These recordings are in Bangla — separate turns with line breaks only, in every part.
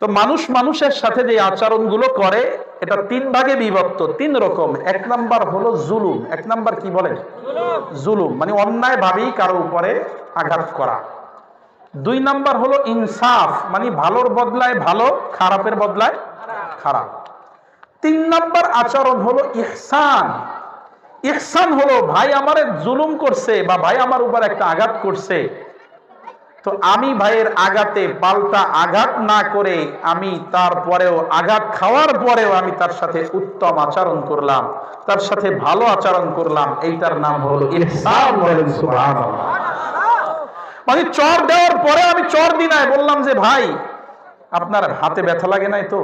তো মানুষ মানুষের সাথে যে আচরণগুলো করে এটা তিন ভাগে বিভক্ত, তিন রকম। এক নাম্বার হলো জুলুম। এক নাম্বার কি বলে? জুলুম, মানে অন্যায় ভাবেই কারো উপরে আঘাত করা। দুই নাম্বার হলো ইনসাফ, মানে ভালোর বদলায় ভালো, খারাপের বদলায় খারাপ। তিন নাম্বার আচরণ হলো ইহসান। ইহসান হলো ভাই আমারে জুলুম করছে বা ভাই আমার উপর একটা আঘাত করছে, তো আমি ভাইয়ের আঘাতে পাল্টা আঘাত না করে আমি তারপরেও আঘাত খাওয়ার পরেও আমি তার সাথে উত্তম আচরণ করলাম, তার সাথে ভালো আচরণ করলাম, এইটার নাম হলো ইহসান। বলেন সুবহানাল্লাহ। মানে চর দেওয়ার পরে আমি চর দি নাই, বললাম যে ভাই আপনার হাতে ব্যথা লাগে নাই তো,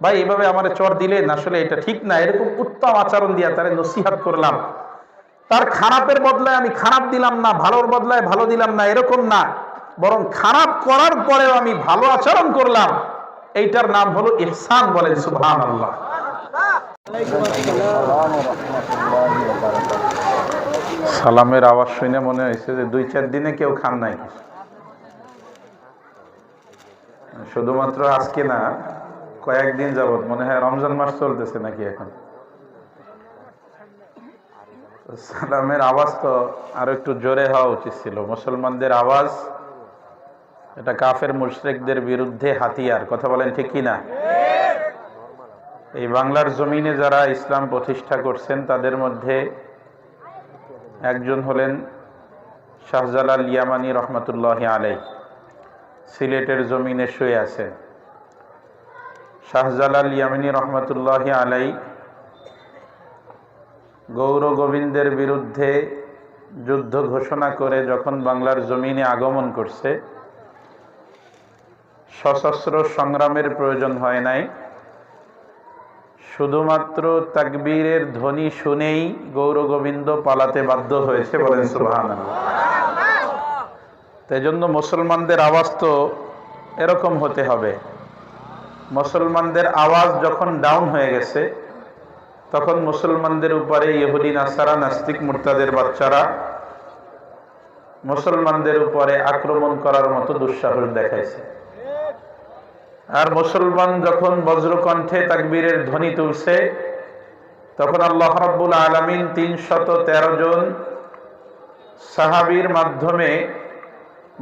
ভাই এভাবে আমার চর দিলেন, আসলে এটা ঠিক না, এরকম উত্তম আচরণ দিয়া তারে নসিহত করলাম। তার খারাপের বদলায় আমি খারাপ দিলাম না, ভালোর বদলায় ভালো দিলাম না, এরকম না, বরং খারাপ করার পরেও আমি ভালো আচরণ করলাম, এইটার নাম হলো ইহসান। বলেন সুবহানাল্লাহ। সালামের আওয়াজ শুনে মনে হয়েছে যে 2-4 দিনে কেউ খান নাই। শুধুমাত্র আজকে না, কয়েকদিন যাবত মনে হয় রমজান মাস চলতেছে নাকি এখন। সালামের আওয়াজ তো আরো একটু জোরে হওয়া উচিত ছিল। মুসলমানদের আওয়াজ এটা কাফের মুশরিকদের বিরুদ্ধে হাতিয়ার। কথা বলেন ঠিক কিনা? এই বাংলার জমিনে যারা ইসলাম প্রতিষ্ঠা করছেন তাদের মধ্যে একজন হলেন শাহজালাল ইয়ামানি রহমতুল্লাহি আলাইহি। সিলেটের জমিনে শুয়ে আছেন। শাহজালাল ইয়ামানি রহমতুল্লাহি আলাইহি গৌর গোবিন্দের বিরুদ্ধে যুদ্ধ ঘোষণা করে যখন বাংলার জমিনে আগমন করছে, সশস্ত্র সংগ্রামের প্রয়োজন হয় নাই, শুধুমাত্র তাকবীরের ধ্বনি শুনেই গৌর গোবিন্দ পালাতে বাধ্য হয়েছে। বলেন সুবহানাল্লাহ। তাই জন্য মুসলমানদের আওয়াজ তো এরকম হতে হবে। মুসলমানদের আওয়াজ যখন ডাউন হয়ে গেছে, তখন মুসলমানদের উপরে ইহুদি নাসারা নাস্তিক মুরতাদের বাচ্চারা মুসলমানদের উপরে আক্রমণ করার মতো দুঃসাহস দেখাইছে। আর মুসলমান যখন বজ্রকণ্ঠে তাকবীরের ধ্বনি তুলছে, তখন আল্লাহ রাব্বুল আলামিন 313 জন সাহাবীর মাধ্যমে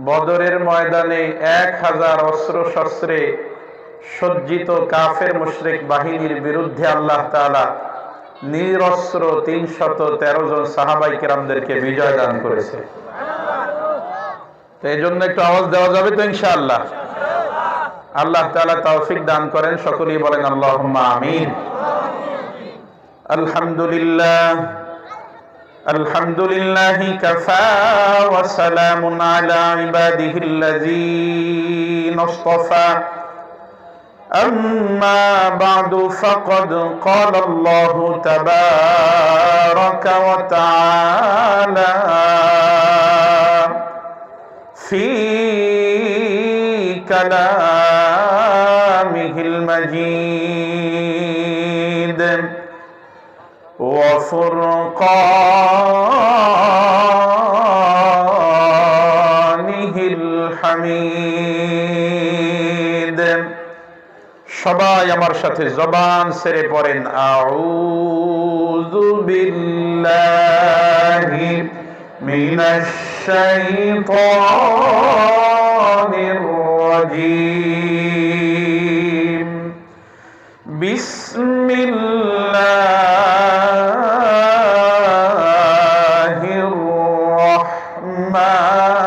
বদরের ময়দানে 1000 অস্ত্র শস্ত্রে সজ্জিত কাফের মুশরিক বাহিনীর বিরুদ্ধে আল্লাহ তাআলা নিরস্ত্র 313 জন সাহাবায়ে কেরামদেরকে বিজয় দান করেছে। তো এই জন্য একটু আওয়াজ দেওয়া যাবে তো ইনশাআল্লাহ? আল্লাহ তাআলা তৌফিক দান করেন। সকলেই বলেন আল্লাহুম্মা আমিন। আলহামদুলিল্লাহ, আলহামদুলিল্লাহি কাফা ওয়া সালামুন আলা ইবাদিহিল্লাযীনা ইসতাফা। أما بعد فقد قال الله تبارك وتعالى في كلامه المجيد وفرقانه الحميد। সবাই আমার সাথে জবান ছেড়ে পড়েন আউযু বিল্লাহি মিনাশ শাইতানির রাজীম। বিসমিল্লাহির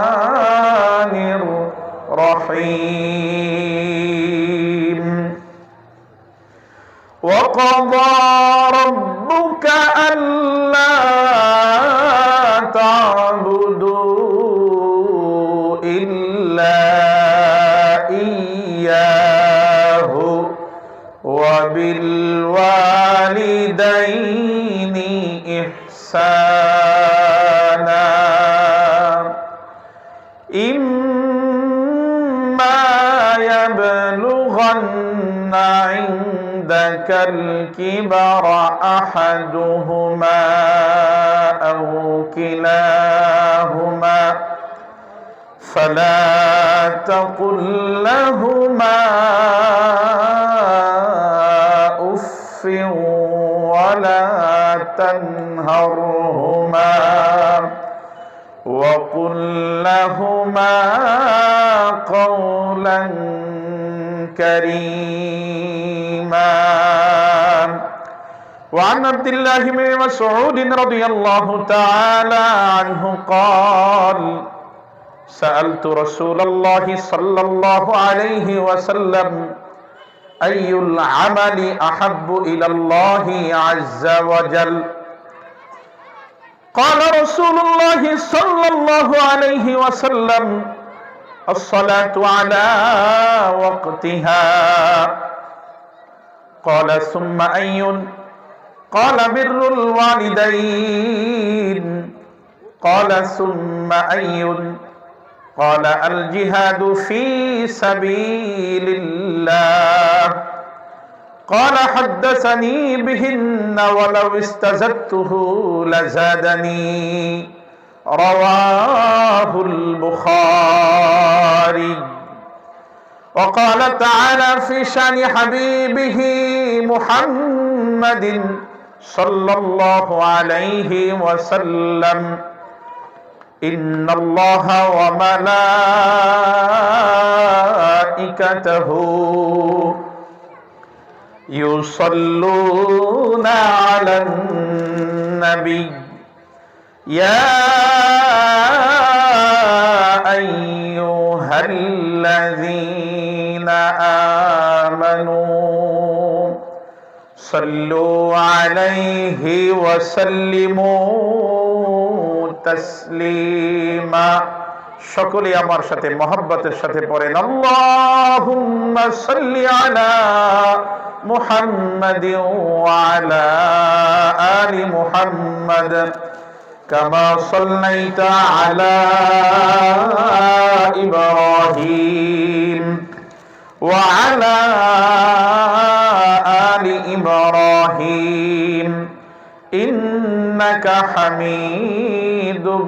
রহমানির রহিম। وقضى ربك ألا تعبدوا إلا إياه وبالوالدين إحسانا إما يبلغن عندك الكبر أحدهما أو كلاهما فلا تقل لهما كريما. وعن عبد الله بن مسعود رضي الله تعالى عنه قال سألت رسول الله صلى الله عليه وسلم أي العمل أحب إلى الله عز وجل قال رسول الله صلى الله عليه وسلم الصلاة على وقتها قال ثم أي قال بر الوالدين قال ثم أي قال الجهاد في سبيل الله قال حدثني بهن ولو استزدته لزادني رواه البخاري. وقال تعالى في شان حبيبه محمد صلى الله عليه وسلم إن الله وملائكته يصلون على النبي يا أيها الذين آمنوا صلوا عليه وسلموا تسليما. সকলে আমার সাথে মহব্বতের সাথে পড়েন আল্লাহুম্মা সাল্লি আলা মুহাম্মাদিন ওয়া আলা আলি মুহাম্মাদ কামা সাল্লাইতা আলা ইব্রাহিম ওয়া আলা আলি ইব্রাহিম ইন্নাকা হামিদুম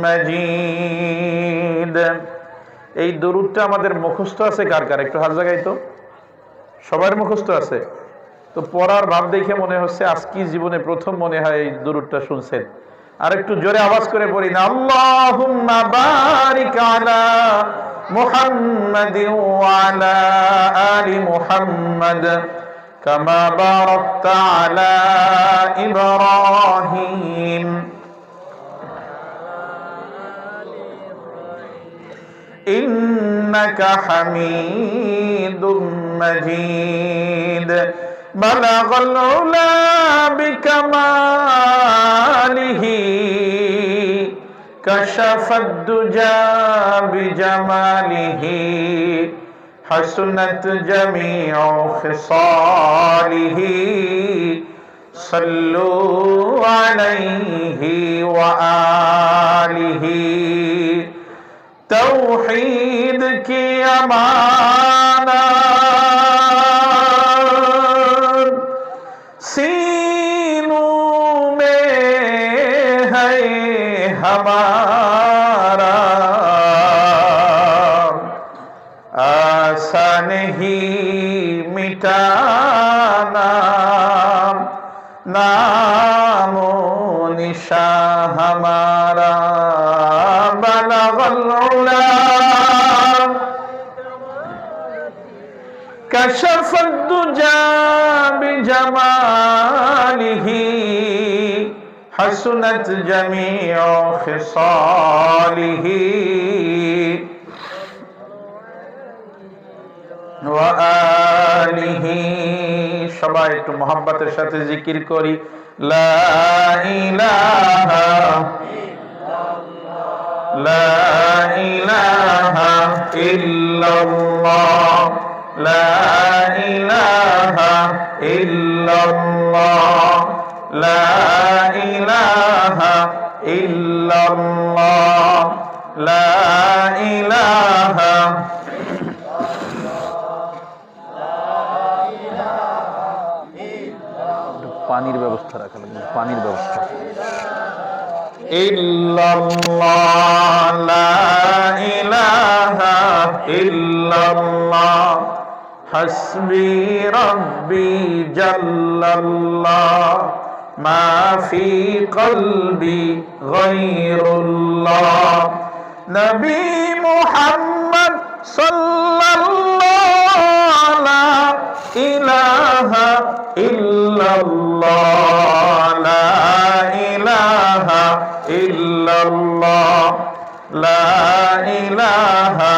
মাজিদ। এই দরুদটা আমাদের মুখস্থ আছে কার কার? একটু হাত জায়গায় তো সবার মুখস্থ আছে। তো পড়ার ভাব দেখে মনে হচ্ছে আজকে জীবনে প্রথম মনে হয় এই দরুদটা শুনছেন। আর একটু জোরে আওয়াজ করে পড়ি না আল্লাহুম্মা বারিক আলা মুহাম্মাদিন ওয়া আলা আলি মুহাম্মাদ কামা বারাকতা আলা ইব্রাহিম ইন্নাকা হামিদুম মাজিদ। বালাগাল উলা বিকামালিহি কাশাফাদ দুজা বিজামালিহি হাসনাত জামিউ খিসালিহি সাল্লু আলাইহি ওয়া আলিহি। तौहीद की अमानत सीनों में है हमारा आसान ही मिटाना नामो निशा हमारा बलगल उला कशफद दुजा बिजमालिही हसनत जमीउ खिसालिही ওয়া আলিহি। সবাই একটু মোহাব্বতের সাথে জিকির করি লা ইলাহা লা ইলাহা ইল্লাল্লাহ লা ইলাহা ইল্লাল্লাহ লা ইলাহা ইল্লাল্লাহ লা ইলাহা পানির ব্যবস্থা রাখা লাগবে পানির ব্যবস্থা ইল্লাল্লাহ লা ইলাহা ইল্লাল্লাহ হাসবি রাব্বি জাল্লাল্লাহ মা ফি কলবি গায়রুল্লাহ নবী মুহাম্মদ সাল্লাল্লাহু ইলাহা ইল্লাল্লাহ লা ইলাহা ইল্লাল্লাহ লা ইলাহা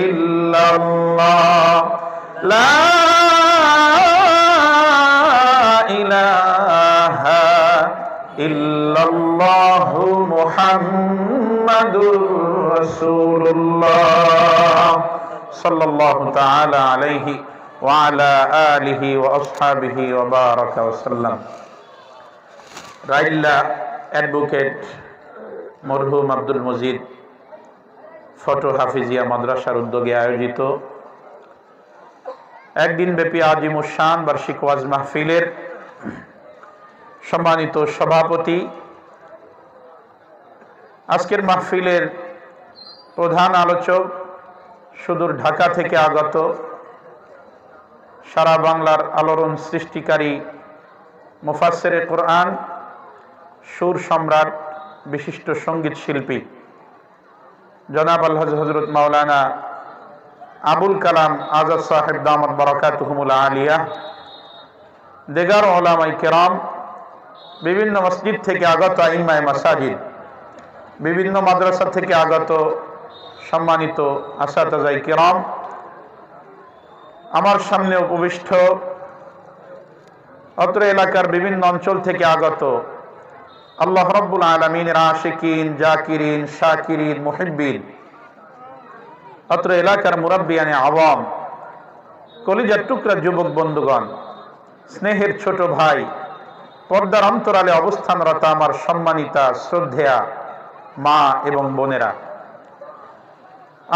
ইল্লাল্লাহ লা ইলাহা ইল্লাল্লাহু মুহাম্মাদুর রাসূলুল্লাহ সাল্লাল্লাহু তাআলা আলাইহি ওয়া আলা আলিহি ওয়া আসহাবিহি ওয়া বারাকা ওয়া সাল্লাম। রাইল্লা অ্যাডভোকেট মরহুম আব্দুল মজিদ ফটো হাফিজিয়া মাদ্রাসার উদ্যোগে আয়োজিত একদিন ব্যাপী আজিমুশ-শান বার্ষিক ওয়াজ মাহফিলের সম্মানিত সভাপতি, আজকের মাহফিলের প্রধান আলোচক, সুদূর ঢাকা থেকে আগত, সারা বাংলার আলোড়ন সৃষ্টিকারী মুফাসসিরে কোরআন, সুর সম্রাট, বিশিষ্ট সঙ্গীত শিল্পী জনাব আলহাজ হযরত মাওলানা আবুল কালাম আজাদ সাহেব দামাত বারাকাতুহুমুল আলিয়া, দেগার উলামায়ে কেরাম, বিভিন্ন মসজিদ থেকে আগত ইমায়ে মাসাজিদ, বিভিন্ন মাদ্রাসা থেকে আগত সম্মানিত আসাতাজায়ে কেরাম, আমার সামনে উপবিষ্ট অত্র এলাকার বিভিন্ন অঞ্চল থেকে আগত আল্লাহ রাব্বুল আলামিনের আশিকিন, জাকিরিন, শাকিরিন, মুহিব্বিন, অত্র এলাকার মুরাব্বিয়ানে আওয়াম, কলিজার টুকরা যুবক বন্ধুগণ, স্নেহের ছোট ভাই, পর্দার অন্তরালে অবস্থানরত আমার সম্মানিতা শ্রদ্ধেয়া মা এবং বোনেরা,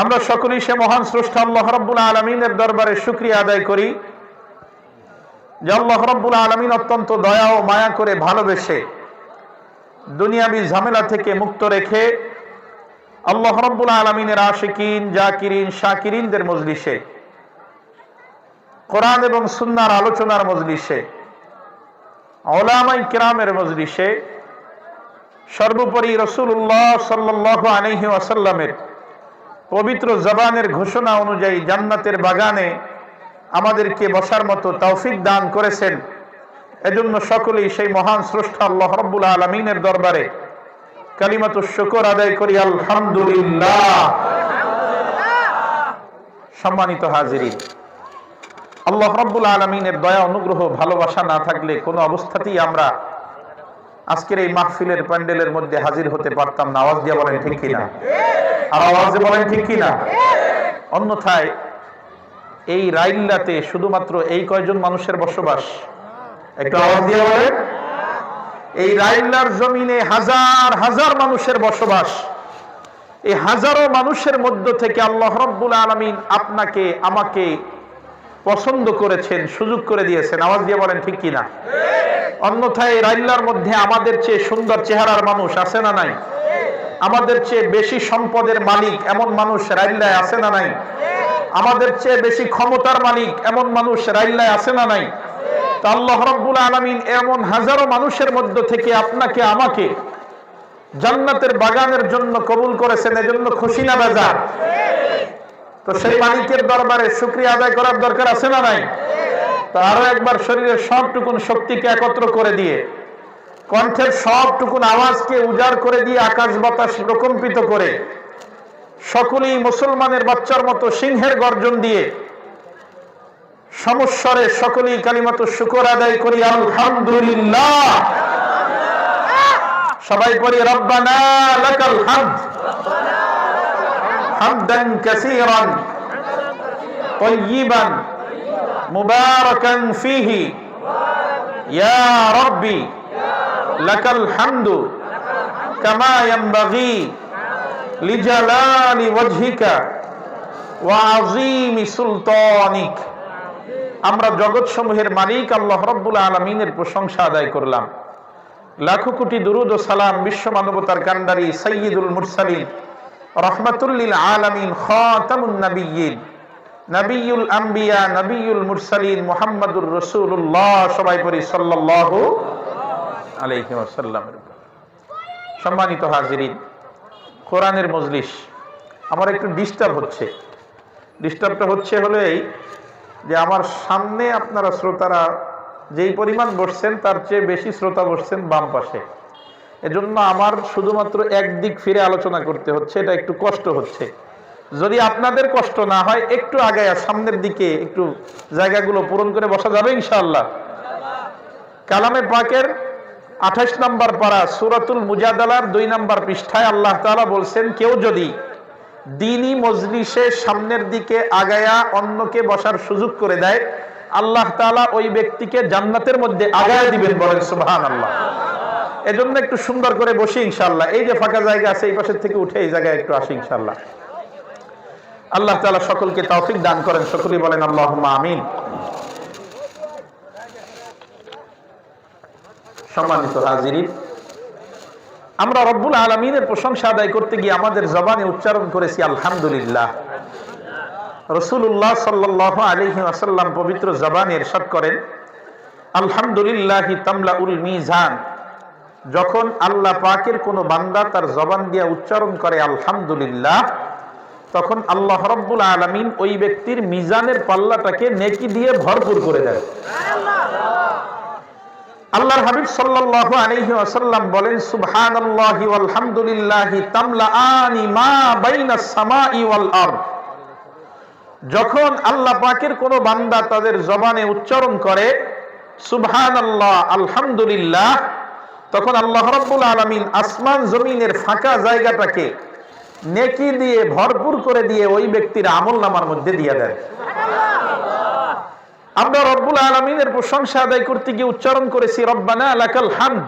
আমরা সকলেই সে মহান স্রষ্টা আল্লাহ রাব্বুল আলামিনের দরবারে শুকরিয়া আদায় করি যে আল্লাহ রাব্বুল আলামিন অত্যন্ত দয়া ও মায়া করে ভালোবেসে দুনিয়াবি ঝামেলা থেকে মুক্ত রেখে আল্লাহ রাব্বুল আলামিনের আশিকিন, জাকিরিন, শাকিরিনদের মজলিসে, কোরআন এবং সুন্নাহর আলোচনার মজলিসে, উলামায়ে কিরামের মজলিসে, সর্বোপরি রাসূলুল্লাহ সাল্লাল্লাহু আলাইহি ওয়াসাল্লামের পবিত্র জবানের ঘোষণা অনুযায়ী জান্নাতের বাগানে আমাদেরকে বসার মতো তৌফিক দান করেছেন। এজন্য সকলেই সেই মহান স্রষ্টা আল্লাহ রাব্বুল আলামিনের দরবারে কালিমাতুশ শুকর আদায় করি, আলহামদুলিল্লাহ। সম্মানিত হাজিরিন, আল্লাহ রাব্বুল আলামিনের দয়া, অনুগ্রহ, ভালোবাসা না থাকলে কোনো অবস্থাতেই আমরা আজকের এই মাহফিলের প্যান্ডেলের মধ্যে হাজির হতে পারতাম না। আওয়াজ দিয়ে বলেন ঠিক কিনা? আর আওয়াজে বলেন ঠিক কিনা? অন্যথায় এই রাইল্লাতে শুধুমাত্র এই কয়জন মানুষের বসবাস? একটু আওয়াজ দিয়ে বলেন। এই রাইল্লার জমিনে হাজার হাজার মানুষের বসবাস। এই হাজারো মানুষের মধ্য থেকে আল্লাহ রাব্বুল আলামিন আপনাকে আমাকে পছন্দ করেছেন, সুযোগ করে দিয়েছেন। আওয়াজ দিয়ে বলেন ঠিক কিনা? অন্যথায় এই রাইল্লার মধ্যে আমাদের চেয়ে সুন্দর চেহারার মানুষ আছে না নাই? আমাদের চেয়ে বেশি সম্পদের মালিক এমন মানুষ রাইল্লায় আছে না নাই? আমাদের চেয়ে বেশি ক্ষমতার মালিক এমন মানুষ রাইল্লায় আছে না নাই? তো আল্লাহ রাব্বুল আলামিন এমন হাজারো মানুষের মধ্য থেকে আপনাকে আমাকে জান্নাতের বাগানের জন্য কবুল করেছেন। এজন্য খুশি না বেজার? তো সেই মালিকের দরবারে শুকরিয়া আদায় করার দরকার আছে না নাই? তো আরো একবার শরীরের সবটুকুন শক্তিকে একত্র করে দিয়ে, কণ্ঠের সবটুকুন আওয়াজকে উজাড় করে দিয়ে, আকাশ বাতাস প্রকম্পিত করে সকলেই মুসলমানের বাচ্চার মতো সিংহের গর্জন দিয়ে সমস্বরে সকলেই কালিমাতুশ শুকর আদায় করি, আলহামদুলিল্লাহ। সবাই পড়ি রব্বানা লাকাল হামদ হামদান কাসীরান তাইয়িবান মুবারাকান ফীহি ইয়া রাব্বি লাকাল হামদু কামা ইয়ানবাগী লিজালালি ওয়াজহিকা ওয়া আযীমি সুলতানিক। আমরা জগৎ সমূহের মালিক আল্লাহ রাব্বুল আলামিনের প্রশংসা আদায় করলাম। লাখো কোটি দুরুদ ও সালাম বিশ্ব মানবতার কান্ডারি সাইয়্যিদুল মুরসালিন রাহমাতুল লিল আলামিন খাতামুন নাবিয়্যিন নবিয়ুল আম্বিয়া নবিয়ুল মুরসালিন মুহাম্মাদুর রাসূলুল্লাহ। সবাই পড়ি সাল্লাল্লাহু আলাইহি ওয়াসাল্লাম। সম্মানিত হাজিরিন, কোরআনের মজলিস, আমার একটু ডিস্টার্বটা হচ্ছে হলো এই যে আমার সামনে আপনারা শ্রোতারা যেই পরিমাণ বসছেন তার চেয়ে বেশি শ্রোতা বসছেন বাম পাশে, এজন্য আমার শুধুমাত্র একদিক ফিরে আলোচনা করতে হচ্ছে, এটা একটু কষ্ট হচ্ছে। যদি আপনাদের কষ্ট না হয় একটু আগায়া সামনের দিকে একটু জায়গাগুলো পূরণ করে বসা যাবে ইনশাআল্লাহ। কালামে পাকের 28 নম্বর পারা সূরাতুল মুজাদালার 2 নম্বর পৃষ্ঠায় আল্লাহ তাআলা বলছেন, কেউ যদি দ্বীনি মজলিসে সামনের দিকে আগায়া অন্যকে বসার সুযোগ করে দেয়, আল্লাহ তাআলা ওই ব্যক্তিকে জান্নাতের মধ্যে আগায়া দিবেন, বলেন সুবহানাল্লাহ। এজন্য একটু সুন্দর করে বসি ইনশাআল্লাহ। এই যে ফাঁকা জায়গা আছে এই পাশের থেকে উঠে এই জায়গায় একটু আসি ইনশাআল্লাহ। আল্লাহ তাআলা সকলকে তৌফিক দান করেন, সকলেই বলেন আল্লাহুম্মা আমিন। সম্মানিত হাজিরিন, আমরা রব্বুল আলামিনের প্রশংসা আদায় করতে গিয়ে আমাদের জবানে উচ্চারণ করেছি আলহামদুলিল্লাহ। রাসূলুল্লাহ সাল্লাল্লাহু আলাইহি ওয়াসাল্লাম পবিত্র জবানে ইরশাদ করেন, আলহামদুলিল্লাহি তামলাউল মিজান। যখন আল্লাহ পাকের কোনো বান্দা তার জবান দিয়ে উচ্চারণ করে আলহামদুলিল্লাহ, তখন আল্লাহ রাব্বুল আলামিন ওই ব্যক্তির মিজানের পাল্লাটাকে নেকি দিয়ে ভরপুর করে দেয়। আল্লাহর হাবিব সাল্লাল্লাহু আলাইহি ওয়াসাল্লাম বলেন, সুবহানাল্লাহি ওয়াল হামদুলিল্লাহি তামলাআনি মা বাইনাস সামাই ওয়াল আরদ। যখন আল্লাহ পাকের কোনো বান্দা তাদের জবানে উচ্চারণ করে সুবহানাল্লাহ, আলহামদুলিল্লাহ, তখন আল্লাহ রাব্বুল আলামিন আসমান জমিনের ফাঁকা জায়গাটাকে নেকি দিয়ে ভরপুর করে দিয়ে ওই ব্যক্তির আমলনামার মধ্যে দিয়ে দেয়। আমরা রব্বুল আলামিনের প্রশংসা আদায় করতে গিয়ে উচ্চারণ করেছি রব্বানা লাকাল হামদ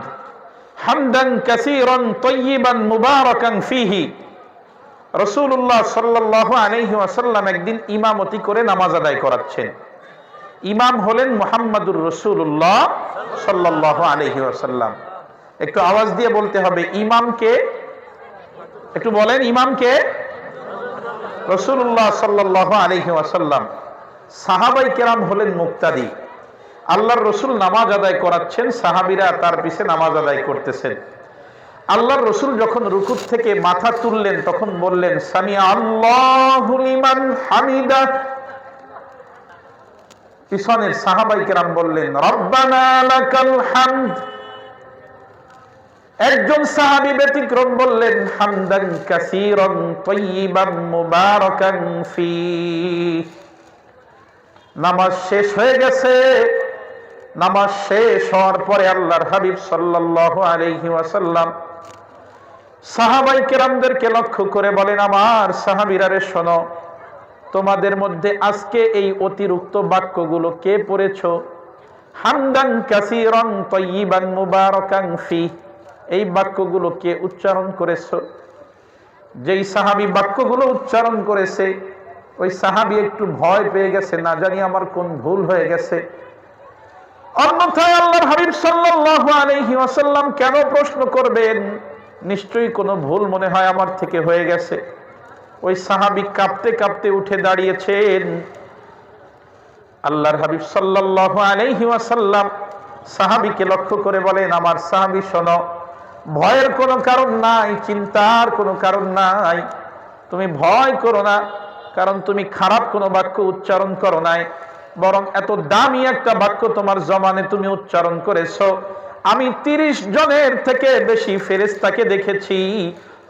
হামদান কাসীরান তাইয়িবান মুবারাকান ফীহি। রাসূলুল্লাহ সাল্লাল্লাহু আলাইহি ওয়াসাল্লাম একদিন ইমামতি করে নামাজ আদায় করাচ্ছেন। ইমাম হলেন মুহাম্মাদুর রাসূলুল্লাহ সাল্লাল্লাহু আলাইহি ওয়াসাল্লাম। একটু আওয়াজ দিয়ে বলতে হবে ইমামকে, একটু বলেন ইমামকে। রাসূলুল্লাহ সাল্লাল্লাহু আলাইহি ওয়াসাল্লাম। সাহাবায়ে কেরাম হলেন মুক্তাদি। আল্লাহর রাসূল নামাজ আদায় করাচ্ছেন, সাহাবীরা তার পিছে নামাজ আদায় করতেছেন। আল্লাহর রাসূল যখন রুকু থেকে মাথা তুললেন তখন বললেন সামিআ আল্লাহু লিমান হামিদা। পিছনের সাহাবায়ে কেরাম বললেন রব্বানা লাকাল হামদ। একজন সাহাবী ব্যতিক্রম বললেন হামদান কাসীরান তাইয়িবান মুবারাকান ফী। নামাজ শেষ হয়ে গেছে। নামাজ শেষ হওয়ার পরে আল্লাহর হাবিব সাল্লাল্লাহু আলাইহি ওয়াসাল্লাম সাহাবায়ে কেরামদেরকে লক্ষ্য করে বলেন, আমার সাহাবীরা রে শোনো, তোমাদের মধ্যে আজকে এই অতিরিক্ত বাক্যগুলো কে পড়েছো? হামদান কাসীরান তাইয়িবান মুবারাকান ফী, এই বাক্যগুলো কে উচ্চারণ করেছো? যেই সাহাবী বাক্যগুলো উচ্চারণ করেছে ওই সাহাবী একটু ভয় পেয়ে গেছে, না জানি আমার কোন ভুল হয়ে গেছে। অন্যথায় আল্লাহর হাবিব সাল্লাল্লাহু আলাইহি ওয়াসাল্লাম কেন প্রশ্ন করবেন? নিশ্চয়ই কোনো ভুল মনে হয় আমার থেকে হয়ে গেছে। ওই সাহাবী কাঁপতে কাঁপতে উঠে দাঁড়িয়েছেন। আল্লাহর হাবিব সাল্লাল্লাহু আলাইহি ওয়াসাল্লাম সাহাবীকে লক্ষ্য করে বলেন, আমার সাহাবী শোনো, ভয়ের কোনো কারণ নাই, চিন্তার কোনো কারণ নাই। তুমি ভয় করো না, কারণ তুমি খারাপ কোনো বাক্য উচ্চারণ করো নাই, বরং এত দামি একটা বাক্য তোমার জবানে তুমি উচ্চারণ করেছো। আমি 30 জনের থেকে বেশি ফেরেশতাকে দেখেছি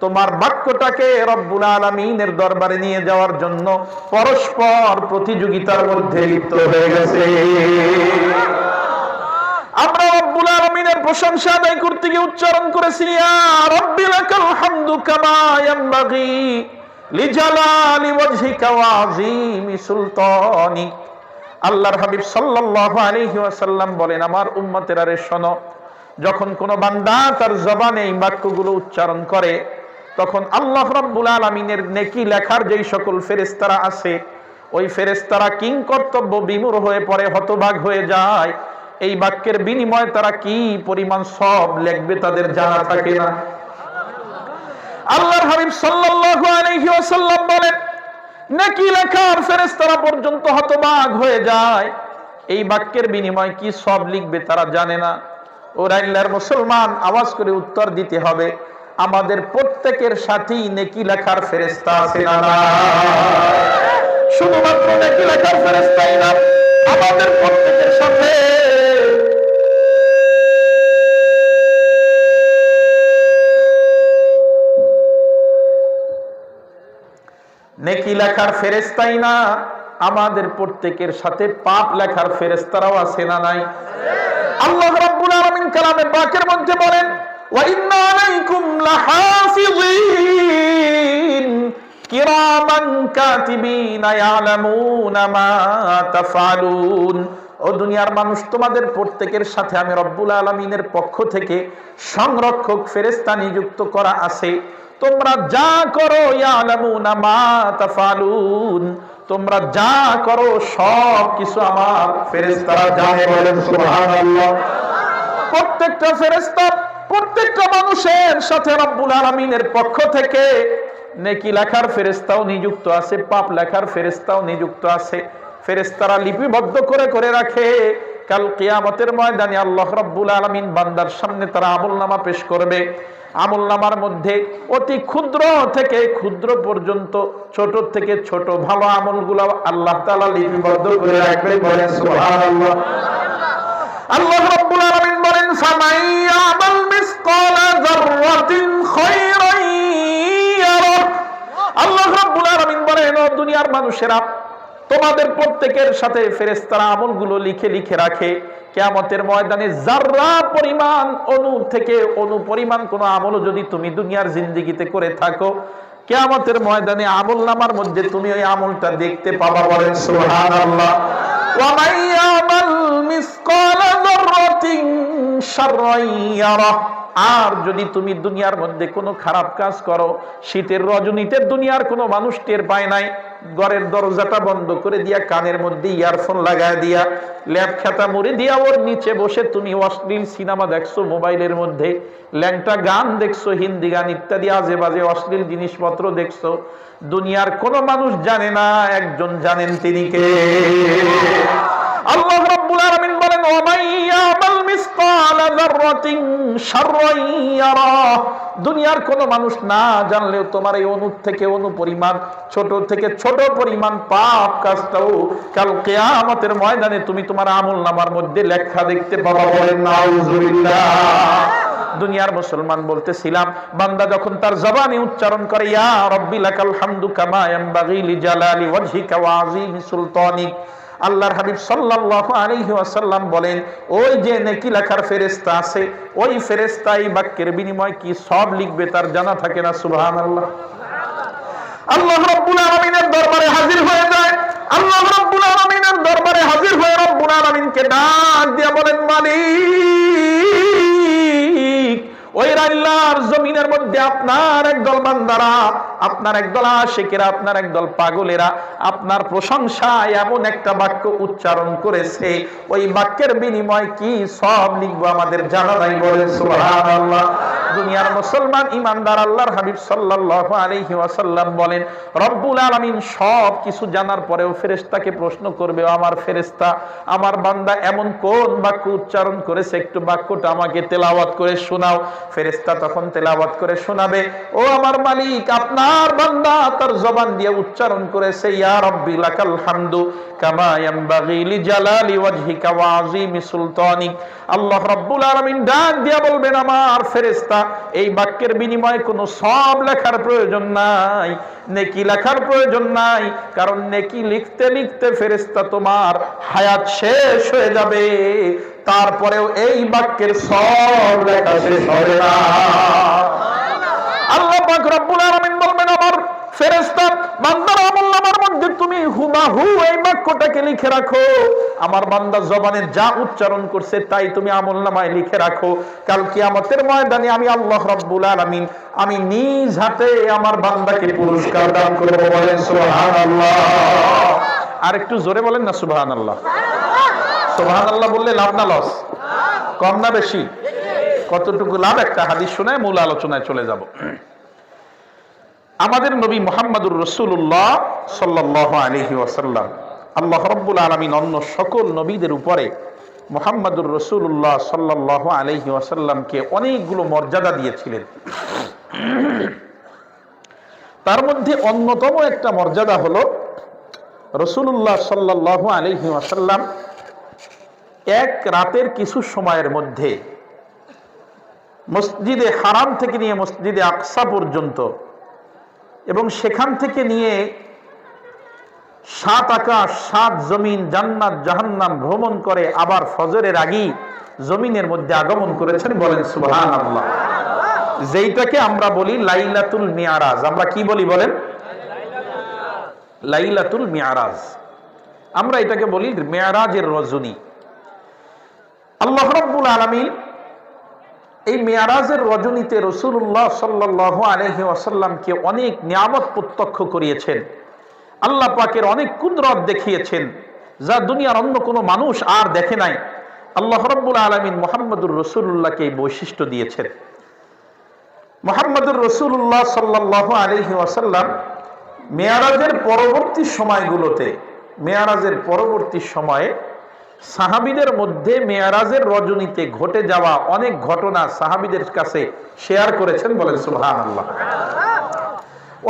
তোমার বাক্যটাকে রব্বুল আলামিনের দরবারে নিয়ে যাওয়ার জন্য পরস্পর প্রতিযোগিতার মধ্যে লিপ্ত হয়ে গেছে। আমরা রব্বুল আলামিনের প্রশংসা আদায় করতে গিয়ে উচ্চারণ করেছি ইয়া রাব্বি লাকাল হামদু কামা ইয়ানবাগি লিজালালি ওয়াজহিকা ওয়া আযীমি সুলতানি। আল্লাহর হাবিব সাল্লাল্লাহু আলাইহি ওয়াসাল্লাম বলেন, আমার উম্মতেরা রে শোনো, যখন কোন বান্দা তার জবানে এই বাক্যগুলো উচ্চারণ করে তখন আল্লাহ রাব্বুল আলামিনের নেকি লেখার যেই সকল ফেরেশতারা আছে ওই ফেরেশতারা কিং কর্তব্য বিমূঢ় হয়ে পড়ে, হতবাক হয়ে যায়। এই বাক্যের বিনিময়ে তারা কি পরিমাণ সব লিখবে তাদের জানা থাকে না। আল্লাহর হাবিব সাল্লাল্লাহু আলাইহি ওয়াসাল্লাম বলেন, নেকি লেখার ফেরেশতারা পর্যন্ত হতবাক হয়ে যায়। এই বাক্যের বিনিময়ে কি সব লিখবে তারা জানে না। ওরা আল্লাহর মুসলমান, আওয়াজ করে উত্তর দিতে হবে, আমাদের প্রত্যেকের সাথেই নেকি লেখার ফেরেশতা আছে না? শুধুমাত্র নেকি লেখার ফেরেশতাই না, তোমাদের প্রত্যেকের সাথে নেকি লেখার ফেরেশতাই না, আমাদের প্রত্যেকের সাথে পাপ লেখার ফেরেশতারাও আছে না নাই? আল্লাহ রাব্বুল আলামিন কালামে পাকের মধ্যে বলেন, ওয়া ইন্না আলাইকুম লাহাফিযিন কিরামান কাতিবিনা ইয়ালামুনা মা তাফআলুন। ও দুনিয়ার মানুষ, তোমাদের প্রত্যেকের সাথে আমি রব্বুল আলামিনের পক্ষ থেকে সংরক্ষক ফেরেশতা নিযুক্ত করা আছে। তোমরা যা করো ইয়ালামুনা মা তাফআলুন, তোমরা যা করো সব কিছু আমার ফেরেশতারা জানে। বলেন সুবহানাল্লাহ। প্রত্যেকটা ফেরেশতা প্রত্যেকটা মানুষের সাথে রব্বুল আলামিনের পক্ষ থেকে নেকি লেখার ফেরেশতাও নিযুক্ত আছে, পাপ লেখার ফেরেশতাও নিযুক্ত আছে। ফেরেশতারা লিপিবদ্ধ করে করে রাখে। কাল কিয়ামতের ময়দানে আল্লাহ রাব্বুল আলামিন বান্দার সামনে তারা আমলনামা পেশ করবে। আমলনামার মধ্যে অতি ক্ষুদ্র থেকে ক্ষুদ্র পর্যন্ত, ছোট থেকে ছোট ভালো আমলগুলো আল্লাহ তাআলা লিপিবদ্ধ করে রাখবেন। বলেন সুবহানাল্লাহ। আল্লাহ রাব্বুল আলামিন বলেন, ফামান ইয়ামাল মিসকালা যাররাতিন খায়রান ইয়ারা। আল্লাহ রাব্বুল আলামিন বলেন, ও দুনিয়ার মানুষেরা, তোমাদের প্রত্যেকের সাথে ফেরেশতারা আমলগুলো লিখে লিখে রাখে। কিয়ামতের ময়দানে যাররা পরিমাণ, অণু থেকে অণু পরিমাণ কোন আমল যদি তুমি দুনিয়ার জিন্দেগিতে করে থাকো, কিয়ামতের ময়দানে আমলনামার মধ্যে তুমি ওই আমলটা দেখতে পাবা। বলেন সুবহানাল্লাহ। ওয়া মান ইয়ামাল মিসকালা যাররাতিন শাররান ইয়ারা। আর যদি তুমি দুনিয়ার মধ্যে কোনো খারাপ কাজ করো, শীতের রজনীতে দুনিয়ার কোনো মানুষ টের পায় নাই, ঘরের দরজাটা বন্ধ করে দিয়া, কানের মধ্যে ইয়ারফোন লাগায় দিয়া, ল্যাপ খাতা মুড়ে দিয়া ওর নিচে বসে তুমি অশ্লীল সিনেমা দেখছো, মোবাইলের মধ্যে ল্যাংটা গান দেখছো, হিন্দি গান ইত্যাদি আজে বাজে অশ্লীল জিনিসপত্র দেখছো, দুনিয়ার কোনো মানুষ জানে না, একজন জানেন, তিনি কে? আল্লাহ রাব্বুল আলামিন বলেন, ওয়া মান ইয়ামাল মিসকালা যাররাতিন শাররান ইয়ারা। দুনিয়ার কোনো মানুষ না জানলেও তোমার এই অণু থেকে অণু পরিমাণ, ছোট থেকে ছোট পরিমাণ পাপ কাজটাও কাল কিয়ামতের ময়দানে তুমি তোমার আমলনামার মধ্যে লেখা দেখতে পাবা। বলেন নাউযুবিল্লাহ। দুনিয়ার মুসলমান বলতেছিলাম, বান্দা যখন তার জবানে উচ্চারণ করে ইয়া রাব্বি লাকাল হামদু কামা ইয়ানবাগি লিজালালি ওয়াজহিকা ওয়া আযীমি সুলতানিক, আল্লাহর হাবিব সাল্লাল্লাহু আলাইহি ওয়াসাল্লাম বলেন, ওই যে নেকি লেখার ফেরেশতা আছে, ওই ফেরেশতা এই বাক্যের বিনিময় কি সব লিখবে তার জানা থাকে না। সুবহানাল্লাহ। আল্লাহ রাব্বুল আলামিনের দরবারে হাজির হয়ে যায়। আল্লাহ রাব্বুল আলামিনের দরবারে হাজির হয়ে রব্বুল আলামিনকে ডাক দিয়ে বলেন, মালিক, ওই আল্লাহর জমিনের মধ্যে আপনার একদল বান্দারা, আপনার একদল আশিকেরা, আপনার একদল পাগলেরা আপনার প্রশংসায় এমন একটা বাক্য উচ্চারণ করেছে, ওই বাক্যের বিনিময় কি সব লিখবো আমাদের জানা নাই। বলেন সুবহানাল্লাহ। দুনিয়ার মুসলমান ইমানদার আল্লাহর হাবিব সাল্লাল্লাহু আলাইহি ওয়াসাল্লাম বলেন, রব্বুল আলামিন সব কিছু জানার পরেও ফেরেশতাকে প্রশ্ন করবে, আমার ফেরেশতা, আমার বান্দা এমন কোন বাক্য উচ্চারণ করেছে, একটু বাক্যটা আমাকে তেলাওয়াত করে শোনাও। ফেরেশতা তখন তেলাওয়াত করে শোনাবে, ও আমার মালিক, আপনার বান্দা তার জবান দিয়ে উচ্চারণ করেছে ইয়া রাব্বি লাকাল হামদু কামা ইয়ানবাগি লিজালালি ওয়াজহিকা ওয়া আযীমি সুলতানিক। আল্লাহ রাব্বুল আলামিন ডাক দিয়ে বলবেন, আমার ফেরেশতা, এই বাক্যের বিনিময়ে কোনো সব লেখার প্রয়োজন নাই, নেকি লেখার প্রয়োজন নাই, কারণ নেকি লিখতে লিখতে ফেরেশতা তোমার হায়াত শেষ হয়ে যাবে, তারপরেও এই বাক্যের সব লেখা শেষ হবে না। আল্লাহ পাক রব্বুল আলামিন বলবেন, আমার ফেরেশতা, বান্দার আমলনামার মধ্যে তুমি হুবাহু এই বাক্যটাকে লিখে রাখো, আমার বান্দা জবানে যা উচ্চারণ করছে তাই তুমি আমলনামায় লিখে রাখো। কাল কিয়ামতের ময়দানে আমি আল্লাহ রাব্বুল আলামিন আমি নিজ হাতে আমার বান্দাকে পুরস্কার দান করব। বলেন সুবহানাল্লাহ। আর একটু জোরে বলেন না সুবহানাল্লাহ। সুবহানাল্লাহ বললে লাভ না লস? কম না বেশি? কতটুকু লাভ? একটা হাদিস শোনায় মূল আলোচনায় চলে যাব। আমাদের নবী মুহাম্মদুর রাসূলুল্লাহ সাল্লাল্লাহু আলাইহি ওয়াসাল্লাম, আল্লাহ রাব্বুল আলামিন অন্য সকল নবীদের উপরে মুহাম্মদুর রাসূলুল্লাহ সাল্লাল্লাহু আলাইহি ওয়াসাল্লামকে অনেকগুলো মর্যাদা দিয়েছিলেন। তার মধ্যে অন্যতম একটা মর্যাদা হলো রাসূলুল্লাহ সাল্লাল্লাহু আলাইহি ওয়াসাল্লাম এক রাতের কিছু সময়ের মধ্যে মসজিদে হারাম থেকে নিয়ে মসজিদে আকসা পর্যন্ত এবং সেখান থেকে নিয়ে 7 আকাশ 7 জমিন জান্নাত জাহান্নাম ভ্রমণ করে আবার ফজরের আগেই জমিনের মধ্যে আগমন করেছেন, বলেন সুবহানাল্লাহ। যেইটাকে আমরা বলি লাইলাতুল মিআরাজ। আমরা কি বলি বলেন? লাইলাতুল মিআরাজ। আমরা এটাকে বলি মিআরাজের রজনী। আল্লাহ রাব্বুল আলামিন এই মিআরাজের রজনীতে রাসূলুল্লাহ সাল্লাল্লাহু আলাইহি ওয়াসাল্লামকে অনেক নিয়ামত প্রত্যক্ষ করিয়েছেন। আল্লাহ পাকের অনেক কুদরত দেখিয়েছেন, যা দুনিয়ার অন্য কোনো মানুষ আর দেখে নাই। আল্লাহ রাব্বুল আলামিন মুহাম্মদুর রাসূলুল্লাহকে এই বৈশিষ্ট্য দিয়েছেন। মুহাম্মদুর রাসূলুল্লাহ সাল্লাল্লাহু আলাইহি ওয়াসাল্লাম মিআরাজের পরবর্তী সময়ে সাহাবীদের মধ্যে মিআরাজের রজনীতে ঘটে যাওয়া অনেক ঘটনা সাহাবীদের কাছে শেয়ার করেছেন, বলেন সুবহানাল্লাহ।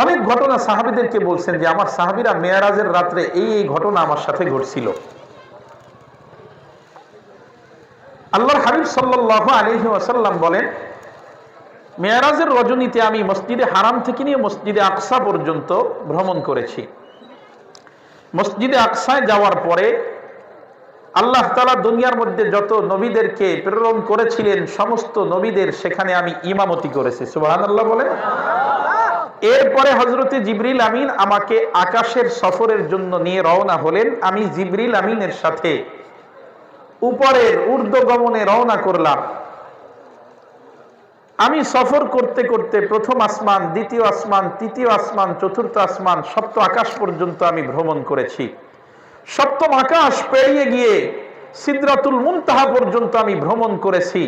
অনেক ঘটনা সাহাবীদেরকে বলছেন যে আমার সাহাবীরা মিআরাজের রাত্রে এই ঘটনা আমার সাথে ঘটছিল। আল্লাহর হাবিব সাল্লাল্লাহু আলাইহি ওয়াসাল্লাম বলেন, মিআরাজের রজনীতে আমি মসজিদে হারাম থেকে নিয়ে মসজিদে আকসা পর্যন্ত ভ্রমণ করেছি। মসজিদে আকসায় যাওয়ার পরে আল্লাহ তাআলা দুনিয়ার মধ্যে যত নবীদেরকে প্রেরণ করেছিলেন সমস্ত নবীদের সেখানে আমি ইমামতি করেছি, সুবহানাল্লাহ বলে। এরপরে হযরতে জিবরিল আমিন আমাকে আকাশের সফরের জন্য নিয়ে রওনা হলেন। আমি জিবরিল আমিনের সাথে উপরের ঊর্ধ্বগমনে রওনা করলাম। আমি সফর করতে করতে প্রথম আসমান, দ্বিতীয় আসমান, তৃতীয় আসমান, চতুর্থ আসমান, সপ্তম আকাশ পর্যন্ত আমি ভ্রমণ করেছি। সপ্তম আকাশ পেরিয়ে গিয়ে সিদরাতুল মুনতাহা পর্যন্ত আমি ভ্রমণ করেছি।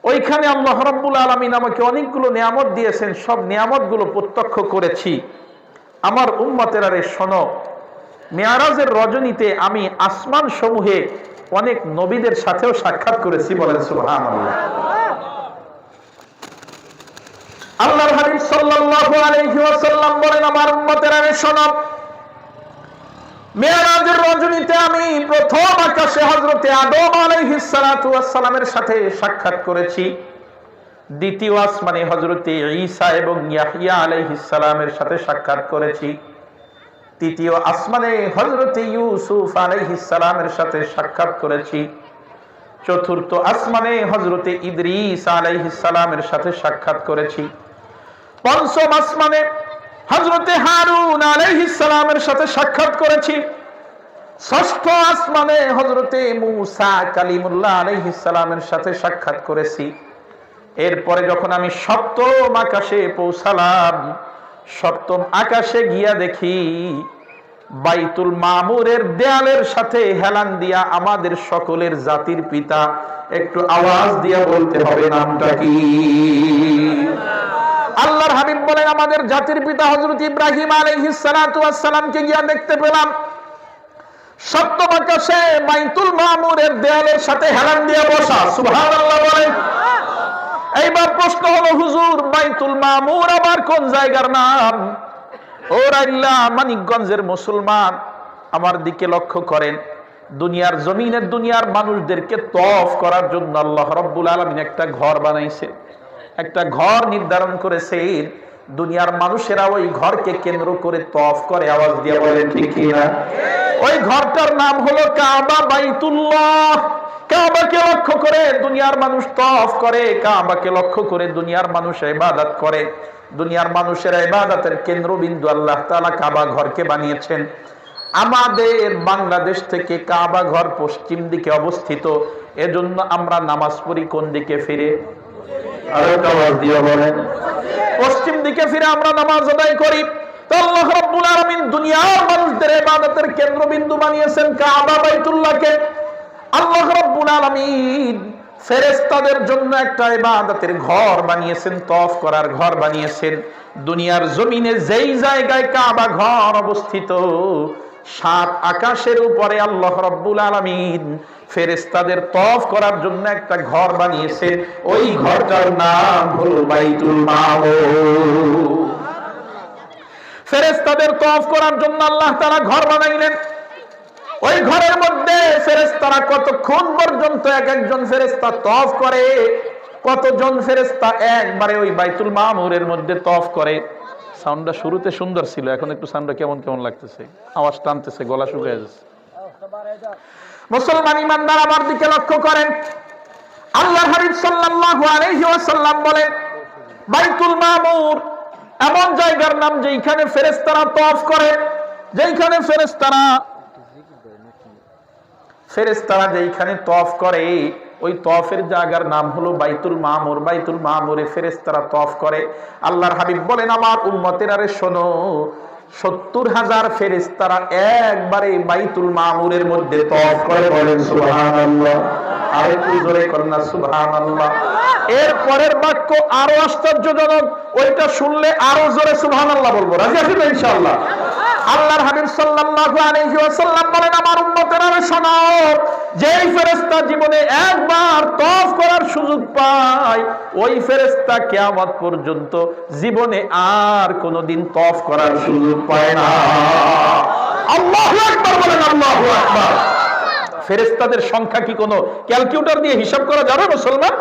ওইখানে আল্লাহ রাব্বুল আলামিন আমাকে অনেকগুলো নিয়ামত দিয়েছেন, সব নিয়ামতগুলো প্রত্যক্ষ করেছি। আমার উম্মতেরা রে শোনো, মিআরাজের রজনীতে আমি আসমান সমূহে অনেক নবীদের সাথেও সাক্ষাৎ করেছি, বলেন সুবহানাল্লাহ। আল্লাহর হাবিব সাল্লাল্লাহু আলাইহি ওয়াসাল্লাম বলেন, আমার উম্মতেরা রে শোনো, মিআরাজের রজনীতে আমি প্রথম আকাশে হযরতে আদম আলাইহিস সালাতু ওয়াস সালামের সাথে সাক্ষাৎ করেছি। দ্বিতীয় আসমানে হযরতে ঈসা এবং ইয়াহইয়া আলাইহিস সালামের সাথে সাক্ষাৎ করেছি। তৃতীয় আসমানে হযরতে ইউসুফ আলাইহিস সালামের সাথে সাক্ষাৎ করেছি। চতুর্থ আসমানে হযরতে ইদ্রিস আলাইহিস সালামের সাথে সাক্ষাৎ করেছি। পঞ্চম আসমানে হযরতে হারুন আলাইহিস সালামের সাথে সাক্ষাৎ করেছি। ষষ্ঠ আসমানে হযরতে মূসা কালিমুল্লাহ আলাইহিস সালামের সাথে সাক্ষাৎ করেছি। এরপরে যখন আমি সপ্তম আকাশে পৌঁছালাম, সপ্তম আকাশে গিয়া দেখি বাইতুল মামুরের দেয়ালের সাথে হেলান দিয়া আমাদের সকলের জাতির পিতা, একটু আওয়াজ দিয়া বলতে হবে নামটা কি? আল্লাহর হাবিব বলেন, আমাদের জাতির পিতা হযরত ইব্রাহিম আলাইহিস সালাতু ওয়াস সালামকে গিয়া দেখতে পেলাম সপ্তম আকাশে বাইতুল মামুরের দেয়ালের সাথে হেলান দিয়া বসা, সুবহানাল্লাহ বলেন। এইবার প্রশ্ন হলো, হুজুর বাইতুল মামুর আবার কোন জায়গার নাম? ও রাইল্লা মানিকগঞ্জের মুসলমান, আমার দিকে লক্ষ্য করেন। দুনিয়ার জমিনের দুনিয়ার মানুষদেরকে তওয়াফ করার জন্য আল্লাহ রাব্বুল আলামিন একটা ঘর বানাইছে, একটা ঘর নির্ধারণ করেছেন। দুনিয়ার মানুষেরা ওই ঘরকে কেন্দ্র করে তওয়াফ করে, আওয়াজ দিয়ে বলেন ঠিক কি না? ওই ঘরটার নাম হলো কাবা বাইতুল্লাহ। কাবাকে লক্ষ্য করে দুনিয়ার মানুষ তওয়াফ করে, কাবাকে লক্ষ্য করে দুনিয়ার মানুষ ইবাদত করে। দুনিয়ার মানুষের ইবাদতের কেন্দ্রবিন্দু আল্লাহ তাআলা কাবা ঘরকে বানিয়েছেন। আমাদের বাংলাদেশ থেকে কাবা ঘর পশ্চিম দিকে অবস্থিত, এজন্য আমরা নামাজ পড়ি কোন দিকে ফিরে? আরেকটা আওয়াজ দিয়ে বলেন। পশ্চিম দিকে ফিরে আমরা নামাজ আদায় করি। তো আল্লাহ রাব্বুল আলামিন দুনিয়ার মানুষদের ইবাদতের কেন্দ্রবিন্দু বানিয়েছেন কাবা বাইতুল্লাহকে। আল্লাহ রাব্বুল আলামিন ফেরেশতাদের জন্য একটা ইবাদতের ঘর বানিয়েছেন, তওয়াফ করার ঘর বানিয়েছেন। দুনিয়ার জমিনে যেই জায়গায় কাবা ঘর অবস্থিত, 7 আকাশের উপরে আল্লাহ রাব্বুল আলামিন ফেরেশতাদের তওয়াফ করার জন্য একটা ঘর বানিয়েছেন। ওই ঘরটার নাম হলো বাইতুল মামুর। ফেরেশতাদের তওয়াফ করার জন্য আল্লাহ তাআলা ঘর বানাইলেন। ওই ঘরের মধ্যে ফেরেশতা ফেরেশতারা কতক্ষণ পর্যন্ত এক একজন ফেরেশতা তওয়াফ করে, কতজন ফেরেশতা একবারে ওই বাইতুল মামুরের মধ্যে তওয়াফ করে। সাউন্ডটা শুরুতে সুন্দর ছিল, এখন একটু সাউন্ডটা কেমন কেমন লাগতেছে, আওয়াজ টানতেছে, গলা শুকিয়ে যাচ্ছে। মুসলমান ইমানদার আমার দিকে লক্ষ্য করেন, আল্লাহর হাবিব সাল্লাল্লাহু আলাইহি ওয়াসাল্লাম বলেন বাইতুল মামুর এমন জায়গার নাম যেখানে ফেরেশতারা তওয়াফ করে, যেখানে ফেরেশতারা যেখানে তওয়াফ করে ওই তওয়াফের জায়গার নাম হলো বাইতুল মামুর। বাইতুল মামুরে ফেরেশতারা তওয়াফ করে। আল্লাহর হাবিব বলেন আমার উম্মতের আরে শোনো, ৭০,০০০ ফেরেশতারা একবারে বাইতুল মামুরের মধ্যে তওয়াফ করে। বলেন সুবহানাল্লাহ। আরেকটু জোরে করেন না সুবহানাল্লাহ। এর পরের বাক্য আরো আশ্চর্যজনক, ওইটা শুনলে আরো জোরে সুবহানাল্লাহ বলবো। রাজি আছেন ইনশাআল্লাহ? আল্লাহর হাবিব সাল্লাল্লাহু আলাইহি ওয়াসাল্লাম বলেন আমার উম্মতেরা শোনো, যেই ফেরেশতা জীবনে একবার তওয়াফ করার সুযোগ পায় ওই ফেরেশতা কিয়ামত পর্যন্ত জীবনে আর কোনোদিন তওয়াফ করার সুযোগ পায় না। আল্লাহু আকবার বলেন, আল্লাহু আকবার। ফেরেশতাদের সংখ্যা কি কোনো ক্যালকুলেটর দিয়ে হিসাব করা যাবে মুসলমান?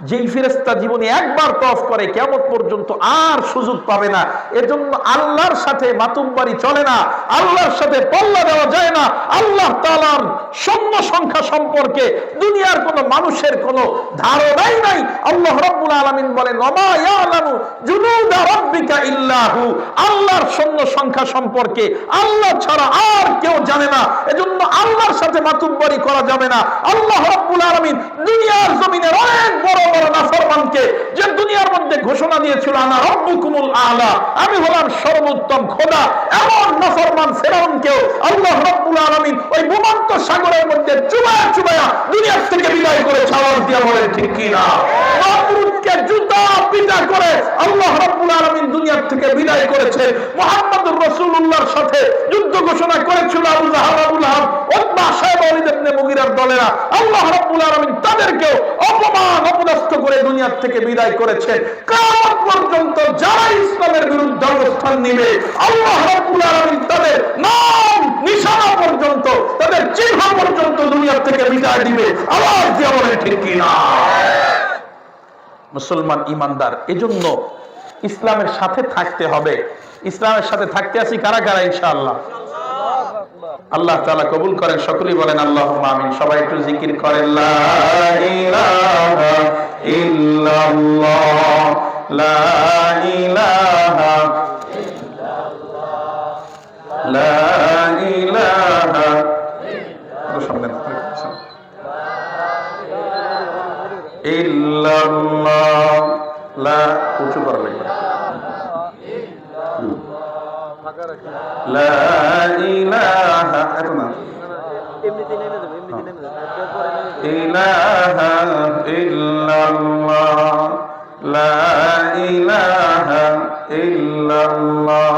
যেই ফেরেশতা জীবনে একবার তওয়াফ করে কিয়ামত পর্যন্ত আর সুযোগ পাবে না। এজন্য আল্লাহর সাথে মাতুব্বারি চলে না, আল্লাহর সাথে পাল্লা দেওয়া যায় না। আল্লাহ তাআলার শূন্য সংখ্যা সম্পর্কে দুনিয়ার কোন মানুষের কোন ধারণাই নাই। আল্লাহ রাব্বুল আলামিন বলেন ওমা ইয়ালামু জুনুদা রাব্বিকা ইল্লাহু, আল্লাহর শূন্য সংখ্যা সম্পর্কে আল্লাহ ছাড়া আর কেউ জানে না। এজন্য আল্লাহর সাথে মাতুব্বারি করা যাবে না। আল্লাহ রাব্বুল আলামিন দুনিয়ার জমিনের অনেক বড় বড় নাফরমানকে যে দুনিয়ার মধ্যে ঘোষণা দিয়েছিল আনা রাব্বুকুমুল আলা, আমি হলাম সর্বোত্তম খোদা, এমন নাফরমান ফেরাউনকেও আল্লাহ রাব্বুল আলামিন ওই ভূমন্ত সাগরের মধ্যে চুবায়া চুবায়া দুনিয়া থেকে বিদায় করে ছাওয়াল দিয়া বলেন ঠিক কি না? নমরুদকে জুতা পিটা করে আল্লাহ রাব্বুল আলামিন দুনিয়া থেকে বিদায় করেছে। মুহাম্মদুর রাসূলুল্লাহর সাথে যুদ্ধ ঘোষণা করেছিল আবু জাহল, আবু লাহাব, উতবা, শায়বা, ওয়ালিদ ইবনে মুগীরার দলেরা। আল্লাহ রাব্বুল আলামিন তাদেরকেও অপমান অপদস্থ করে দুনিয়া থেকে বিদায় করেছেন। কিয়ামত পর্যন্ত যারা ইসলামের বিরুদ্ধে অবস্থান নেবে আল্লাহ রাব্বুল আলামিন তাদের নাম নিশানা পর্যন্ত, তাদের চিহ্ন পর্যন্ত দুনিয়া থেকে বিদায় দিবে। আওয়াজ দিয়ে বলেন ঠিক কি না? মুসলমান ইমানদার, এজন্য ইসলামের সাথে থাকতে হবে। ইসলামের সাথে থাকতে আছি কারা কারা ইনশাআল্লাহ? আল্লাহ তাআলা কবুল করেন, সকলেই বলেন আল্লাহুম্মা আমিন। সবাই একটু জিকির করেন লা ইলাহা ইল্লাল্লাহ, লা ইলাহা ইল্লাল্লাহ, লা ইলাহা ইল্লাল্লাহ, লা উঁচু করা লাগবে, লা ইলাহা এত না, ইলাহা ইল্লাল্লাহ, লা ইলাহা ইল্লাল্লাহ।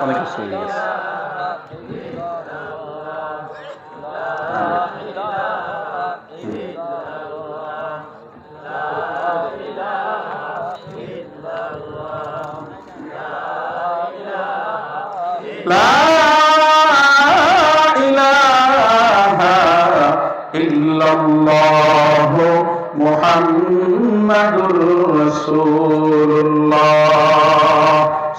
অনেক কিছু হয়ে গেছে। লা ইলাহা ইল্লাল্লাহ মুহাম্মাদুর রাসূলুল্লাহ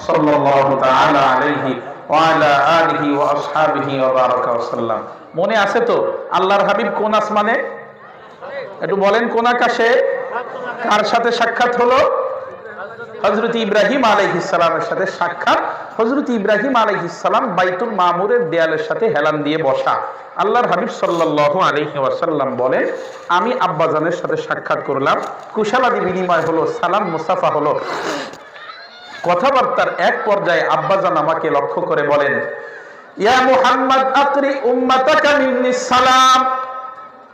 সাল্লাল্লাহু তাআলা আলাইহি ওয়া আলা আলিহি ওয়া আসহাবিহি ওয়া বারাকা ওয়া সাল্লাম। মনে আছে তো আল্লাহর হাবিব কোন আসমানে? একটু বলেন কোন আকাশে? কার সাথে সাক্ষাৎ হলো? হযরত ইব্রাহিম আলাইহিস সালামের সাথে সাক্ষাৎ। হযরত ইব্রাহিম আলাইহিস সালাম বাইতুল মামুরের দেয়ালের সাথে হেলান দিয়ে বসা। আল্লাহর হাবিব সাল্লাল্লাহু আলাইহি ওয়াসাল্লাম বলেন আমি আব্বাজানের সাথে সাক্ষাৎ করলাম, কুশলাদি বিনিময় হলো, সালাম মুসাফা হলো। কথাবার্তার এক পর্যায়ে আব্বাজান আমাকে লক্ষ্য করে বলেন ইয়া মুহাম্মদ আকরি উম্মাতাকা মিন্নিস সালাম,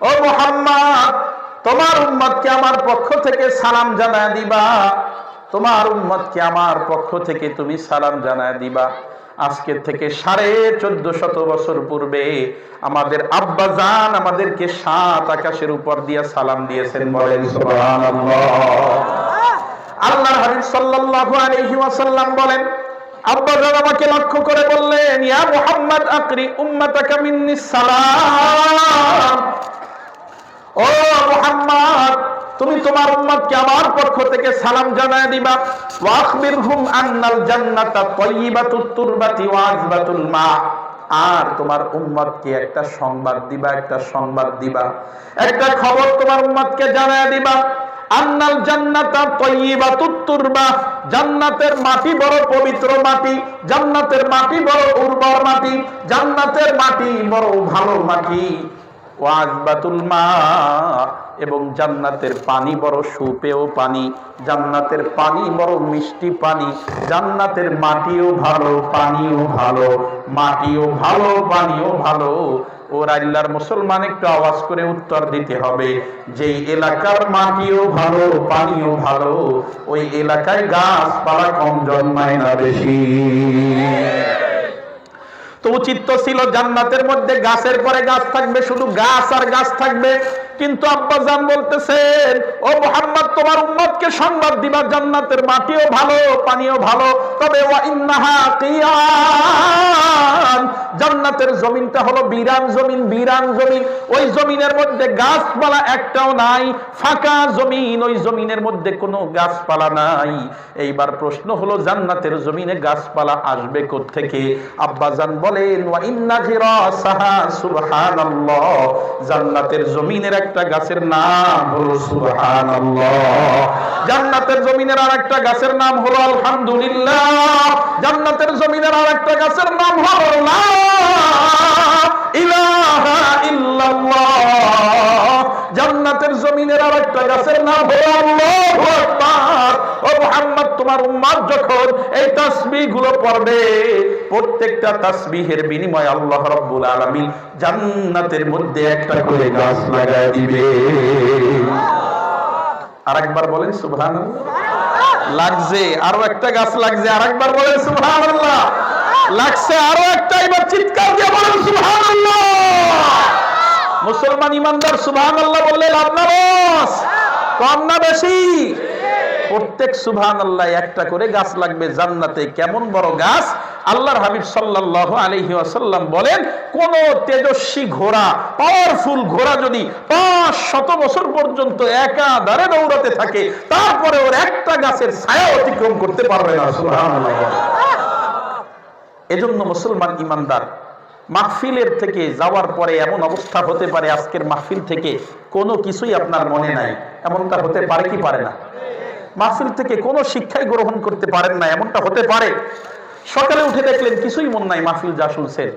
ও মুহাম্মদ তোমার উম্মতকে আমার পক্ষ থেকে সালাম জানায় দিবা, তোমার উম্মতকে আমার পক্ষ থেকে তুমি সালাম জানায় দিবা। আজকে থেকে 1450 বছর পূর্বে আমাদের আব্বা জান আমাদেরকে 7 আকাশের উপর দিয়ে সালাম দিয়েছেন, বলেন সুবহানাল্লাহ। আল্লাহর হাবিব সাল্লাল্লাহু আলাইহি ওয়াসাল্লাম বলেন, আব্বা জান আমাকে লক্ষ্য করে বললেন, ইয়া মুহাম্মদ আকরি উম্মাতাকা মিন্নিস সালাম। ও মুহাম্মদ, তুমি তোমার উম্মতকে আমার পক্ষ থেকে সালাম জানায় দিবা। ওয়া আখবিরহুম আন্নাল জান্নাতা তাইয়্যিবাতুত তুরবাতি ওয়া আযবাতুল মা। আর তোমার উম্মতকে একটা সংবাদ দিবা, একটা খবর তোমার উম্মতকে জানায় দিবা। আন্নাল জান্নাতা তাইয়্যিবাতুত তুরবা, জান্নাতের মাটি বড় পবিত্র মাটি, জান্নাতের মাটি বড় উর্বর মাটি, জান্নাতের মাটি বড় ভালো মাটি। ওয়া আযবাতুল মা, এবং জান্নাতের পানি বড় সুপেয় পানি, জান্নাতের পানি বড় মিষ্টি পানি, জান্নাতের মাটিও ভালো, পানিও ভালো, মাটিও ভালো, পানিও ভালো। ওর আল্লাহর মুসলমান একটু আওয়াজ করে উত্তর দিতে হবে, যেই এলাকার মাটিও ভালো, পানিও ভালো, ওই এলাকায় গাছপালা কম জন্মায় না বেশি। তো উচিত তো ছিল জান্নাতের মধ্যে গাছের পরে গাছ থাকবে, শুধু গাছ আর গাছ থাকবে। কিন্তু আব্বা জান বলতেছেন, ও মুহাম্মদ, তোমার উম্মতকে সংবাদ দিবা জান্নাতের মাটিও ভালো, পানিও ভালো, তবে ওয়া ইন্নাহা কিয়াম, জান্নাতের জমিনটা হলো বিরান জমিন, বিরান জমিন। ওই জমিনের মধ্যে গাছপালা একটাও নাই, ফাঁকা জমিন, ওই জমিনের মধ্যে কোনো গাছপালা নাই। এইবার প্রশ্ন হলো, জান্নাতের জমিনে গাছপালা আসবে কোত্থেকে? আব্বা জান বলেন, ওয়া ইন্না গিরাসাহা সুবহানাল্লাহ, জান্নাতের জমিনের একটা গাছের নাম হলো সুবহানাল্লাহ, জান্নাতের জমিনের আরেকটা গাছের নাম হলো আলহামদুলিল্লাহ, জান্নাতের জমিনের আরেকটা গাছের নাম হলো লা ইলাহা ইল্লাল্লাহ, জান্নাতের জমিনের আরেকটা গাছের নাম হলো আল্লাহু আকবার। ও মুহাম্মদ, তোমার উম্মত যখন এই তাসবিহ গুলো পড়বে, প্রত্যেকটা তাসবিহের বিনিময়ে আল্লাহ রাব্বুল আলামিন জান্নাতের মধ্যে একটা করে গাছ লাগায় দিবে। আরেকবার বলেন সুবহানাল্লাহ। লাগছে আরো একটা গাছ লাগছে, আরেকবার বলেন সুবহানাল্লাহ। লাগছে আরো একটা, এবার চিৎকার দিয়ে বলেন সুবহানাল্লাহ। মুসলমান ইমানদার সুবহানাল্লাহ বললে লাভ না লস? কম না বেশি? প্রত্যেক সুবহানাল্লাহ একটা করে গাছ লাগবে জান্নাতে। কেমন বড় গাছ? আল্লাহর হাবিব সাল্লাল্লাহু আলাইহি ওয়াসাল্লাম বলেন, কোন তেজস্বী ঘোড়া, পাওয়ারফুল ঘোড়া যদি 500 বছর পর্যন্ত একাধারে দৌড়াতে থাকে, তারপরে ওর একটা গাছের ছায়া অতিক্রম করতে পারবে না। সুবহানাল্লাহ। এজন্য মুসলমান ইমানদার, মাহফিলের থেকে যাওয়ার পরে এমন অবস্থা হতে পারে, আজকের মাহফিল থেকে কোনো কিছুই আপনার মনে নাই, এমনটা হতে পারে কি পারে না? মাহফিল থেকে কোনো শিক্ষাই গ্রহণ করতে পারেন না, এমনটা হতে পারে। সকালে উঠে দেখলেন কিছুই মন নাই মাহফিল যা শুনছেন।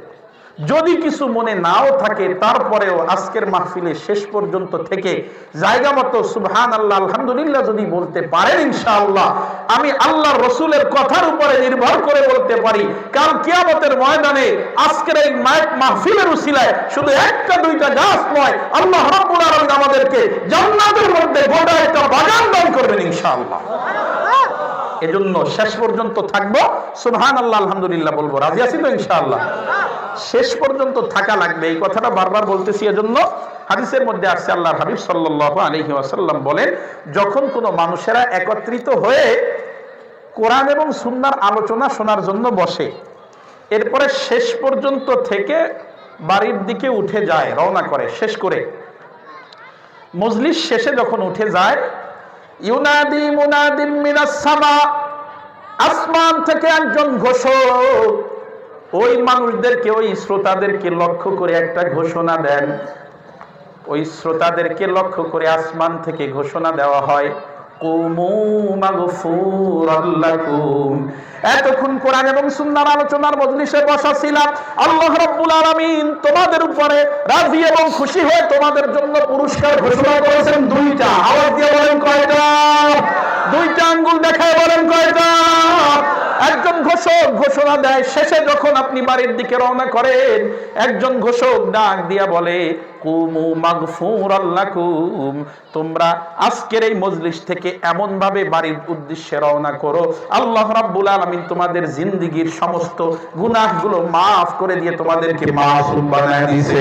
যদি কিছু মনে নাও থাকে, তারপরেও আজকের মাহফিলে শেষ পর্যন্ত থেকে জায়গা মতো সুবহানাল্লাহ আলহামদুলিল্লাহ যদি বলতে পারেন, ইনশাআল্লাহ আমি আল্লাহর রাসূলের কথার উপরে নির্ভর করে বলতে পারি, কাল কিয়ামতের ময়দানে আজকের এই মাহফিলের উসিলায় শুধু একটা দুইটা গাছ নয়, আল্লাহ রাব্বুল আলামিন আমাদেরকে জান্নাতের মধ্যে গোটা একটা বাগান দান করবেন ইনশাআল্লাহ। এজন্য শেষ পর্যন্ত থাকবো, সুবহানাল্লাহ আলহামদুলিল্লাহ বলবো। রাজি আছি তো ইনশাআল্লাহ? শেষ পর্যন্ত থাকা লাগবে, এই কথাটা বারবার বলতেছি। এজন্য হাদিসের মধ্যে আসছে, আল্লাহর হাবিব সাল্লাল্লাহু আলাইহি ওয়াসাল্লাম বলেন, যখন কোনো মানুষেরা একত্রিত হয়ে কোরআন এবং সুন্নাহর আলোচনা শোনার জন্য বসে, এরপরে শেষ পর্যন্ত থেকে বাড়ির দিকে উঠে যায়, রওনা করে, শেষ করে মজলিস শেষে যখন উঠে যায়, ইউনাদি মুনাদিম মিনাস সামা, আসমান থেকে একজন ঘোষক ওই মানুষদেরকে, ওই শ্রোতাদেরকে লক্ষ্য করে একটা ঘোষণা দেন। ওই শ্রোতাদেরকে লক্ষ্য করে আসমান থেকে ঘোষণা দেওয়া হয়, কুমু মাগফুরাল লাকুম। এতক্ষণ কোরআন এবং সুন্নাহর আলোচনার মজলিসে বসা ছিলাম, আল্লাহ রাব্বুল আলামিন তোমাদের উপরে রাজি এবং খুশি হয়ে তোমাদের জন্য পুরস্কার ঘোষণা করেছেন দুইটা। আওয়াজ দিয়ে বলেন কয়টা? দুইটা আঙ্গুল দেখায় বলেন কয়টা? একজন ঘোষক ঘোষণা দেয়, শেষে যখন আপনি বাড়ির দিকে রওনা করেন, একজন ঘোষক ডাক দিয়া বলে, কুমু মাগফুরাল লাকুম, তোমরা আজকের এই মজলিস থেকে এমন ভাবে বাড়ির উদ্দেশ্যে রওনা করো, আল্লাহ রাব্বুল আলামিন তোমাদের জিন্দেগীর সমস্ত গুনাহগুলো মাফ করে দিয়ে তোমাদেরকে মাসুম বানায় দিয়েছে।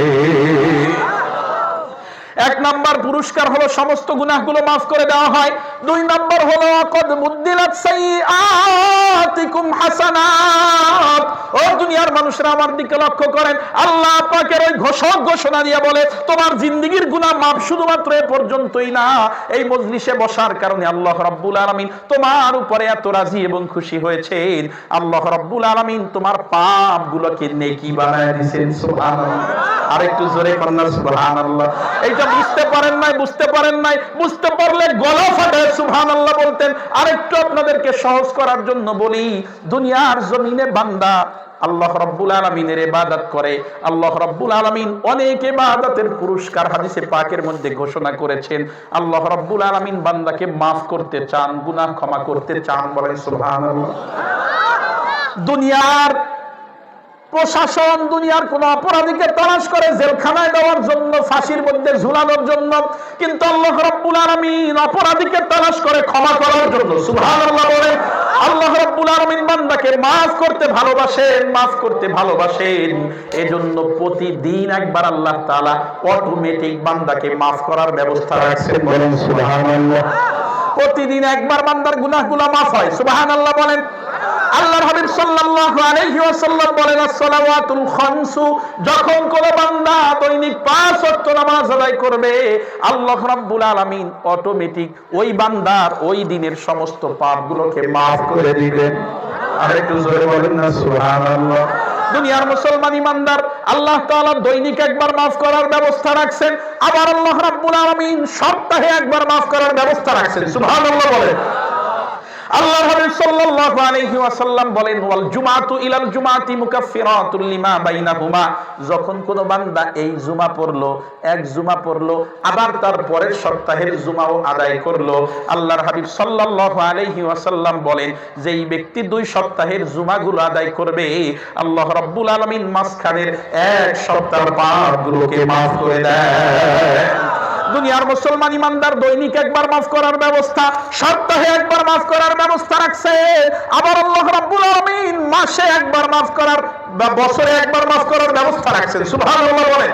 এক নাম্বার পুরস্কার হলো সমস্ত গুনাহগুলো মাফ করে দেওয়া হয়। দুই নাম্বার হলো কদ বুদ্দিলাত সাইয়্যাতিকুম হাসানাত। ও দুনিয়ার মানুষরা আমার দিকে লক্ষ্য করেন, আল্লাহ পাকের ওই ঘোষক ঘোষণা দিয়ে বলে, তোমার জিন্দেগীর গুনাহ মাফ শুধুমাত্র এ পর্যন্তই না, এই মজলিসে বসার কারণে আল্লাহ রাব্বুল আলামিন তোমার উপরে এত রাজি এবং খুশি হয়েছেন, আল্লাহ রাব্বুল আলামিন তোমার পাপগুলোকে নেকি বানায় দিয়েছেন। সুবহানাল্লাহ। আরেকটু জোরে বলেন না সুবহানাল্লাহ। এইটা বুঝতে পারেন নাই, বুঝতে পারেন নাই, বুঝতে পারলে গলা ফাটায় সুবহানাল্লাহ বলতেন। আরেকটু আপনাদেরকে সহজ করার জন্য বলি, দুনিয়ার জমিনে বান্দা আল্লাহ রাব্বুল আলামিনের ইবাদত করে, আল্লাহ রাব্বুল আলামিন অনেক ইবাদতের পুরস্কার হাদিসে পাকের মধ্যে ঘোষণা করেছেন। আল্লাহ রাব্বুল আলামিন বান্দাকে maaf করতে চান, গুনাহ ক্ষমা করতে চান, বলেন সুবহানাল্লাহ। দুনিয়ার প্রশাসন দুনিয়ার কোন অপরাধীকে তালাশ করে জেলখানায় দেওয়ার জন্য, ফাঁসির মধ্যে ঝুলানোর জন্য, কিন্তু আল্লাহ রাব্বুল আলামিন অপরাধীকে তালাশ করে ক্ষমা করার জন্য। সুবহানাল্লাহ বলেন। আল্লাহ রাব্বুল আলামিন বান্দাকে maaf করতে ভালোবাসেন, maaf করতে ভালোবাসেন। এজন্য প্রতিদিন একবার আল্লাহ তাআলা অটোমেটিক বান্দাকে maaf করার ব্যবস্থা রাখছেন, বলেন সুবহানাল্লাহ। প্রতিদিন একবার বান্দার গুনাহগুলো maaf হয়, সুবহানাল্লাহ বলেন। আল্লাহর হাবিব সাল্লাল্লাহু আলাইহি ওয়াসাল্লাম বলেন, as-সালাওয়াতুল খামসু, যখন কোন বান্দা দৈনিক 5 ওয়াক্ত নামাজ আদায় করবে, আল্লাহ রাব্বুল আলামিন অটোমেটিক ওই বান্দার ওই দিনের সমস্ত পাপগুলোকে maaf করে দিবেন। আরেকটু জোরে বলেন না সুবহানাল্লাহ। দুনিয়ার মুসলমান ইমানদার আল্লাহ তাআলা দৈনিক একবার maaf করার ব্যবস্থা রাখছেন, আবার আল্লাহ রাব্বুল আলামিন সপ্তাহে একবার maaf করার ব্যবস্থা রাখছেন। সুবহানাল্লাহ বলেন। আল্লাহর হাবিব সাল্লাল্লাহু আলাইহি ওয়াসাল্লাম বলেন, ওয়াল জুমাতু ইলাল জুমাতি মুকাফফিরাতুল লিমা বাইনাহুমা, যখন কোন বান্দা এই জুমা পড়লো, এক জুমা পড়লো, আবার তার পরের সপ্তাহের জুমাও আদায় করলো, আল্লাহর হাবিব সাল্লাল্লাহু আলাইহি ওয়াসাল্লাম বলেন, যেই ব্যক্তি 2 সপ্তাহের জুমাগুলো আদায় করবে, আল্লাহ রাব্বুল আলামিন মাঝখানের এক সপ্তাহের পাপগুলোকে maaf করে দেয়। দুনিয়ার মুসলমান ইমানদার দৈনিক একবার maaf করার ব্যবস্থা, সপ্তাহে একবার maaf করার ব্যবস্থা রাখছে, আবার আল্লাহ রাব্বুল আলামিন মাসে একবার maaf করার বা বছরে একবার maaf করার ব্যবস্থা রাখছেন। সুবহানাল্লাহ বলেন।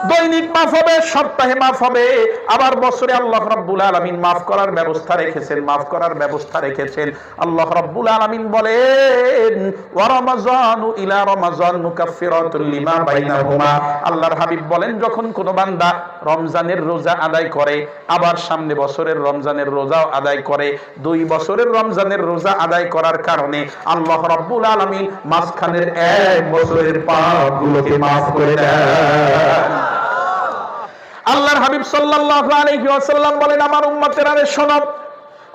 দৈনিক maaf হবে, সপ্তাহে maaf হবে, আবার বছরে আল্লাহ রাব্বুল আলামিন maaf করার ব্যবস্থা রেখেছেন, maaf করার ব্যবস্থা রেখেছেন। আল্লাহ রাব্বুল আলামিন বলেন, ওয়া রমাযানু ইলা রমাযান মুকাফফিরাতুল লিমা বাইনাহুমা, আল্লাহর হাবিব বলেন, যখন কোন বান্দা রমজানের রোজা আদায় করে, আবার সামনে বছরের রমজানের রোজাও আদায় করে, 2 বছরের রমজানের রোজা আদায় করার কারণে আল্লাহ রাব্বুল আলামিন মাঝখানের 1 বছরের পাপগুলোকে maaf করে দেন। আল্লাহর হাবিব সাল্লাল্লাহু আলাইহি ওয়াসাল্লাম বলেন, আমার উম্মতেরা রে শোনো,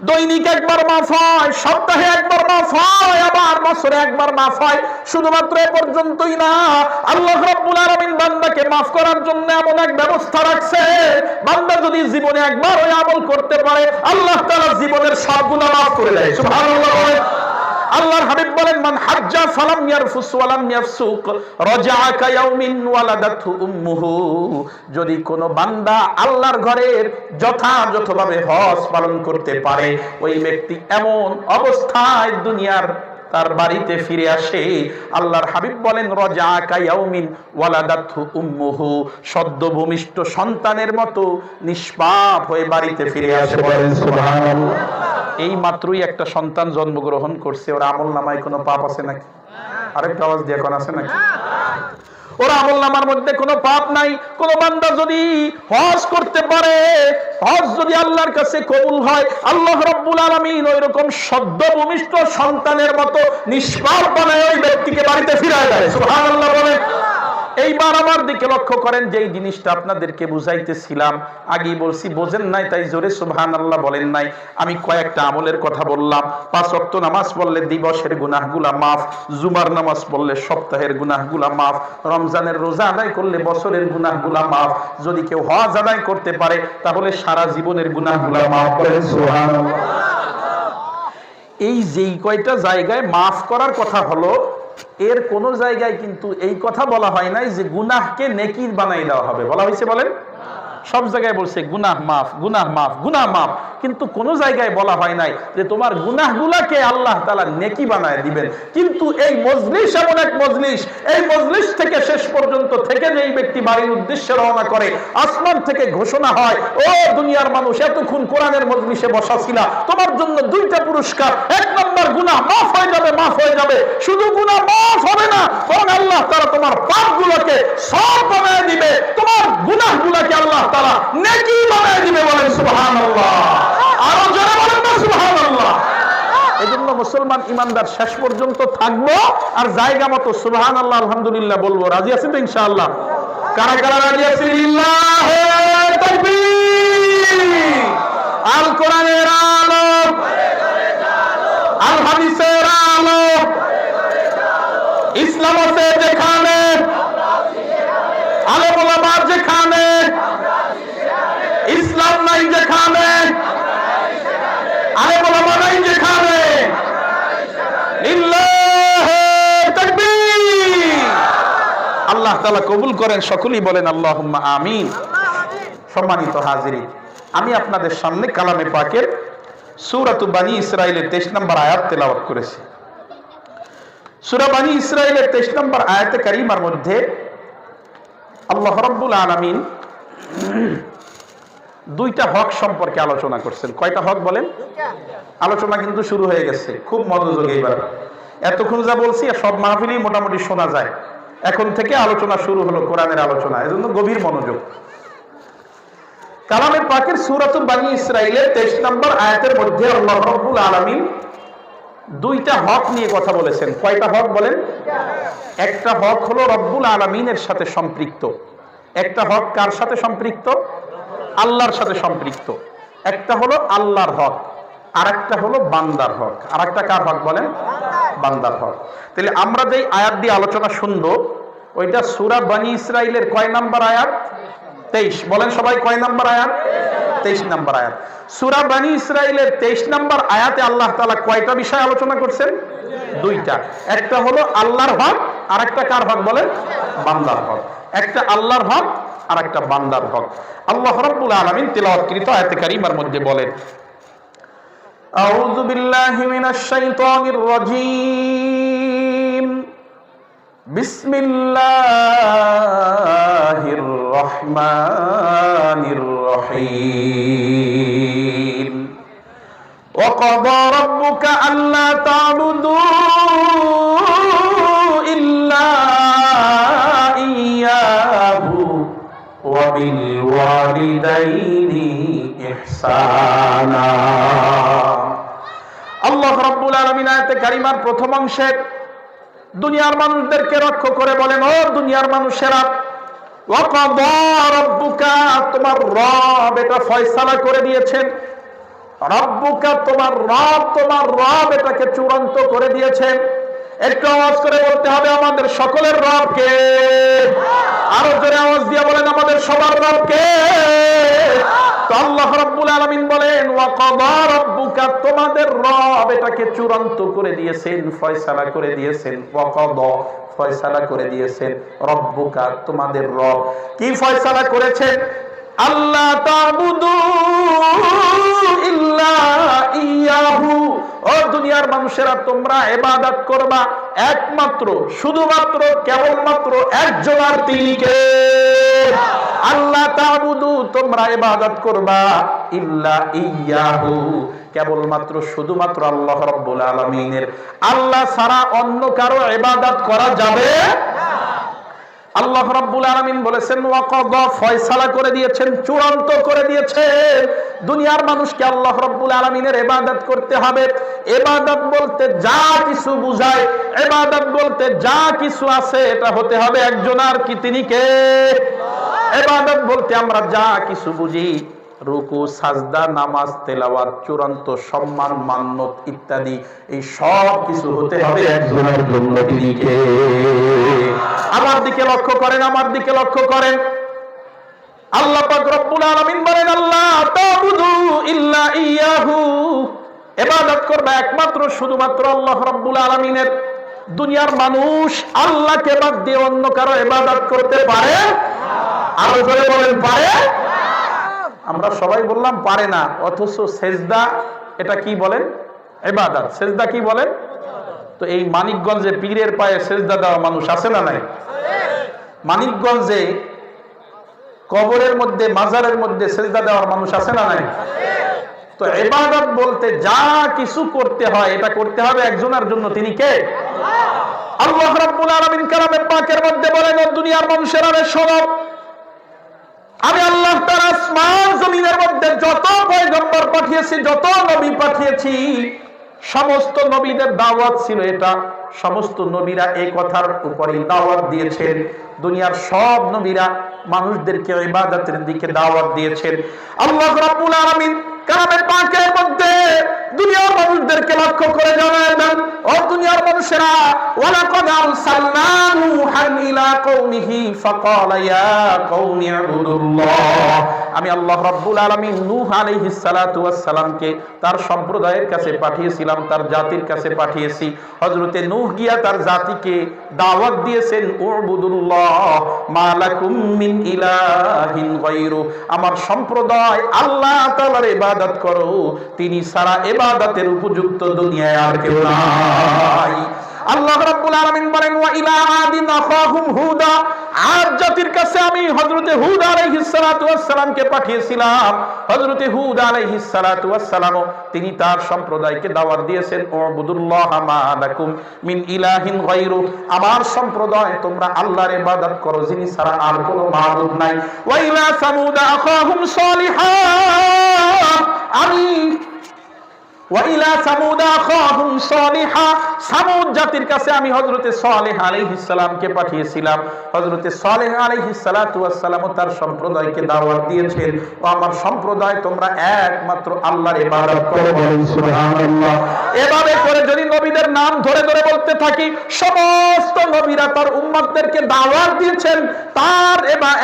দৈনিক একবার maaf হয়, সপ্তাহে একবার maaf হয়, আবার বছরে একবার maaf হয়। শুধুমাত্র এ পর্যন্তই না, আল্লাহ রাব্বুল আলামিন বান্দাকে maaf করার জন্য এমন এক ব্যবস্থা রাখছে, বান্দা যদি জীবনে একবার ওই আমল করতে পারে, আল্লাহ তাআলা জীবনের সব গুনাহ maaf করে দেয়। সুবহানাল্লাহ। আল্লাহর হাবিব বলেন, মান হাজ্জা ফালাম ইয়ারফুস ওয়ালাম ইয়াফসুক রাজাআ কায়াউমিন ওয়ালাদাতহু উম্মুহু, যদি কোন বান্দা আল্লাহর ঘরের যথাযথভাবে হজ পালন করতে পারে, ওই ব্যক্তি এমন অবস্থায় দুনিয়ার তার বাড়িতে ফিরে আসে, আল্লাহর হাবিব বলেন, রাজাআ কায়াউমিন ওয়ালাদাতহু উম্মুহু, সদ্য ভূমিষ্ঠ সন্তানের মতো নিষ্পাপ হয়ে বাড়িতে ফিরে আসে, বলেন সুবহানাল্লাহ। এই মাত্রই একটা সন্তান জন্মগ্রহণ করছে, ওর আমল নামায় কোনো পাপ আছে নাকি? আরেকটা আওয়াজ দিয়ে কোন আছে নাকি? ওর আমল নামার মধ্যে কোনো পাপ নাই। কোন বান্দা যদি হজ করতে পারে, হজ যদি আল্লাহর কাছে কবুল হয়, আল্লাহ রাব্বুল আলামিন ওই রকম সদ্য ভূমিষ্ঠ সন্তানের মতো নিষ্পাপ বানায় ওই ব্যক্তিকে বাড়িতে ফিরায় দেয়। সুবহানাল্লাহ বলেন। এইবার আমার দিকে লক্ষ্য করেন, যেই জিনিসটা আপনাদেরকে বুঝাইতেছিলাম, আগেই বলছি বোঝেন নাই তাই জোরে সুবহানাল্লাহ বলেন নাই। আমি কয়েকটা আমলের কথা বললাম। 5 ওয়াক্ত নামাজ পড়লে দিবসের গুনাহগুলা মাফ, জুমার নামাজ পড়লে সপ্তাহের গুনাহগুলা মাফ, রমজানের রোজা আদায় করলে বছরের গুনাহগুলা মাফ, যদি কেউ হজ আদায় করতে পারে তাহলে সারা জীবনের গুনাহগুলা মাফ করেন। সুবহানাল্লাহ। এই যেই কয়টা জায়গায় মাফ করার কথা হলো, এর কোন জায়গায় কিন্তু এই কথা বলা হয় নাই যে গুনাহকে নেকি বানাই দেওয়া হবে। বলা হয়েছে? বলেন। সব জায়গায় বলছে গুনাহ মাফ, গুনাহ মাফ, গুনাহ মাফ, কিন্তু কোন জায়গায় বলা হয় নাই যে তোমার গুনাহগুলাকে আল্লাহ তাআলা নেকি বানায় দিবেন। কিন্তু এই মজলিস এমন এক মজলিস, এই মজলিস থেকে শেষ পর্যন্ত থেকে যেই ব্যক্তি বাড়ির উদ্দেশ্যে রওনা করে, আসমান থেকে ঘোষণা হয়, ও দুনিয়ার মানুষ, এতক্ষণ কোরআনের মজলিসে বসা ছিলা, তোমার জন্য দুইটা পুরস্কার। এক নম্বর, গুনাহ মাফ হয়ে যাবে, মাফ হয়ে যাবে। শুধু গুনাহ মাফ হবে না, বরং আল্লাহ তাআলা তোমার পাপগুলোকে সওয়াব বানায় দিবে, তোমার গুনাহগুলোকে আল্লাহ তাআলা নেকি বানায় দিবে। বলেন সুবহানাল্লাহ। আরো জোরে বলেন না সুবহানাল্লাহ। এজন্য মুসলমান ইমানদার শেষ পর্যন্ত থাকবো আর জায়গা মতো সুবহানাল্লাহ আলহামদুলিল্লাহ বলবো। রাজি আছেন তো ইনশাআল্লাহ? কারা কারা রাজি আছেন? লিল্লাহি তাকবীর। আল কোরআনের আলো, আল হাদিসের আলো, ইসলাম আছে যেখানে, আলেম ওলামা যেখানে, ইসলাম নাই যেখানে, আলেম ওলামা নাই যেখানে, লিল্লাহি তাকবীর। আল্লাহ তাআলা কবুল করেন, সকলেই বলেন আল্লাহুম্মা আমিন। সম্মানিত হাজিরিন, আমি আপনাদের সামনে কালামে পাকের সূরাতু বানী ইসরাঈলের 23 নম্বর আয়াত তেলাওয়াত করেছি। সূরা বানী ইসরাঈলের 23 নম্বর আয়াতে কারিমার মধ্যে আল্লাহ রাব্বুল আলামিন দুইটা হক সম্পর্কে আলোচনা করছেন। কয়টা হক বলেন? আলোচনা কিন্তু শুরু হয়ে গেছে, খুব মনোযোগ। এইবার এতক্ষণ যা বলছি সব মাহফিলেই মোটামুটি শোনা যায়, এখন থেকে আলোচনা শুরু হলো, কোরআনের আলোচনা, এজন্য গভীর মনোযোগ। কালামে পাকের সূরাতু বানী ইসরাঈলের 23 নম্বর আয়াতের মধ্যে আল্লাহ রাব্বুল আলামিন দুইটা হক নিয়ে কথা বলেছেন। কয়টা হক বলেন? একটা হক হলো রব্বুল আলামিনের সাথে সম্পৃক্ত। একটা হক কার সাথে সম্পৃক্ত? আল্লাহর সাথে সম্পৃক্ত। একটা হলো আল্লাহর হক, আর একটা হলো বান্দার হক। আর একটা কার হক বলেন? বান্দার হক। তাহলে আমরা যেই আয়াত দিয়ে আলোচনা শুনবো, ওইটা সূরা বানী ইসরাঈলের কয় নাম্বার আয়াত? 23। বলেন সবাই, কয় নাম্বার আয়াত? 23 নাম্বার আয়াত। সূরা বানী ইসরাঈলের 23 নাম্বার আয়াতে আল্লাহ তাআলা কয়টা বিষয় আলোচনা করছেন? দুইটা। একটা হলো আল্লাহর হক, আর একটা কার হক বলেন? বান্দার হক। একটা আল্লাহর হক আর একটা বান্দার হক। আল্লাহ রাব্বুল আলামিন তিলাওয়াতকৃত আয়াতে কারিমার মধ্যে বলেন, আউযু বিল্লাহি মিনাশ শাইতানির রাজীম, বিসমিল্লাহির রহমানির রহিম। ওয়া ক্বাদা রাব্বুকা আল্লা তা'বুদু ইল্লা ইয়াহু ওয়া বিল ওয়ালিদাইনি ইহসানা। আল্লাহ রাব্বুল আলামিন আয়াতে কারিমার প্রথম অংশে দুনিয়ার মানুষদেরকে লক্ষ্য করে বলেন, ও দুনিয়ার মানুষেরা, ওয়া ক্বাদা রাব্বুকা, তোমার রব এটা ফয়সালা করে দিয়েছেন। রাব্বুকা, তোমার রব এটাকে চূড়ান্ত করে দিয়েছেন। একটু আওয়াজ করে বলতে হবে, আমাদের সকলের রব কে? আরো জোরে আওয়াজ দিয়ে বলেন, আমাদের সবার রব কে? তো আল্লাহ রাব্বুল আলামিন বলেন, ওয়া ক্বাদা রাব্বুকা, তোমাদের রব এটাকে চূড়ান্ত করে দিয়েছেন, ফয়সালা করে দিয়েছেন। ওয়া ক্বাদা, ফয়সালা করে দিয়েছেন। রাব্বুকা, তোমাদের রব কি ফয়সালা করেছেন? আল্লাহ তা'বুদু ইল্লা ইয়াহু, ও দুনিয়ার মানুষেরা, তোমরা ইবাদত করবা একমাত্র, শুধুমাত্র, কেবলমাত্র একজন, আর তিনি কে? আল্লাহ তা'বুদু, তোমরা ইবাদত করবা ইল্লা ইয়াহু, কেবলমাত্র, শুধুমাত্র আল্লাহ রাব্বুল আলামিনের। আল্লাহ ছাড়া অন্য কারো ইবাদত করা যাবে না। আল্লাহ রাব্বুল আলামিন বলেছেন, ওয়া ক্বাদা, ফয়সালা করে দিয়েছেন, চূড়ান্ত করে দিয়েছেন, দুনিয়ার মানুষকে আল্লাহ রাব্বুল আলামিনের ইবাদত করতে হবে। ইবাদত বলতে যা কিছু বুঝায়, ইবাদত বলতে যা কিছু আছে, এটা হতে হবে একজন, আর কি তিনি কে? ইবাদত বলতে আমরা যা কিছু বুঝি, রুকু, সাজদা, নামাজ, তেলাওয়াত, চূড়ান্ত সম্মান, মান্যত ইত্যাদি, এই সব কিছু হতে হবে একজনের জন্য, তিনি কে? আমার দিকে লক্ষ্য করেন, আমার দিকে লক্ষ্য করেন। আল্লাহ পাক রব্বুল আলামিন বলেন, আল্লাহ তা'বুদু ইল্লা ইয়াহু, ইবাদত করবে একমাত্র শুধুমাত্র আল্লাহ রাব্বুল আলামিনের। দুনিয়ার মানুষ আল্লাহকে বাদ দিয়ে অন্য কারো ইবাদত করতে পারে? আরো জোরে বলেন, পারে? আমরা সবাই বললাম পারে না, অথচ সেজদা এটা কি বলেন? ইবাদত। সেজদা কি বলেন? তো এই মানিকগঞ্জে পীরের পায়ে সেজদা দেওয়া মানুষ আছে না নাই? মানিকগঞ্জে কবরের মধ্যে, মাজারের মধ্যে সেজদা দেওয়ার মানুষ আছে না নাই? তো ইবাদত বলতে যা কিছু করতে হয়, এটা করতে হবে একজনের জন্য। তিনি কে? আল্লাহ রাব্বুল আলামিন কালামে পাকের মধ্যে বলেন, ও দুনিয়ার মানুষেরা শোনো, আমি আল্লাহ তাআলা আসমান জমিনের মধ্যে যত পয়গম্বর পাঠিয়েছি, যত নবী পাঠিয়েছি, সমস্ত নবীদের দাওয়াত ছিল এটা। সমস্ত নবীরা এই কথার উপরই দাওয়াত দিয়েছেন। দুনিয়ার সব নবীরা মানুষদেরকে ইবাদতের দিকে দাওয়াত দিয়েছেন। আল্লাহ রাব্বুল আলামিন কালামে পাকের মধ্যে দুনিয়ার মানুষদেরকে লক্ষ্য করে জানায় দেন, ও দুনিয়ার মানুষেরা, ওয়ালাকাদ আরসালনা নূহান ইলা কওমিহি ফাকালা ইয়া কওমি ইবুদুল্লাহ। আমি আল্লাহ রাব্বুল আলামিন নূহ আলাইহিস সালাতু ওয়াস সালামকে তার সম্প্রদায়ের কাছে পাঠিয়েছিলাম, তার জাতির কাছে পাঠিয়েছি। হযরতে নূহ গিয়া তার জাতিকে দাওয়াত দিয়েছেন, উবুদুল্লাহ মা লাকুম মিন ইলাহিন গায়রু। আমার সম্প্রদায় আল্লাহ তাআলার ইবাদত করো, তিনি ছাড়া ইবাদতের উপযুক্ত দুনিয়ায় আর কেউ নাই। আল্লাহ রাব্বুল আলামিন বলেন, ওয়া ইলা আদিন আখাহুম হুদা। আদ জাতির কাছে আমি হযরতে হুদ আলাইহিস সালাতু ওয়াস সালামকে পাঠিয়েছিলাম। হযরতে হুদ আলাইহিস সালাতু ওয়াস সালাম তিনি তার সম্প্রদায়কে দাওয়াত দিয়েছেন, উবুদুল্লাহ মা লাকুম মিন ইলাহিন গায়রু। আমার সম্প্রদায় তোমরা আল্লাহর ইবাদত করো, যিনি ছাড়া আর কোনো মাবুদ নাই। ওয়া ইলা সামুদ আখাহুম সালিহা। আমি ওয়াইলা সামুদ আখাহুম সালিহা। সামুদ জাতির কাছে আমি হযরতে সালেহ আলাইহিস সালামকে পাঠিয়েছিলাম। হযরতে সালেহ আলাইহিস সালাতু ওয়াস সালাম তার সম্প্রদায়কে দাওয়াত দিয়েছেন, ও আমার সম্প্রদায় তোমরা একমাত্র আল্লাহর ইবাদত করো। বলেন সুবহানাল্লাহ। এভাবে করে যদি নবীদের নাম ধরে ধরে বলতে থাকি, সমস্ত নবীরা তার উম্মতদেরকে দাওয়াত দিয়েছেন তার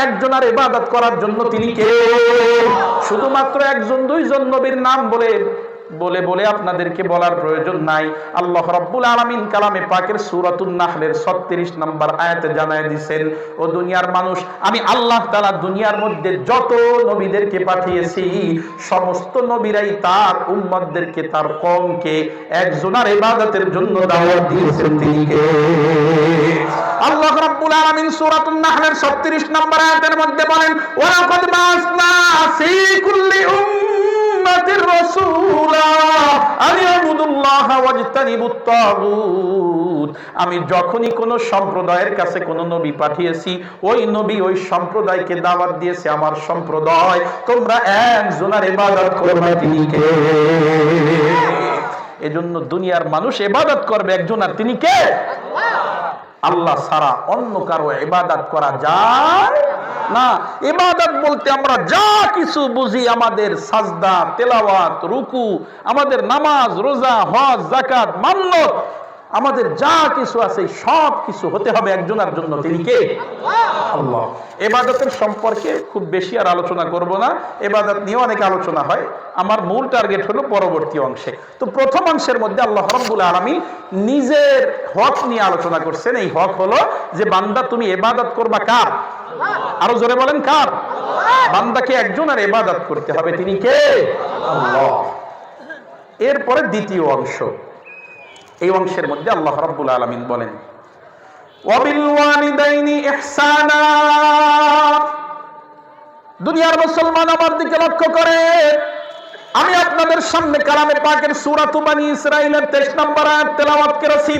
একজনের ইবাদত করার জন্য। তিনি কে? শুধুমাত্র একজন দুইজন নবীর নাম বলে বলে বলে আপনাদেরকে বলার প্রয়োজন নাই। আল্লাহ রাব্বুল আলামিন কালামে পাকের সূরাতুন নাহলের 36 নম্বর আয়াতে জানায় দিয়েছেন, ও দুনিয়ার মানুষ, আমি আল্লাহ তাআলা দুনিয়ার মধ্যে যত নবীদেরকে পাঠিয়েছি, সমস্ত নবীরাই তার উম্মতদেরকে, তার কওমকে একজনের ইবাদতের জন্য দাওয়াত দিয়েছেন। তিনি কে? আল্লাহ রাব্বুল আলামিন সূরাতুন নাহলের 36 নম্বর আয়াতের মধ্যে বলেন, ওয়া লাকাদ বাসনা ফি কুল্লি উম্মাতির রাসূলা আন ইয়াবুদুল্লাহ ওয়াজতানিবুত তাগুত। আমি যখনই কোন সম্প্রদায়ের কাছে কোন নবী পাঠিয়েছি, ওই নবী ওই সম্প্রদায়কে দাওয়াত দিয়েছে, আমার সম্প্রদায় তোমরা একজনের ইবাদত করবে। তিনি কে? এজন্য দুনিয়ার মানুষ ইবাদত করবে একজনের। তিনি কে? আল্লাহ ছাড়া অন্য কারো ইবাদত করা যায় না। ইবাদত বলতে আমরা যা কিছু বুঝি, আমাদের সাজদা, তেলাওয়াত, রুকু, আমাদের নামাজ, রোজা, হজ, যাকাত, মান্নত, আমাদের যা কিছু আছে সব কিছু হতে হবে একজনের জন্য। তিনি কে? আল্লাহ। ইবাদতের সম্পর্কে খুব বেশি আর আলোচনা করব না, ইবাদত নিয়ে অনেক আলোচনা হয়। আমার মূল টার্গেট হলো পরবর্তী অংশে। তো প্রথম অংশের মধ্যে আল্লাহ রাব্বুল আলামিন নিজের হক নিয়ে আলোচনা করছেন। এই হক হলো যে বান্দা তুমি ইবাদত করবা কার? আরো জোরে বলেন, কার? বান্দাকে একজনের ইবাদত করতে হবে। তিনি কে? আল্লাহ। এরপরে দ্বিতীয় অংশ, এই অংশের মধ্যে আল্লাহ রাব্বুল আলামিন বলেন, ওয়াবিল ওয়ালিদাইনি ইহসানা। দুনিয়ার মুসলমান আমার দিকে লক্ষ্য করে, আমি আপনাদের সামনে কালামে পাকের সূরাতু বনী ইসরাঈলের 23 নম্বর আয়াত তেলাওয়াত করেছি।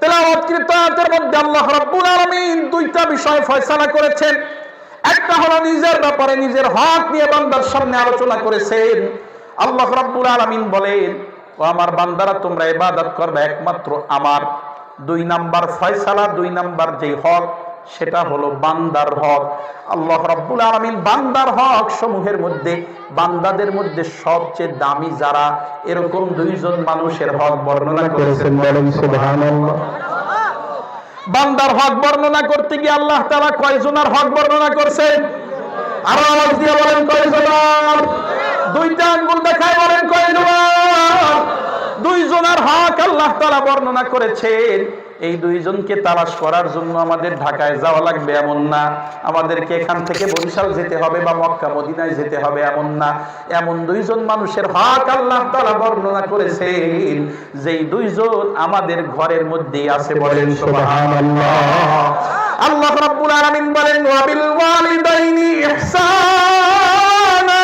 তেলাওয়াতকৃত আয়াতের মধ্যে আল্লাহ রাব্বুল আলামিন দুইটা বিষয় ফয়সালা করেছেন। একটা হলো নিজের ব্যাপারে, নিজের হক নিয়ে বান্দার সামনে আলোচনা করেছেন। আল্লাহ রাব্বুল আলামিন বলেন, ও আমার বান্দারা তোমরা ইবাদত করবে একমাত্র আমার। 2 নাম্বার ফয়সালা, 2 নাম্বার যে হক, সেটা হলো বান্দার হক। আল্লাহ রাব্বুল আলামিন বান্দার হক সমূহের মধ্যে, বান্দাদের মধ্যে সবচেয়ে দামি যারা, এরকম 2 জন মানুষের হক বর্ণনা করেছেন। বলেন সুবহানাল্লাহ। বান্দার হক বর্ণনা করতে গিয়ে আল্লাহ তাআলা কয়জনের হক বর্ণনা করছেন? আরো আওয়াজ দিয়ে বলেন, কয়জনের? 2টা আঙ্গুল দেখায় বলেন, কয়জনের? দুইজনের হক আল্লাহ তাআলা বর্ণনা করেছেন। এই দুইজনকে তালাশ করার জন্য আমাদের ঢাকায় যাওয়া লাগবে এমন না, আমাদেরকে এখান থেকে বরিশাল যেতে হবে বা মক্কা মদিনায় যেতে হবে এমন না। এমন দুইজন মানুষের হক আল্লাহ তাআলা বর্ণনা করেছেন, যেই দুইজন আমাদের ঘরের মধ্যেই আছে। বলেন সুবহানাল্লাহ। আল্লাহ রাব্বুল আলামিন বলেন ওয়া বিল ওয়ালিদাইনি ইহসানা।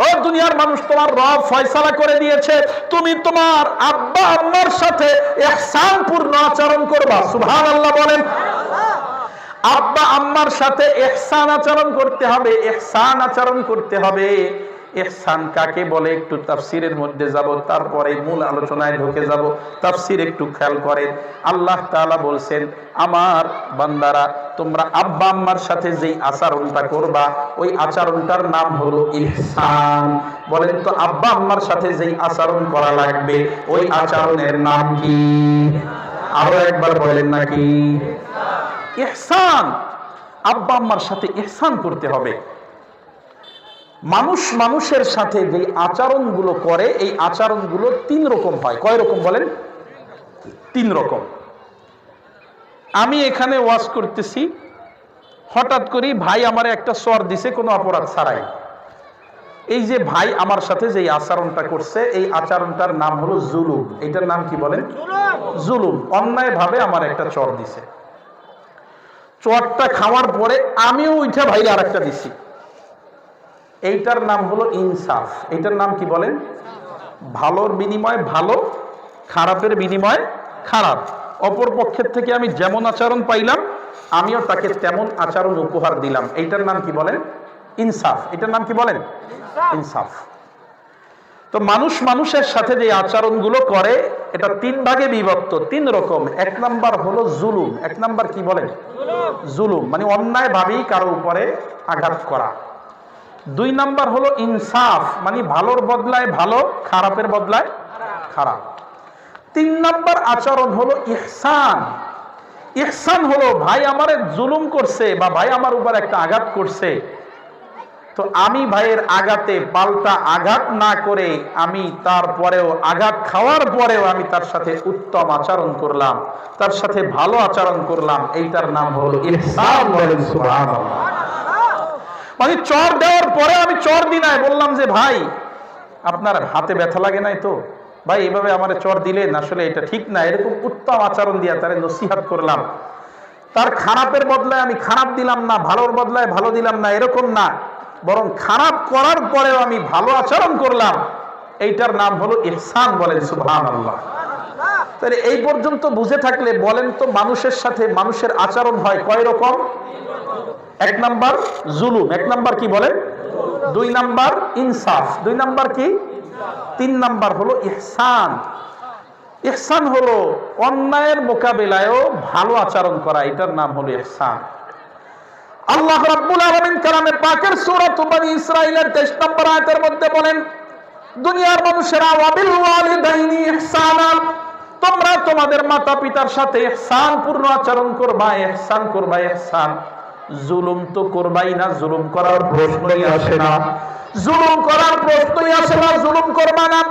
ও দুনিয়ার মানুষ, তোমার রব ফয়সালা করে দিয়েছে, তুমি তোমার আব্বা আম্মার সাথে ইহসান পূর্ণ আচরণ করবা। সুবহানাল্লাহ বলেন। আব্বা আম্মার সাথে ইহসান আচরণ করতে হবে, ইহসান আচরণ করতে হবে। ইহসান কাকে বলে একটু তাফসীরের মধ্যে যাব, তারপরে মূল আলোচনায় ঢুকে যাব। তাফসীর একটু খেয়াল করেন। আল্লাহ তাআলা বলছেন, আমার বান্দারা তোমরা আব্বা আম্মার সাথে যেই আচরণটা করবা ওই আচরণটার নাম হলো ইহসান। বলেন তো আব্বা আম্মার সাথে যেই আচরণ করা লাগবে ওই আচরণের নাম কি? আরো একবার বলেন নাকি? ইহসান। আব্বা আম্মার সাথে ইহসান করতে হবে। মানুষ মানুষের সাথে যে আচরণগুলো করে এই আচরণগুলো তিন রকম হয়। কয় রকম বলেন? তিন রকম। আমি এখানে ওয়াজ করতেছি, হঠাৎ করে ভাই আমার একটা চর দিছে কোনো অপরাধ ছাড়াই। এই যে ভাই আমার সাথে যে আচরণটা করছে এই আচরণটার নাম হলো জুলুম। এটার নাম কি বলেন? জুলুম। অন্যায় ভাবে আমার একটা চর দিছে, চরটা খাওয়ার পরে আমিও উঠে ভাইরে আর একটা দিছি, এইটার নাম হলো ইনসাফ। এইটার নাম কি বলেন? ভালোর বিনিময়ে ভালো, খারাপের বিনিময়ে খারাপ। অপর পক্ষের থেকে আমি যেমন আচরণ পাইলাম আমিও তাকে তেমন আচরণ উপহার দিলাম। এইটার নাম কি বলেন? ইনসাফ। এটার নাম কি বলেন? ইনসাফ। তো মানুষ মানুষের সাথে যে আচরণগুলো করে এটা তিন ভাগে বিভক্ত, তিন রকম। এক নাম্বার হলো জুলুম। এক নাম্বার কি বলেন? জুলুম, মানে অন্যায় ভাবেই কারো উপরে আঘাত করা। দুই নাম্বার হলো ইনসাফ, মানে ভালোর বদলায় ভালো, খারাপের বদলায় খারাপ। তিন নাম্বার আচরণ হলো ইহসান। ইহসান হলো ভাই আমারে জুলুম করছে বা ভাই আমার উপর একটা আঘাত করছে, তো আমি ভাইয়ের আঘাতে পাল্টা আঘাত না করে আমি তারপরেও আঘাত খাওয়ার পরেও আমি তার সাথে উত্তম আচরণ করলাম, তার সাথে ভালো আচরণ করলাম। এইটার নাম হলো ইহসান। বলেন সুবহানাল্লাহ। মানে চর দেওয়ার পরে আমি চর দিই নাই, বললাম যে ভাই আপনার হাতে ব্যথা লাগে নাই তো, ভাই এইভাবে আমার চর দিলেন, আসলে এটা ঠিক না, এরকম উত্তম আচরণ দিয়া তারে নসিহত করলাম। তার খারাপের বদলায় আমি খারাপ দিলাম না, ভালোর বদলায় ভালো দিলাম না, এরকম না, বরং খারাপ করার পরেও আমি ভালো আচরণ করলাম। এইটার নাম হলো ইহসান। বলেন সুবহানাল্লাহ। তাহলে এই পর্যন্ত বুঝে থাকলে বলেন তো মানুষের সাথে মানুষের আচরণ হয় কয় রকম? এক নাম্বার জুলুম, এক নাম্বার কি বলেন? দুই নাম্বার ইনসাফ, দুই নাম্বার কি? তিন নাম্বার হলো ইহসান। ইহসান হলো অন্যায়ের মোকাবেলায়ও ভালো আচরণ করা, এটার নাম হলো ইহসান। আল্লাহ রাব্বুল আলামিন কালামে পাকের সূরা বনী ইসরাঈলের 23 নম্বর আয়াতের মধ্যে বলেন, দুনিয়ার মানুষেরা ওয়াবিল ওয়ালিদাইনি ইহসানা, তোমরা তোমাদের মাতা পিতার সাথে ইহসান পূর্ণ আচরণ করবা, ইহসান করবা। ইহসান। জুলুম তো করবাই না, জুলুম করার প্রশ্নই আসে না, জুলুম করার প্রশ্নই আসে না, জুলুম করবা না।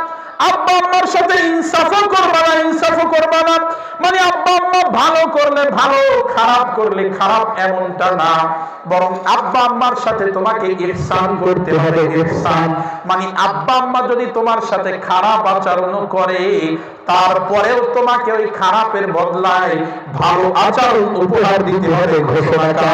আব্বা আম্মার সাথে ইনসাফও করবা না, ইনসাফও করবা না। মানে আব্বা আম্মা ভালো করলে ভালো, খারাপ করলে খারাপ এমনটা না, বরং আব্বা আম্মার সাথে তোমাকে ইহসান করতে হবে। ইহসান মানে আব্বা আম্মা যদি তোমার সাথে খারাপ আচরণ করে তারপরেও তোমাকে ওই খারাপের বদলায় ভালো আচরণ উপহার দিতে হবে। ঘোষণাটা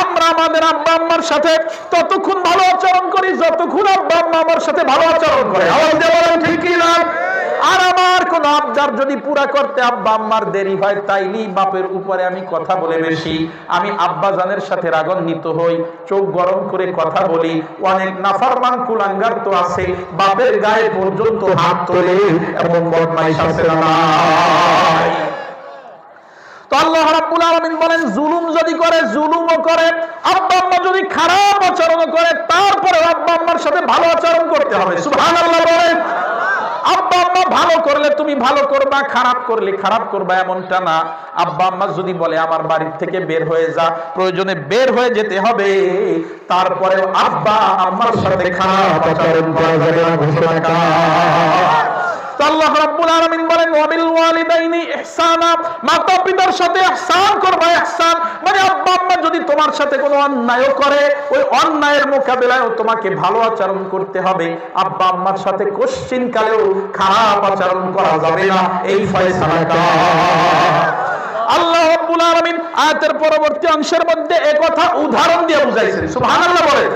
আমরা আমাদের আব্বা আম্মার সাথে ততক্ষণ ভালো আচরণ করি যতক্ষণ আব্বা আম্মা আমার সাথে ভালো আচরণ করে। আওয়াজ দিয়ে বলেন ঠিক কি না? আর আমার কোন আবদার যদি পুরা করতে আব্বা আম্মার দেরি হয় তাইলেই বাপের উপরে আমি কথা বলে বেশি, আমি আব্বা জানের সাথে রাগান্বিত হই, চোখ গরম করে কথা বলি। অনেক নাফরমান কুলাঙ্গার তো আছে বাপের গায়ে পর্যন্ত হাত তোলে, এমন বদমাইশ আছে না? তো আল্লাহ রাব্বুল আলামিন বলেন জুলুম যদি করে, জুলুমও করে, আব্বা আম্মা যদি খারাপ আচরণ করে তারপরে আব্বা আম্মার সাথে ভালো আচরণ করতে হবে। সুবহানাল্লাহ বলেন। আব্বা আম্মা ভালো করলে তুমি ভালো করবা, খারাপ করলে খারাপ করবা এমনটা না। আব্বা আম্মা যদি বলে আমার বাড়ির থেকে বের হয়ে যা, প্রয়োজনে বের হয়ে যেতে হবে, তারপরে আব্বা আম্মার সাথে খারাপ আচরণ করা যাবে না, ঘোষণা করা। আল্লাহ রাব্বুল আলামিন বলেন ওয়াবিল ওয়ালিদাইনি ইহসানা, মাতা পিতার সাথে ইহসান করবে। ইহসান মানে আব্বা আম্মা যদি তোমার সাথে কোনো অন্যায় করে, ওই অন্যায়ের মোকাবেলায় তোমাকে ভালো আচরণ করতে হবে। আব্বা আম্মার সাথে কোশ্চিন কালেও খারাপ আচরণ করা যাবে না, এই ফয়সালাটা আল্লাহ রাব্বুল আলামিন আয়াতের পরবর্তী অংশের মধ্যে একথা উদাহরণ দিয়ে বুঝাইছেন। সুবহানাল্লাহ বলে।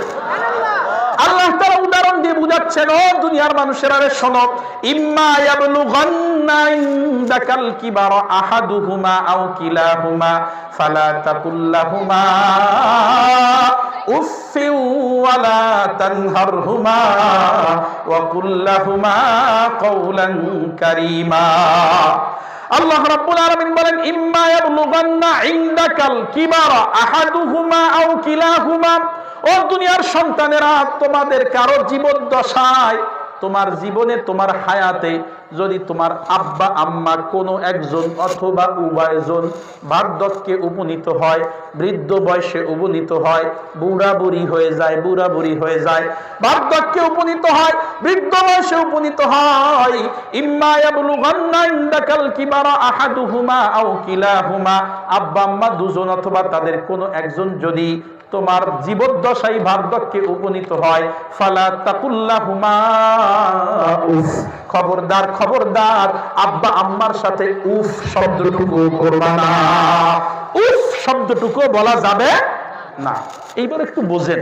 আল্লাহ তাআলা উদাহরণ দিয়ে বুঝাচ্ছেন, ও দুনিয়ার মানুষেরা রে শোনো, ইম্মা ইয়াবলুগান্না ইনদাকাল কিবারা আহাদুহুমা আও কিলাহুমা ফালা তাকুল্লাহুমা উফফিন ওয়ালা তানহারহুমা ওয়া কুল্লাহুমা কওলান কারীমা। আল্লাহ রাব্বুল আলামিন বলেন ইম্মা ইয়াবলুগান্না ইনদাকাল কিবারা আহাদুহুমা আও কিলাহুমা, ও দুনিয়ার সন্তানেরা, তোমাদের কারো জীবদ্দশায়, তোমার জীবনে, তোমার হায়াতে যদি তোমার আব্বা আম্মা কোনো একজন অথবা উভয়জন বার্ধক্যে উপনীত হয়, বৃদ্ধ বয়সে উপনীত হয়, বুড়া বুড়ি হয়ে যায়, বার্ধক্যে উপনীত হয়, বৃদ্ধ বয়সে উপনীত হয়, ইম্মা ইয়াবলুগান্না ইনদাকাল কিবারা আহাদুহুমা আও কিলাহুমা, আব্বা আম্মা দুজন অথবা তাদের কোনো একজন যদি তোমার জীবদ্দশায় বার্ধক্যে উপনীত হয়, ফালা তাকুল্লাহুমা উফ, খবরদার খবরদার আব্বা আম্মার সাথে উফ শব্দটুকু করবা না, উফ শব্দটুকু বলা যাবে না। এইবার একটু বোঝেন,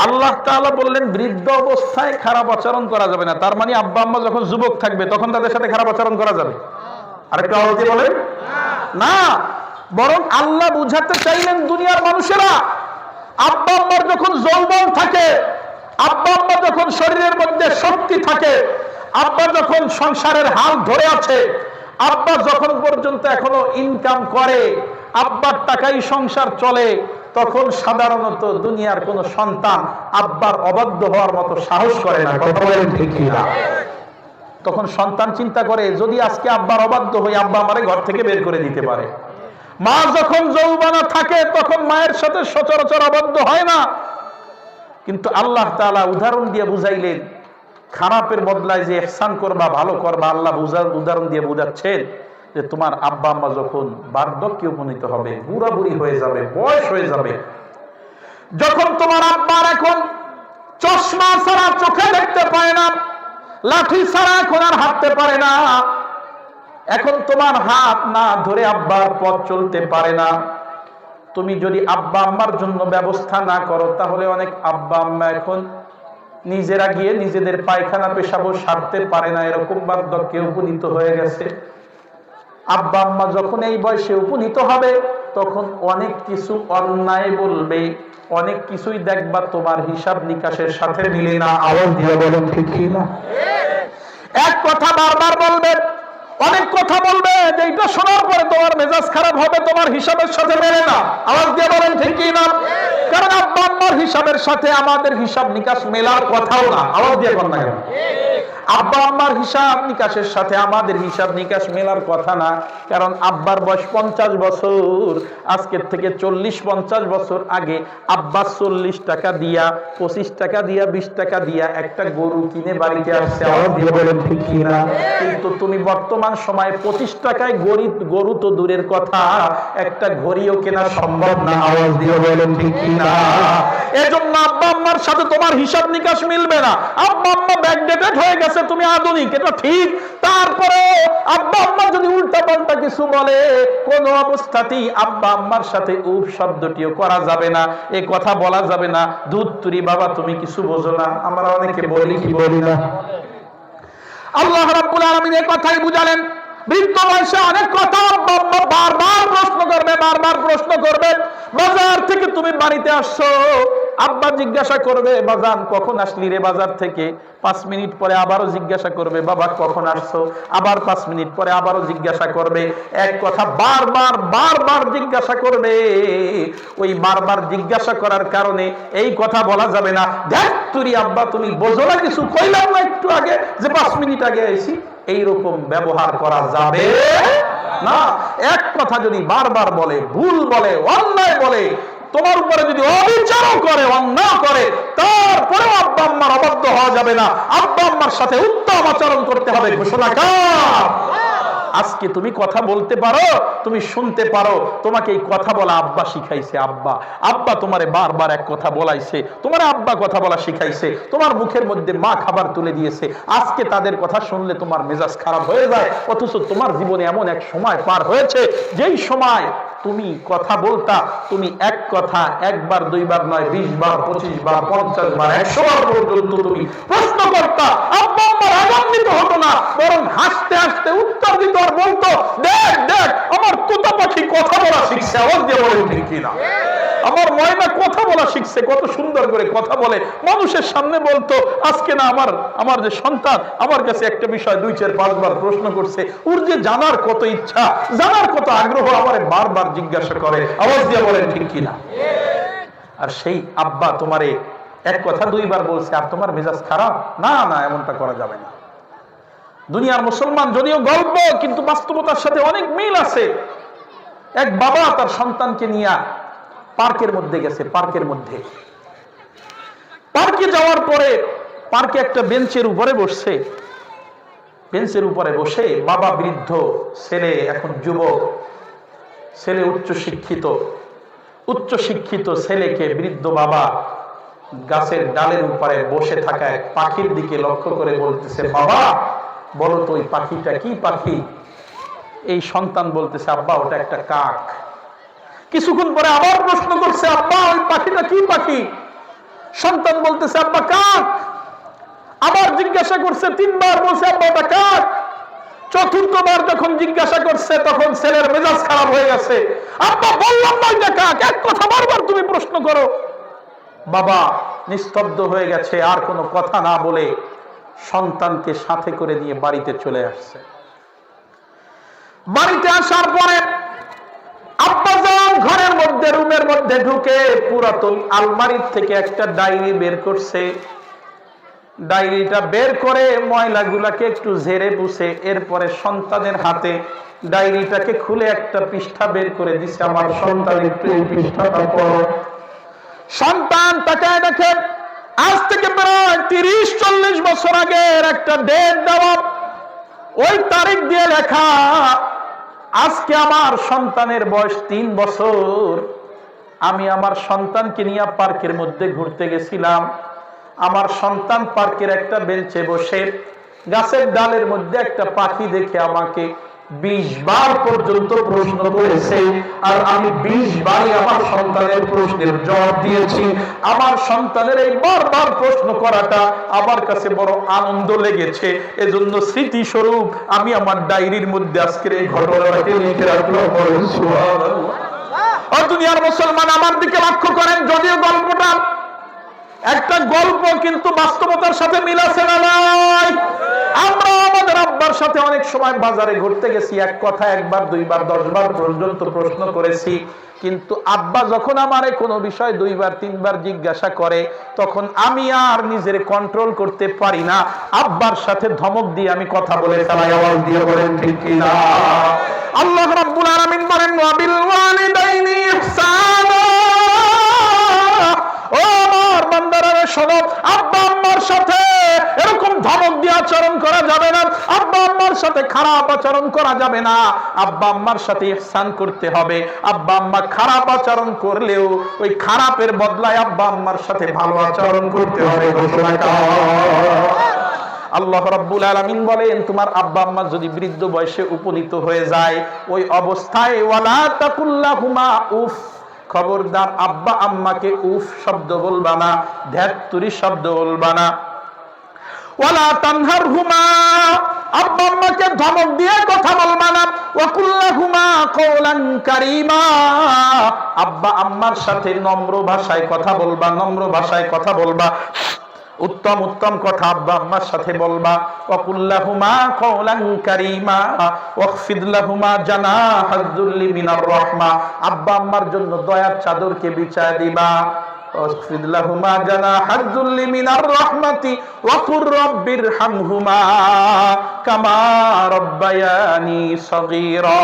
আল্লাহ তাআলা বললেন বৃদ্ধ অবস্থায় খারাপ আচরণ করা যাবে না, তার মানে আব্বা আম্মা যখন যুবক থাকবে তখন তাদের সাথে খারাপ আচরণ করা যাবে? আরেকটু আওয়াজ দিয়ে বলেন না। বরং আল্লাহ বুঝাতে চাইলেন দুনিয়ার মানুষেরা, আব্বা আম্মার যখন যৌবন থাকে, আব্বা আম্মা যখন শরীরের মধ্যে শক্তি থাকে, আব্বা যখন সংসারের হাল ধরে আছে, আব্বা যখন পর্যন্ত এখনো ইনকাম করে, আব্বার টাকাই সংসার চলে, তখন সাধারণত দুনিয়ার কোন সন্তান আব্বার অবাধ্য হওয়ার মতো সাহস করে না। কথা বলেন ঠিক কিনা? তখন সন্তান চিন্তা করে যদি আজকে আব্বার অবাধ্য হই, আব্বা আমারে ঘর থেকে বের করে দিতে পারে। মা যখন যৌবনা থাকে তখন মায়ের সাথে সচরাচর অবাধ্য হয় না। কিন্তু আল্লাহ তাআলা উদাহরণ দিয়ে বুঝাইলেন, খারাপের বদলায় যে ইহসান করবা, ভালো করবা, আল্লাহ উদাহরণ দিয়ে বুঝাচ্ছেন যে তোমার আব্বা আম্মা যখন বার্ধক্যে উপনীত হবে, বুড়া বুড়ি হয়ে যাবে, বয়স হয়ে যাবে, যখন তোমার আব্বার এখন চশমা ছাড়া চোখে দেখতে পায় না, লাঠি ছাড়া এখন আর হাঁটতে পারে না, এখন তোমার হাত না ধরে আব্বার পথ চলতে পারে না, তুমি যদি আব্বা আম্মার জন্য ব্যবস্থা না করো, তাহলে অনেক আব্বা আম্মা এখন নিজেরা গিয়ে নিজেদের পায়খানা পেশাবও সারতে পারে না, এরকম বার্ধক্যে উপনীত হয়ে গেছে। আব্বা আম্মা যখন এই বয়সে উপনীত হবে, তখন অনেক কিছু অন্যায় বলবে, অনেক কিছুই দেখবা তোমার হিসাব নিকাশের সাথে মিলে না। আওয়াজ দিয়ে বলেন ঠিক কি না? এক কথা বারবার বলবে, অনেক কথা বলবে, যেটা শোনার পরে তোমার মেজাজ খারাপ হবে, তোমার হিসাবের সাথে মেলে না। আওয়াজ দিয়ে বলেন ঠিক কি না? কারণ আব্বা আম্মার হিসাবের সাথে আমাদের হিসাব নিকাশ মেলার কথাও না। আওয়াজ দিয়ে বলেন না কেন? আব্বা আম্মার হিসাব নিকাশের সাথে আমাদের হিসাব নিকাশ মেলার কথা না। কারণ আব্বার বয়স 50 বছর, আজকের থেকে 40-50 বছর আগে আব্বা 40 টাকা দিয়া, 25 টাকা দিয়া, 20 টাকা দিয়া একটা গরু কিনে বাড়িতে আসছে। আওয়াজ দিয়ে বলেন ঠিক কি না? কিন্তু তুমি বর্তমান সময়ে 25 টাকায় গরু তো দূরের কথা, একটা ঘড়িও কেনা সম্ভব না। আওয়াজ দিয়ে বলেন ঠিক কি না? এজন্য আব্বা আম্মার সাথে তোমার হিসাব নিকাশ মিলবে না। আব্বা আম্মা ব্যাকডেটেড হয়ে গেছে, তুমি আধুনিক, এটা ঠিক। তারপরে আব্বা আম্মা যদি উল্টা পাল্টা কিছু বলে, কোন অবস্থাতেই আব্বা আম্মার সাথে উফ শব্দটিও করা যাবে না, এই কথা বলা যাবে না। দুধ তুরি বাবা তুমি কিছু বোঝো না, আমরা অনেকে বলি কি বলি না। আল্লাহ রাব্বুল আলামিন এই কথাই বুঝালেন। বৃদ্ধ বয়সে অনেক কথা আব্বা আম্মা বারবার প্রশ্ন করবে, বারবার প্রশ্ন করবে। বাজার থেকে তুমি বাড়িতে আসছো, আব্বা জিজ্ঞাসা করবে বাজান কখন আসলি রে বাজার থেকে, 5 মিনিট পরে আবারও জিজ্ঞাসা করবে বাবা কখন আসছো, আবার 5 মিনিট পরে আবারও জিজ্ঞাসা করবে, এক কথা বারবার বারবার জিজ্ঞাসা করবে। ওই বারবার জিজ্ঞাসা করার কারণে এই কথা বলা যাবে না, দেখ তুই আব্বা তুমি বোঝো না কিছু, কইলাম না একটু আগে যে 5 মিনিট আগে আইছি, এইরকম ব্যবহার করা যাবে না। এক কথা যদি বারবার বলে, ভুল বলে, অন্যায় বলে, তোমার উপরে যদি অবিচারও করে, অন্যায় করে, তারপরেও আব্বা আম্মার অবাধ্য হওয়া যাবে না, আব্বা আম্মার সাথে উত্তম আচরণ করতে হবে। ঘোষণা কার? আজকে তুমি কথা বলতে পারো, তুমি শুনতে পারো, তোমাকে এই কথা বলা আব্বা শিখাইছে। আব্বা আব্বা তোমারে বারবার এক কথা বলাইছে, তোমার আব্বা কথা বলা শিখাইছে, তোমার মুখের মধ্যে মা খাবার তুলে দিয়েছে। আজকে তাদের কথা শুনলে তোমার মেজাজ খারাপ হয়ে যায়, অথচ তোমার জীবনে এমন এক সময় পার হয়েছে যেই সময় তুমি কথা বলতা, তুমি এক কথা একবার দুইবার নয় 20 বার 25 বার 50 বার 100 বার পর্যন্ত তুমি প্রশ্ন করতা, আব্বা আম্মা রাগান্বিত হতো না, বরং হাসতে হাসতে উত্তর দিত আর বলতো দেখ দেখ আমার তোতা পাখি কথা বলা শিখছে। আওয়াজ দিয়ে বলে ঠিক কিনা? আমার ময়না কথা বলা শিখছে, কত সুন্দর করে কথা বলে, মানুষের সামনে বলতো। আজকে না আমার যে সন্তান আমার কাছে একটা বিষয় 2 4 5 বার প্রশ্ন করছে, ওর যে জানার কত ইচ্ছা, জানার কত আগ্রহ, আমারে বারবার জিজ্ঞাসা করে। আওয়াজ দিয়ে বলেন ঠিক কিনা? আর সেই আব্বা তোমারে এক কথা 2 বার বলছে আর তোমার মেজাজ খারাপ? না না, এমনটা করা যাবে না। দুনিয়ার মুসলমান যদিও গল্প, কিন্তু বাস্তবতার সাথে অনেক মিল আছে। এক বাবা তার সন্তানকে নিয়ে পার্কের মধ্যে গেছে। পার্কে যাওয়ার পরে পার্কে একটা বেঞ্চের উপরে বসছে। বেঞ্চের উপরে বসে বাবা বৃদ্ধ, ছেলে এখন যুবক, ছেলে উচ্চ শিক্ষিত ছেলেকে বৃদ্ধ বাবা গাছের ডালের উপরে বসে থাকা এক পাখির দিকে লক্ষ্য করে বলতেছে, বাবা বলো তো ওই পাখিটা কি পাখি? এই সন্তান বলতেছে, আব্বা ওটা একটা কাক। কিছুক্ষণ পরে আবার প্রশ্ন করছে, আব্বা ওই পাখিটা কি পাখি? সন্তান বলতেছে, আব্বা কাক। আবার জিজ্ঞাসা করছে, 3 বার বলছে আব্বা ওটা কাক। চতুর্থবার যখন জিজ্ঞাসা করছে তখন ছেলের মেজাজ খারাপ হয়ে গেছে, আব্বা বললাম না ওটা কাক, এক কথা বারবার তুমি প্রশ্ন করো। বাবা নিস্তব্ধ হয়ে গেছে, আর কোনো কথা না বলে সন্তানকে সাথে করে নিয়ে বাড়িতে চলে আসছে। বাড়িতে আসার পরে আব্বাজান ঘরের মধ্যে রুমের মধ্যে ঢুকে পুরাতন আলমারির থেকে একটা ডায়েরি বের করছে। ডায়েরিটা বের করে ময়লাগুলাকে একটু ঝেড়ে পুছে এরপরে সন্তানের হাতে ডায়েরিটাকে খুলে একটা পৃষ্ঠা বের করে দিছে, আমার সন্তান একটু এই পৃষ্ঠাটা পড়ো। সন্তান তাকায় দেখে আজ থেকে প্রায় 30-40 বছর আগের একটা ডেট দেওয়া, ওই তারিখ দিয়ে লেখা। আজকে আমার সন্তানের বয়স 3 বছর। আমি আমার সন্তানকে নিয়ে পার্কের মধ্যে ঘুরতে গেছিলাম। আমার সন্তান পার্কের একটা বেঞ্চে বসে গাছের ডালের মধ্যে একটা পাখি দেখে আমাকে 20 বার পর্যন্ত প্রশ্ন করেছে, আর আমি 20 বারই আমার সন্তানের প্রশ্নের জবাব দিয়েছি। আমার সন্তানের এই বারবার প্রশ্ন করাটা আমার কাছে বড় আনন্দ লেগেছে, এজন্য স্মৃতিস্বরূপ আমি আমার ডায়েরির মধ্যে আজকের এই ঘটনাটাকে লিখে রাখলাম। সুবহানাল্লাহ। দুনিয়ার মুসলমান আমার দিকে লক্ষ্য করেন, যদিও গল্পটা একটা গল্প কিন্তু বাস্তবতার সাথে মিল আছে না নাই? আমরা আমাদের আব্বার সাথে অনেক সময় বাজারে ঘুরতে গেছি, এক কথা 1 বার 2 বার 10 বার পর্যন্ত প্রশ্ন করেছি, কিন্তু আব্বা যখন আমারে কোনো বিষয় 2 বার 3 বার জিজ্ঞাসা করে তখন আমি আর নিজের কন্ট্রোল করতে পারি না, আব্বার সাথে ধমক দিয়ে আমি কথা বলে ফেলাই। আওয়াজ দিয়ে বলেন ঠিক কি না? আল্লাহ রাব্বুল আলামিন বলেন, ওয়া বিল ওয়ালিদাইনি ইহসানা। ও আমার বান্দারা শোনো, আব্বা আম্মার সাথে এরকম ধমক দিয়ে আচরণ করা যাবে না, আব্বা আম্মার সাথে খারাপ আচরণ করা যাবে না, আব্বা আম্মার সাথে ইহসান করতে হবে। আব্বা আম্মা খারাপ আচরণ করলেও ওই খারাপের বদলায় আব্বা আম্মার সাথে ভালো আচরণ করতে হবে। আল্লাহ রাব্বুল আলামিন বলেন, তোমার আব্বা আম্মা যদি বৃদ্ধ বয়সে উপনীত হয়ে যায়, ওই অবস্থায় ওয়ালা তাকুল্লাহুমা উফ, খবরদার আব্বা আম্মাকে উফ শব্দ বলবা না, ধ্যাত্তুরি শব্দ বলবা না। ওয়ালা তানহারহুমা, আব্বা আম্মাকে ধমক দিয়ে কথা বলবা না। ওয়া কুল্লাহুমা কওলান কারীমা, আব্বা আম্মার সাথে নম্র ভাষায় কথা বলবা, নম্র ভাষায় কথা বলবা, উত্তম উত্তম কথা আব্বা আম্মার সাথে বলবা। ওয়া কুল্লাহুমা কওলান কারীমা ওয়াখফিদ লাহুমা জানাহাজ যুল্লি মিনার রাহমা, আব্বা আম্মার জন্য দয়ার চাদরকে বিছায় দিবা। ওয়াখফিদ লাহুমা জানাহাজ যুল্লি মিনার রাহমাতি ওয়া কুর রাব্বিরহামহুমা কামা রাব্বায়ানি সগীরা,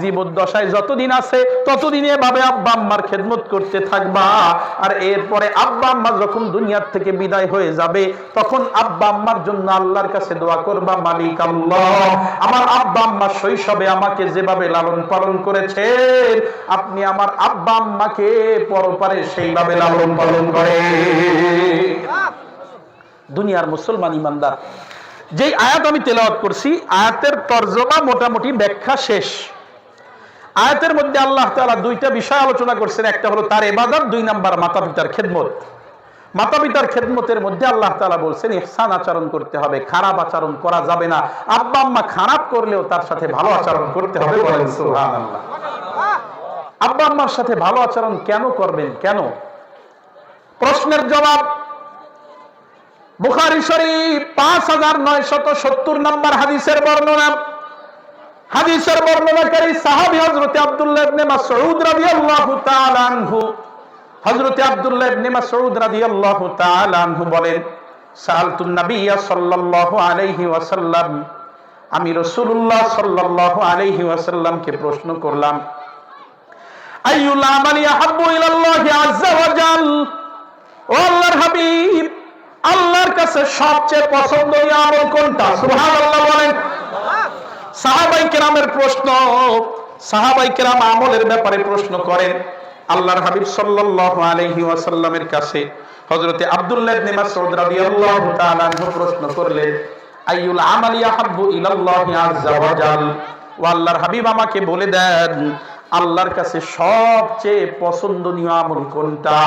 জীবদ্দশায় যতদিন আছে ততদিন এভাবে আব্বা আম্মার খেদমত করতে থাকবা। আর এরপরে আব্বা আম্মা যখন দুনিয়ার থেকে বিদায় হয়ে যাবে তখন আব্বা আম্মার জন্য আল্লাহর কাছে দোয়া করবা, মালিক আল্লাহ, আমার আব্বা আম্মা শৈশবে আমাকে যেভাবে লালন পালন করেছেন আপনি আমার আব্বা আম্মাকে পরপারে সেইভাবে লালন পালন করে। দুনিয়ার মুসলমান ইমানদার, যেই আয়াত আমি তেলাওয়াত করছি আয়াতের তরজমা মোটামুটি ব্যাখ্যা শেষ। আয়াতের মধ্যে আল্লাহ তাআলা দুইটা বিষয় আলোচনা করছেন, একটা হলো তার ইবাদত, দুই নাম্বার মাতা পিতার খেদমত। মাতা পিতার খেদমতের মধ্যে আল্লাহ তাআলা বলছেন ইহসান আচরণ করতে হবে, খারাপ আচরণ করা যাবে না। আব্বা আম্মা খারাপ করলেও তার সাথে ভালো আচরণ করতে হবে, বলেন সুবহানাল্লাহ। আব্বা আম্মার সাথে ভালো আচরণ কেন করবেন, কেন? প্রশ্নের জবাব বুখারী শরীফ 5970 নম্বর হাদিসের বর্ণনা। হাদিসের বর্ণনাকারী সাহাবী হযরত আব্দুল্লাহ ইবনে মাসউদ রাদিয়াল্লাহু তাআলা আনহু, হযরত আব্দুল্লাহ ইবনে মাসউদ রাদিয়াল্লাহু তাআলা আনহু বলেন সাআলতুন নাবিয়্যা সাল্লাল্লাহু আলাইহি ওয়াসাল্লাম, আমি রাসূলুল্লাহ সাল্লাল্লাহু আলাইহি ওয়াসাল্লামকে প্রশ্ন করলাম আইয়ুল আমালি আহাব্বু ইলাল্লাহি আযজা ওয়া জাল, ও আল্লাহর হাবিব আল্লাহর কাছে সবচেয়ে পছন্দনীয় আমল কোনটা? সুবহানাল্লাহ বলেন। সাহাবায়ে কেরামের প্রশ্ন, সাহাবায়ে কেরাম আমলের ব্যাপারে প্রশ্ন করেন আল্লাহর হাবিব সাল্লাল্লাহু আলাইহি ওয়াসাল্লামের কাছে। হযরতে আব্দুল্লাহ ইবনে মাসউদ রাদিয়াল্লাহু তাআলা আনহু প্রশ্ন করলেন আইয়ুল আমালি আহাব্বু ইলাল্লাহি আযজা ওয়া জাল, ও আল্লাহর হাবিব আমাকে বলে দেন আল্লাহর কাছে সবচেয়ে পছন্দনীয় আমল কোনটা?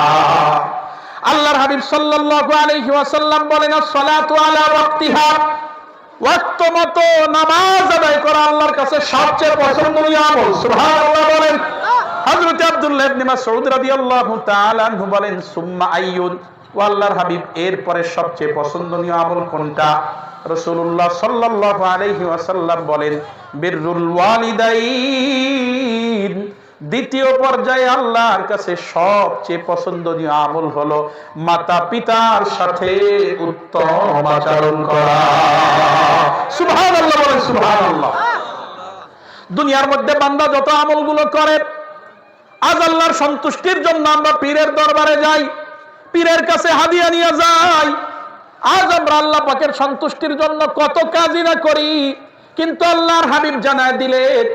আল্লাহর হাবিব সাল্লাল্লাহু আলাইহি ওয়াসাল্লাম বলেন as-সালাতু আলা ওয়াক্তিহা, ওয়াক্ত মতো নামাজ আদায় করা আল্লাহর কাছে সবচেয়ে পছন্দনীয় আমল। সুবহানাল্লাহ বলেন। হযরত আব্দুল্লাহ ইবনে মাসউদ রাদিয়াল্লাহু তাআলা আনহু বলেন সুম্মা আইয়ুন, ও আল্লাহর হাবিব এরপরে সবচেয়ে পছন্দনীয় আমল কোনটা? রাসূলুল্লাহ সাল্লাল্লাহু আলাইহি ওয়াসাল্লাম বলেন বিররুল ওয়ালিদাইন, দ্বিতীয় পর্যায়ে আল্লাহর কাছে সবচেয়ে পছন্দনীয় আমল হলো মাতা পিতার সাথে উত্তম আচরণ করা। সুবহানাল্লাহ বলেন সুবহানাল্লাহ। দুনিয়ার মধ্যে বান্দা যত আমলগুলো করে, আজ আল্লাহর সন্তুষ্টির জন্য আমরা পীরের দরবারে যাই, পীরের কাছে হাদিয়া নিয়ে যাই। আজ আমরা আল্লাহ পাকের সন্তুষ্টির জন্য কত কাজই না করি, কিন্তু আল্লাহর হাবিব জানায় দিলেন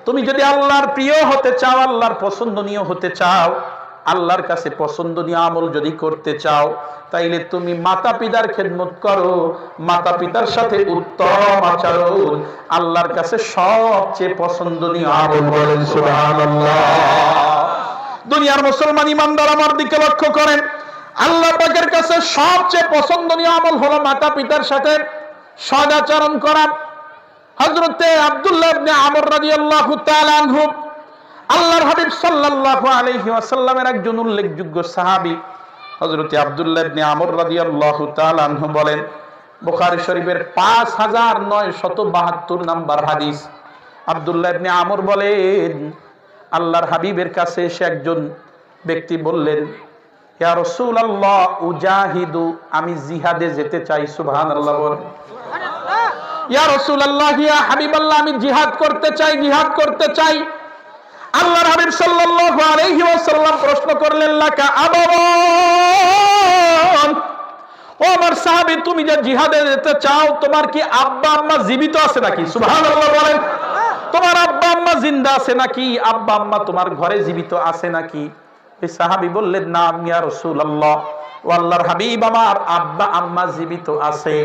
তুমি যদি আল্লাহর প্রিয় হতে চাও, আল্লাহর পছন্দনীয় হতে চাও, আল্লাহর কাছে পছন্দনীয় আমল যদি করতে চাও, তাইলে তুমি মাতা পিতার খেদমত করো, মাতা পিতার সাথে উত্তম আচরণ আল্লাহর কাছে সবচেয়ে পছন্দনীয় আমল। বলেন সুবহানাল্লাহ। দুনিয়ার মুসলমান ইমানদার আমার দিকে লক্ষ্য করেন, আল্লাহ পাকের কাছে সবচেয়ে পছন্দনীয় আমল হলো মাতা পিতার সাথে সদাচরণ করা। হযরতে আব্দুল্লাহ ইবনে আমর রাদিয়াল্লাহু তাআলা আনহু আল্লাহর হাবিব সাল্লাল্লাহু আলাইহি ওয়াসাল্লামের একজন উল্লেখযোগ্য সাহাবী। হযরতে আব্দুল্লাহ ইবনে আমর রাদিয়াল্লাহু তাআলা আনহু বলেন, বুখারী শরীফের 5972 নাম্বার হাদিস, আব্দুল্লাহ ইবনে আমর বলেন আল্লাহর হাবিবের কাছে এসে একজন ব্যক্তি বললেন ইয়া রাসূলুল্লাহ উজাহিদু, আমি জিহাদে যেতে চাই। সুবহানাল্লাহ বলেন। ইয়া রাসূলুল্লাহ ইয়া হাবিবাল্লাহ, আমি জিহাদ করতে চাই, জিহাদ করতে চাই। আল্লাহর হাবিব সাল্লাল্লাহু আলাইহি ওয়াসাল্লাম প্রশ্ন করলেন লাকা আবাওয়ান, ও আমার সাহাবী তুমি যে জিহাদে যেতে চাও তোমার কি আব্বা আম্মা জীবিত আছে নাকি? সুবহানাল্লাহ বলেন। তোমার আব্বা আম্মা জিন্দা আছে নাকি? আব্বা আম্মা তোমার ঘরে জীবিত আছে নাকি? এই সাহাবী বললেন না ইয়া রাসূলুল্লাহ, ও আল্লাহর হাবিব আমার আব্বা আম্মা জীবিত আছে।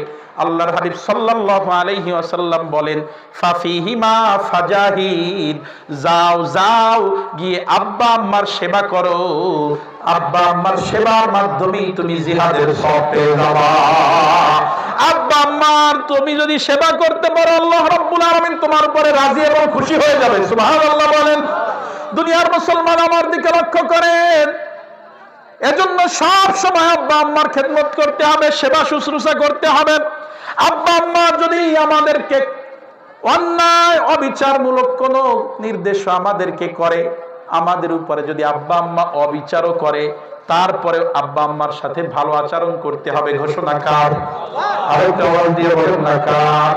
আল্লাহর হাবিব সাল্লাল্লাহু আলাইহি ওয়াসাল্লাম বলেন ফাফিহিমা ফাজাহিদ, যাও যাও গিয়ে আব্বা আম্মার সেবা করো, আব্বা আম্মার সেবার মাধ্যমে তুমি জিহাদের সওয়াব পেয়ে যাবা। আব্বা আম্মার তুমি যদি সেবা করতে পারো, আল্লাহ রাব্বুল আলামিন তোমার উপরে রাজি এবং খুশি হয়ে যাবে। সুবহানাল্লাহ বলেন। দুনিয়ার মুসলমান আমার দিকে লক্ষ্য করেন, এজন্য সব সময় আব্বা আম্মার খেদমত করতে হবে, সেবা শুশ্রূষা করতে হবে। আব্বা আম্মা যদি আমাদেরকে অন্যায় অবিচারমূলক কোন নির্দেশ আমাদেরকে করে, আমাদের উপরে যদি আব্বা আম্মা অবিচারও করে, তারপরে আব্বা আম্মার সাথে ভালো আচরণ করতে হবে। ঘোষণা কার? আরেকটা আওয়াজ দিয়ে বলেন না কার?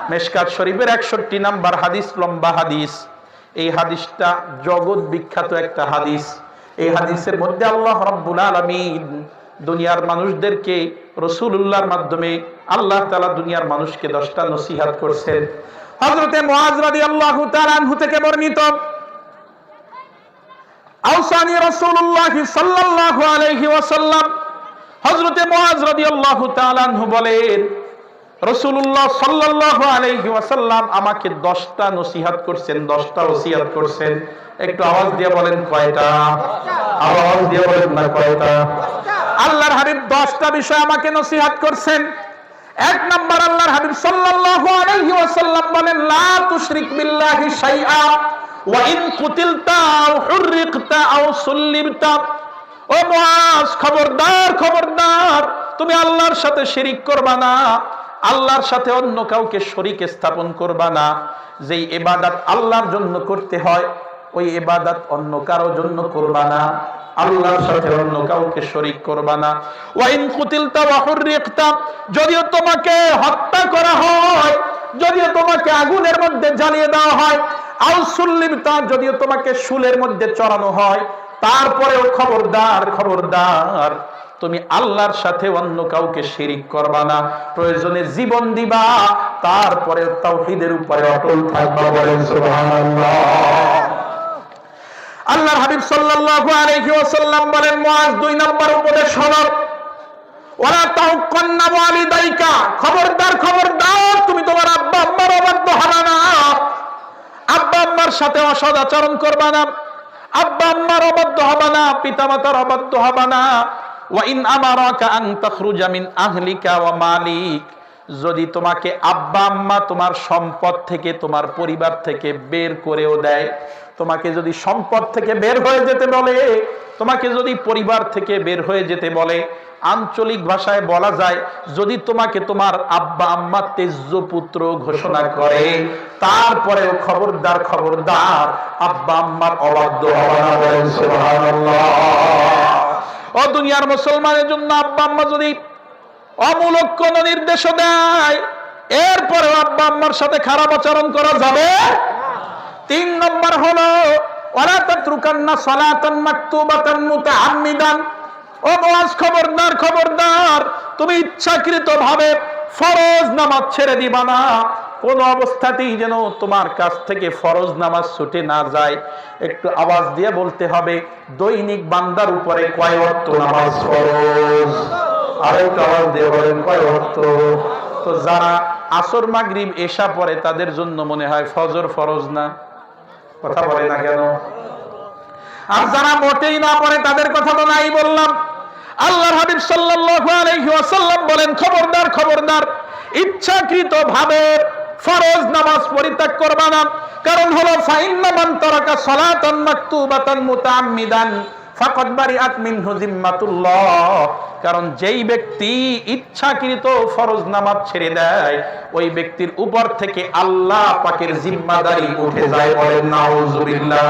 মিশকাত শরীফের 61 নাম্বার হাদিস, লম্বা হাদিস। এই হাদিসটা জগৎ বিখ্যাত একটা হাদিস। এই হাদিসের মধ্যে আল্লাহ রাব্বুল আলামিন দুনিয়ার মানুষদেরকে রাসূলুল্লাহর মাধ্যমে আল্লাহ তাআলা দুনিয়ার মানুষকে 10টা নসিহত করছেন। হযরতে মুআজ রাদিয়াল্লাহু তাআলা আনহু থেকে বর্ণিত, আওসানি রাসূলুল্লাহ সাল্লাল্লাহু আলাইহি ওয়াসাল্লাম, হযরতে মুআজ রাদিয়াল্লাহু তাআলা আনহু বলেন, রাসূলুল্লাহ সাল্লাল্লাহু আলাইহি ওয়াসাল্লাম আমাকে 10টা নসিহত করছেন, 10টা ওসিয়ত করছেন। একটু আওয়াজ দিয়ে বলেন কয়টা? আওয়াজ দিয়ে বলেন না কয়টা? আল্লাহর হাবিব 10টা বিষয় আমাকে নসিহত করছেন। 1 নাম্বার, আল্লাহর হাবিব সাল্লাল্লাহু আলাইহি ওয়াসাল্লাম বলেন, লা তুশরিক বিল্লাহি শাইআ ওয়া ইন কুতিলতা আও হুররিকতা আও সুল্লিবতা। ও মুআজ, খবরদার খবরদার, তুমি আল্লাহর সাথে শিরিক করবা না, আল্লাহর সাথে অন্য কাউকে শরীক স্থাপন করবা না। যেই ইবাদত আল্লাহর জন্য করতে হয়, ওই ইবাদত অন্য কারো জন্য করবা না, আল্লাহর সাথে অন্য কাউকে শরীক করবা না। ওয়া ইন কুতিলতা ওয়া হুররিকতা, যদিও তোমাকে হত্যা করা হয়, যদিও তোমাকে আগুনের মধ্যে জ্বালিয়ে দেওয়া হয়, আও সুল্লিবতা, যদিও তোমাকে শুলের মধ্যে চড়ানো হয়, তারপরেও খবরদার খবরদার, তুমি আল্লাহর সাথে অন্য কাউকে শিরিক করবা না। প্রয়োজনে জীবন দিবা, তারপরে তাওহীদের উপরে অটল থাকবা। বলেন সুবহানাল্লাহ। আল্লাহর হাবিব সাল্লাল্লাহু আলাইহি ওয়াসাল্লাম বলেন, মুআজ 2 নাম্বার উপদেশ হলো, ওয়ালা তাউক্কান্না ওয়ালিদাইকা, খবরদার খবরদার, তুমি তোমার আব্বা আম্মার অবাধ্য হবে না, আব্বা আম্মার সাথে অসৎ আচরণ করবা না, আব্বা আম্মার অবাধ্য হবে না, পিতামাতার অবাধ্য হবে না। ওয়া ইন আমারাকা আন তাখরুজা মিন আহলিকা ওয়া মালিক, যদি তোমাকে আব্বা আম্মা তোমার সম্পদ থেকে, তোমার পরিবার থেকে বের করেও দেয়, তোমাকে যদি সম্পদ থেকে বের হয়ে যেতে বলে, তোমাকে যদি পরিবার থেকে বের হয়ে যেতে বলে, আঞ্চলিক ভাষায় বলা যায়, যদি তোমাকে তোমার আব্বা আম্মা তেজ্য পুত্র ঘোষণা করে, তারপরেও খবরদার খবরদার, আব্বা আম্মার অবাধ্য হবে না। বলেন সুবহানাল্লাহ। ও দুনিয়ার মুসলমানের জন্য আব্বা আম্মা যদি অমূলক কোন নির্দেশ দেয়, এরপরে আব্বা আম্মার সাথে খারাপ আচরণ করা যাবে। 3 নম্বর হলো, ওয়ালা তাতরুকান্না সালাতান মাকতুবাতান মুতাআম্মিদান। ও মুআজ, খবরদার খবরদার, তুমি ইচ্ছাকৃত ভাবে ফরজ নামাজ ছেড়ে দিবা না। কোন অবস্থাতেই যেন তোমার কাছ থেকে ফরজ নামাজ ছুটে না যায়। একটু আওয়াজ দিয়ে বলতে হবে, দৈনিক বান্দার উপরে কয় ওয়াক্ত নামাজ ফরজ? আরেকটু আওয়াজ দিয়ে বলেন, কয় ওয়াক্ত? তো যারা আসর মাগরিব এশা পড়ে, তাদের জন্য মনে হয় ফজর ফরজ না। কথা বলে না কেন? আর যারা মোটেই না পড়ে, তাদের কথা তো নাই বললাম। আল্লাহর হাবিব সাল্লাল্লাহু আলাইহি ওয়াসাল্লাম বলেন, খবরদার খবরদার, ইচ্ছাকৃত ভাবে ফরজ নামাজ পরিত্যাগ করবা না। কারণ হলো, ফাইন্না মান তারাকা সালাতান মাকতুবাতান মুতাআম্মিদান ফাকাদ বারিআত মিনহু জিম্মাতুল্লাহ। কারণ যেই ব্যক্তি ইচ্ছাকৃত ফরজ নামাজ ছেড়ে দেয়, ওই ব্যক্তির উপর থেকে আল্লাহ পাকের জিম্মাদারি উঠে যায়। বলেন নাউজুবিল্লাহ।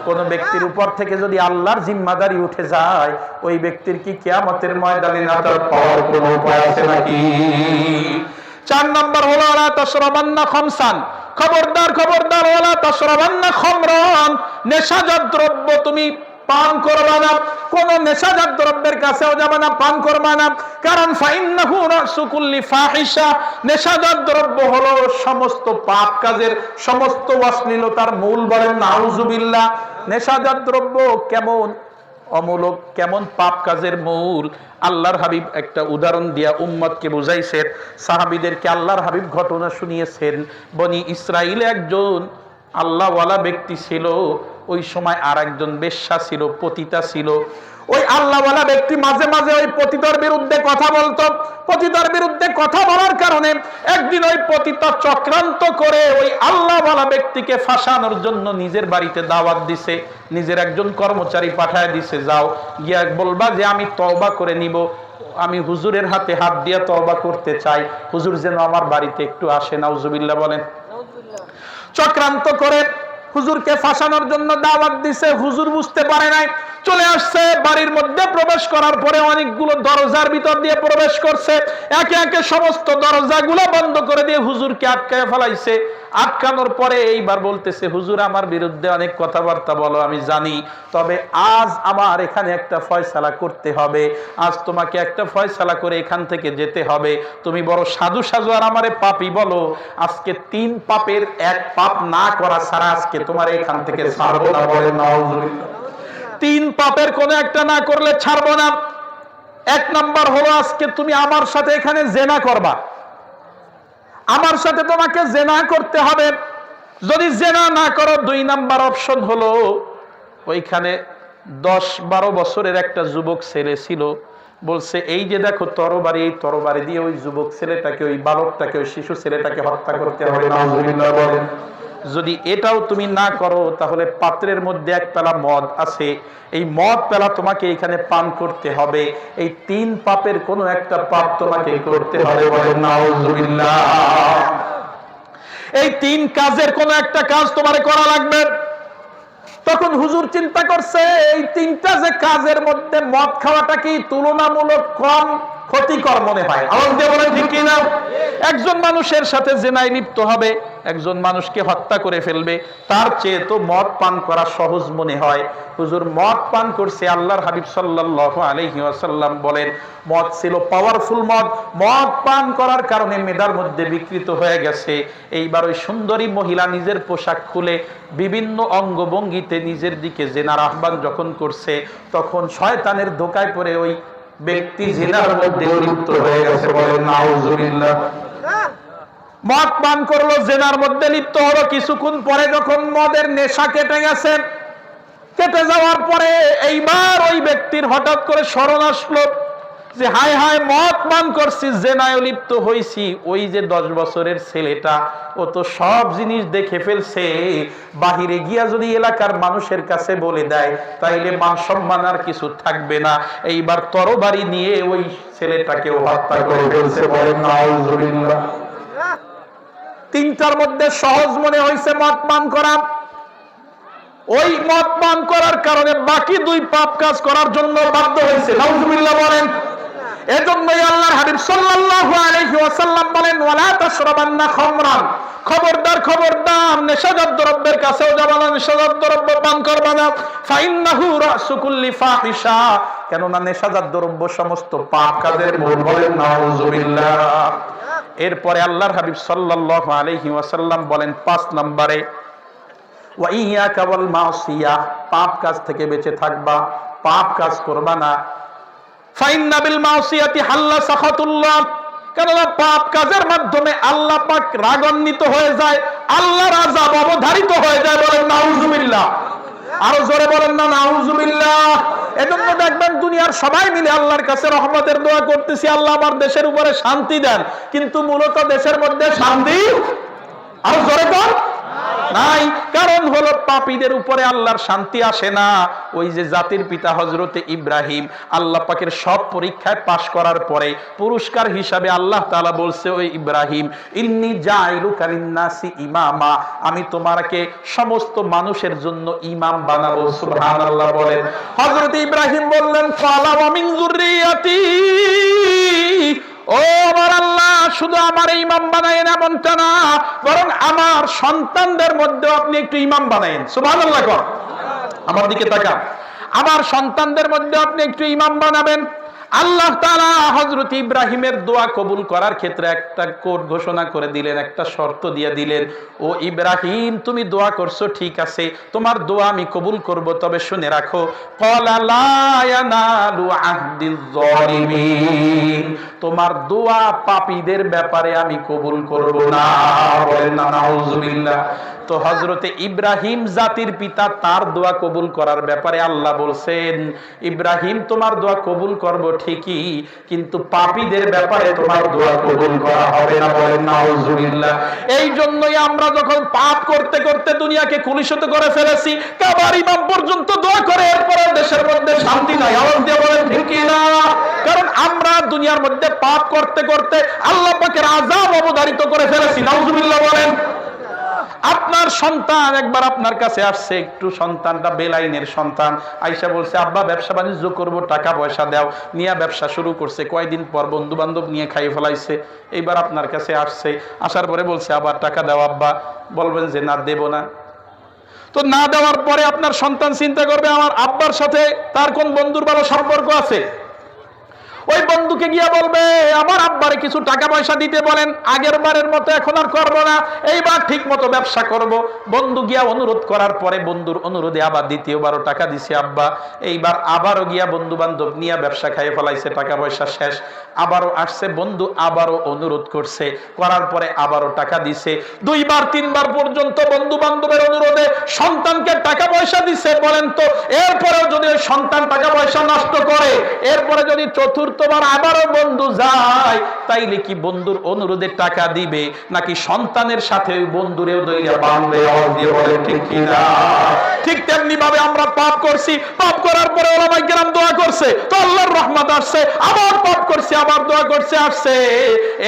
কোন ব্যক্তির উপর থেকে যদি আল্লাহর জিম্মাদারি উঠে যায়, ওই ব্যক্তির কি কিয়ামতের ময়দানে নাজাত পাওয়ার কোনো উপায় আছে নাকি? 4 নম্বর হলো, ওয়ালা তাশরাবান্না খামসান, খবরদার খবরদার, ওয়ালা তাশরাবান্না খামরান, নেশাজাত দ্রব্য তুমি পান করবা না। কোন নেশাজাত দ্রব্যের কাছেও যাবে না, পান করবা না। কারণ ফাইন্নাহু রাসু কুল্লি ফাহিশা, নেশাজাত দ্রব্য হলো সমস্ত পাপ কাজের, সমস্ত অশ্লীলতার মূল। বলেন নাউজুবিল্লাহ। নেশাজাত দ্রব্য কেমন অমূলক, কেমন পাপ কাজের মূল, আল্লাহর হাবিব একটা উদাহরণ দিয়া উম্মতকে বুঝাইছেন। সাহাবীদেরকে আল্লাহর হাবিব ঘটনা শুনিয়েছেন। বনি ইসরাইলে একজন আল্লাহওয়ালা ব্যক্তি ছিল, ওই সময় আর একজন বেশ্যা ছিল, পতিতা ছিল। ওই আল্লাহওয়ালা ব্যক্তি মাঝে মাঝে ওই পতিতর বিরুদ্ধে কথা বলতো। পতিতর বিরুদ্ধে কথা বলার কারণে একদিন ওই পতিত চক্রান্ত করে ওই আল্লাহওয়ালা ব্যক্তিকে ফাঁসানোর জন্য নিজের বাড়িতে দাওয়াত দিছে, নিজের একজন কর্মচারী পাঠায় দিছে, যাও গিয়া বলবা যে আমি তওবা করে নিব, আমি হুজুরের হাতে হাত দিয়ে তওবা করতে চাই, হুজুর যেন আমার বাড়িতে একটু আসে। নাউজুবিল্লাহ বলেন। চক্রান্ত করে হুজুরকে ফাঁসানোর জন্য দাওয়াত দিছে। হুজুর বুঝতে পারে নাই, চলে আসছে। বাড়ির মধ্যে প্রবেশ করার পরে অনেকগুলো দরজার ভিতর দিয়ে প্রবেশ করছে, একে একে সমস্ত দরজাগুলো বন্ধ করে দিয়ে হুজুরকে আটকায় ফেলাইছে। আটকানোর পরে এইবার বলতেছে, হুজুর আমার বিরুদ্ধে অনেক কথাবার্তা বলো আমি জানি, তবে আজ আমার এখানে একটা ফয়সালা করতে হবে, আজ তোমাকে একটা ফয়সালা করে এখান থেকে যেতে হবে। তুমি বড় সাধু সাজু আর আমারে পাপী বলো, আজকে 3 পাপের 1 পাপ না করা ছাড়া আজকে তোমার এখান থেকে ছাড়বো না। বলেন নাউজুবিল্লাহ। 3 পাপের কোন একটা না করলে ছাড়বো না। 1 নাম্বার হলো আজকে তুমি আমার সাথে এখানে জেনা করবা, আমার সাথে তোমাকে জেনা করতে হবে। যদি জেনা না করো 2 নাম্বার অপশন হলো, ওইখানে 10-12 বছরের একটা যুবক ছেলে ছিল, বলছে এই যে দেখো তরবারি, এই তরবারি দিয়ে ওই যুবক ছেলেটাকে, ওই বালকটাকে, ওই শিশু ছেলেটাকে হত্যা করতে হবে। নাউজুবিল্লাহ বলেন। যদি এটাও তুমি না করো তাহলে পাত্রের মধ্যে 1 পেলা মদ আছে, এই মদ পেলা তোমাকে এখানে পান করতে হবে। এই 3 পাপের কোন একটা পাপ তোমাকে করতে হবে। বলেন নাউজুবিল্লাহ। এই 3 কাজের কোন একটা কাজ তোমারে করা লাগবে। তখন হুজুর চিন্তা করছে, এই 3টা যে কাজের মধ্যে মদ খাওয়াটা কি তুলনামূলক কম ক্ষতিকর মনে হয়। আওয়াজ দিয়ে বলেন ঠিক কি না? একজন মানুষের সাথে জেনায় লিপ্ত হবে, একজন মানুষকে হত্যা করে ফেলবে, তার চেয়ে তো মদ পান করা সহজ মনে হয়। হুজুর মদ পান করছে। আল্লাহর হাবিব সাল্লাল্লাহু আলাইহি ওয়াসাল্লাম বলেন, মদ ছিল পাওয়ারফুল মদ, মদ পান করার কারণে মেধার মধ্যে বিকৃত হয়ে গেছে। এইবার ওই সুন্দরী মহিলা নিজের পোশাক খুলে বিভিন্ন অঙ্গভঙ্গিতে নিজের দিকে জেনার আহ্বান যখন করছে, তখন শয়তানের ধোঁকায় পড়ে ওই ব্যক্তি জিনার মধ্যে লিপ্ত হয়ে গেছে। বলেন নাউজুবিল্লাহ। মদ পান করলো, জেনার মধ্যে লিপ্ত হলো। কিছুক্ষণ পরে যখন মদের নেশা কেটে গেছে, কেটে যাওয়ার পরে এইবার ওই ব্যক্তির হঠাৎ করে স্মরণ আসলো যে হায় হায়, মদ পান করছি, জেনায় লিপ্ত হইছি। ওই যে 10 বছরের ছেলেটা, ও তো সব জিনিস দেখে ফেলছে, বাহিরে গিয়া যদি এলাকার মানুষের কাছে বলে দেয় তাইলে মান সম্মান আর কিছু থাকবে না। এইবার তরবারি নিয়ে ওই ছেলেটাকে হত্যা করে ফেলছে। বলেন নাউজুবিল্লাহ। 3টার মধ্যে সহজ মনে হয়েছে মদ পান করা। ওই মদ পান করার কারণে বাকি 2 পাপ কাজ করার জন্য বাধ্য হয়েছে। নাউজুবিল্লাহ বলেন। এজন্যই আল্লাহর হাবিব সাল্লাল্লাহু আলাইহি ওয়াসাল্লাম বলেন, ওয়ালা তাশরাবান্না খামরান, খবরদার খবরদার নেশাজাত দ্রব্যের কাছেও যাবা না, নেশাজাত দ্রব্য পান করবা না। ফাইন্নাহু রাসু কুল্লি ফাহিশা, কেননা নেশাজাত দ্রব্য সমস্ত পাপ কাজের মূল। বলেন নাউজুবিল্লাহ। এরপরে আল্লাহর হাবিব সাল্লাল্লাহু আলাইহি ওয়াসাল্লাম বলেন 5 নম্বরে, ওয়া ইয়াকা ওয়াল মাসিয়া, পাপ কাজ থেকে বেঁচে থাকবা, পাপ কাজ করবা না। ফাইন্না বিল মাসিয়াতি হাল্লা সাখাতুল্লাহ, কেননা পাপ কাজের মাধ্যমে আল্লাহ পাক রাগান্বিত হয়ে যায়, আল্লাহর আযাব অবধারিত হয়ে যায়। বলেন নাউজুবিল্লাহ। আরো জোরে বলেন না নাউজুবিল্লাহ। এজন্য দেখবেন দুনিয়ার সবাই মিলে আল্লাহর কাছে রহমতের দোয়া করতেছি, আল্লাহ আমার দেশের উপরে শান্তি দেন, কিন্তু মূলত দেশের মধ্যে শান্তি আরো জোরে বল নাই। কারণ হলো পাপীদের উপরে আল্লাহর শান্তি আসে না। ওই যে জাতির পিতা হযরতে ইব্রাহিম, আল্লাহ পাকের সব পরীক্ষায় পাশ করার পরে পুরস্কার হিসাবে আল্লাহ তাআলা বলছে, ওই ইব্রাহিম, ইন্নী জাইলুকা লিন্নাসি ইমামা, আমি তোমাকে সমস্ত মানুষের জন্য ইমাম বানাবো। সুবহানাল্লাহ বলেন। হযরতে ইব্রাহিম বললেন, ফালা ওয়া মিন যুররিয়াতি, ও আমার আল্লাহ, শুধু আমার ইমাম বানায়েন এমনটা না, বরং আমার সন্তানদের মধ্যে আপনি একটু ইমাম বানায়েন। সুবহানাল্লাহ কর। আমার দিকে তাকান। আমার সন্তানদের মধ্যে আপনি একটু ইমাম বানাবেন। আল্লাহ তাআলা হযরত ইব্রাহিমের দোয়া কবুল করার ক্ষেত্রে একটা কোড ঘোষণা করে দিলেন, একটা শর্ত দিয়ে দিলেন, ও ইব্রাহিম তুমি দোয়া করছো ঠিক আছে, তোমার দোয়া আমি কবুল করব, তবে শুনে রাখো ক্বালা লা ইয়ানালু আহদিয যালিমিন, তোমার দোয়া পাপীদের ব্যাপারে আমি কবুল করব না। বলেন না নাউযুবিল্লাহ। তো হযরতে ইব্রাহিম জাতির পিতা, তার দোয়া কবুল করার ব্যাপারে আল্লাহ বলছেন ইব্রাহিম তোমার দোয়া কবুল করব ঠিকই, কিন্তু পাপীদের ব্যাপারে তোমার দোয়া কবুল করা হবে না। বলেন নাউযুবিল্লাহ। এই জন্যই আমরা যখন পাপ করতে করতে দুনিয়াকে কলুষিত করে ফেলেছি, কাবার ইমাম পর্যন্ত দোয়া করে, এরপরে দেশের মধ্যে শান্তি নাই। আওয়াজ দিয়ে বলেন ঠিক কি না? কারণ আমরা দুনিয়ার মধ্যে পাপ করতে করতে আল্লাহ পাকের আযাব অবধারিত করে ফেলেছি। নাউযুবিল্লাহ বলেন। আপনার সন্তান একবার আপনার কাছে আসছে, একটু সন্তানটা বেলাইনের সন্তান, আয়েশা বলছে আব্বা ব্যবসা বাণিজ্য করব, টাকা পয়সা দাও, নিয়ে ব্যবসা শুরু করছে, কয়দিন পর বন্ধু বান্ধব নিয়ে খাইয়ে ফেলাইছে, এইবার আপনার কাছে আসছে, আসার পরে বলছে আবার টাকা দাও আব্বা, বলবেন যে না দেব না। তো না দেওয়ার পরে আপনার সন্তান চিন্তা করবে আমার আব্বার সাথে তার কোন বন্ধুর ভালো সম্পর্ক আছে, ওই বন্ধুকে গিয়ে বলবে আমার আব্বারে কিছু টাকা পয়সা দিতে বলেন, আগের বারের মতো এখন আর করবো না, এইবার ঠিক মতো ব্যবসা করব। বন্ধু গিয়া অনুরোধ করার পরে বন্ধুর অনুরোধে আবার দ্বিতীয়বারও টাকা দিছে আব্বা, এইবার আবারও গিয়া বন্ধু বান্ধব নিয়ে ব্যবসা খাইয়ে ফেলাইছে, টাকা পয়সা শেষ। আবারও আসছে বন্ধু, আবারও অনুরোধ করছে, করার পরে আবারও টাকা দিছে, দুইবার তিনবার পর্যন্ত বন্ধু বান্ধবের অনুরোধে সন্তানকে টাকা পয়সা দিছে। বলেন তো এরপরেও যদি ওই সন্তান টাকা পয়সা নষ্ট করে, এরপরে যদি চতুর্থবার আবারও বন্ধু যায়, তাইলে কি বন্ধুর অনুরোধে টাকা দিবে, নাকি সন্তানের সাথে ওই বন্ধুরেও দইরা বাঁধবে? আওয়াজ দিয়ে বলেন ঠিক কি না? ঠিক তেমনি ভাবে আমরা পাপ করছি, পাপ করার পরে ওলামায়ে কেরাম দোয়া করছে, তো আল্লাহর রহমত আসছে, আবার পাপ করছি, আবার দোয়া করছে, আসছে।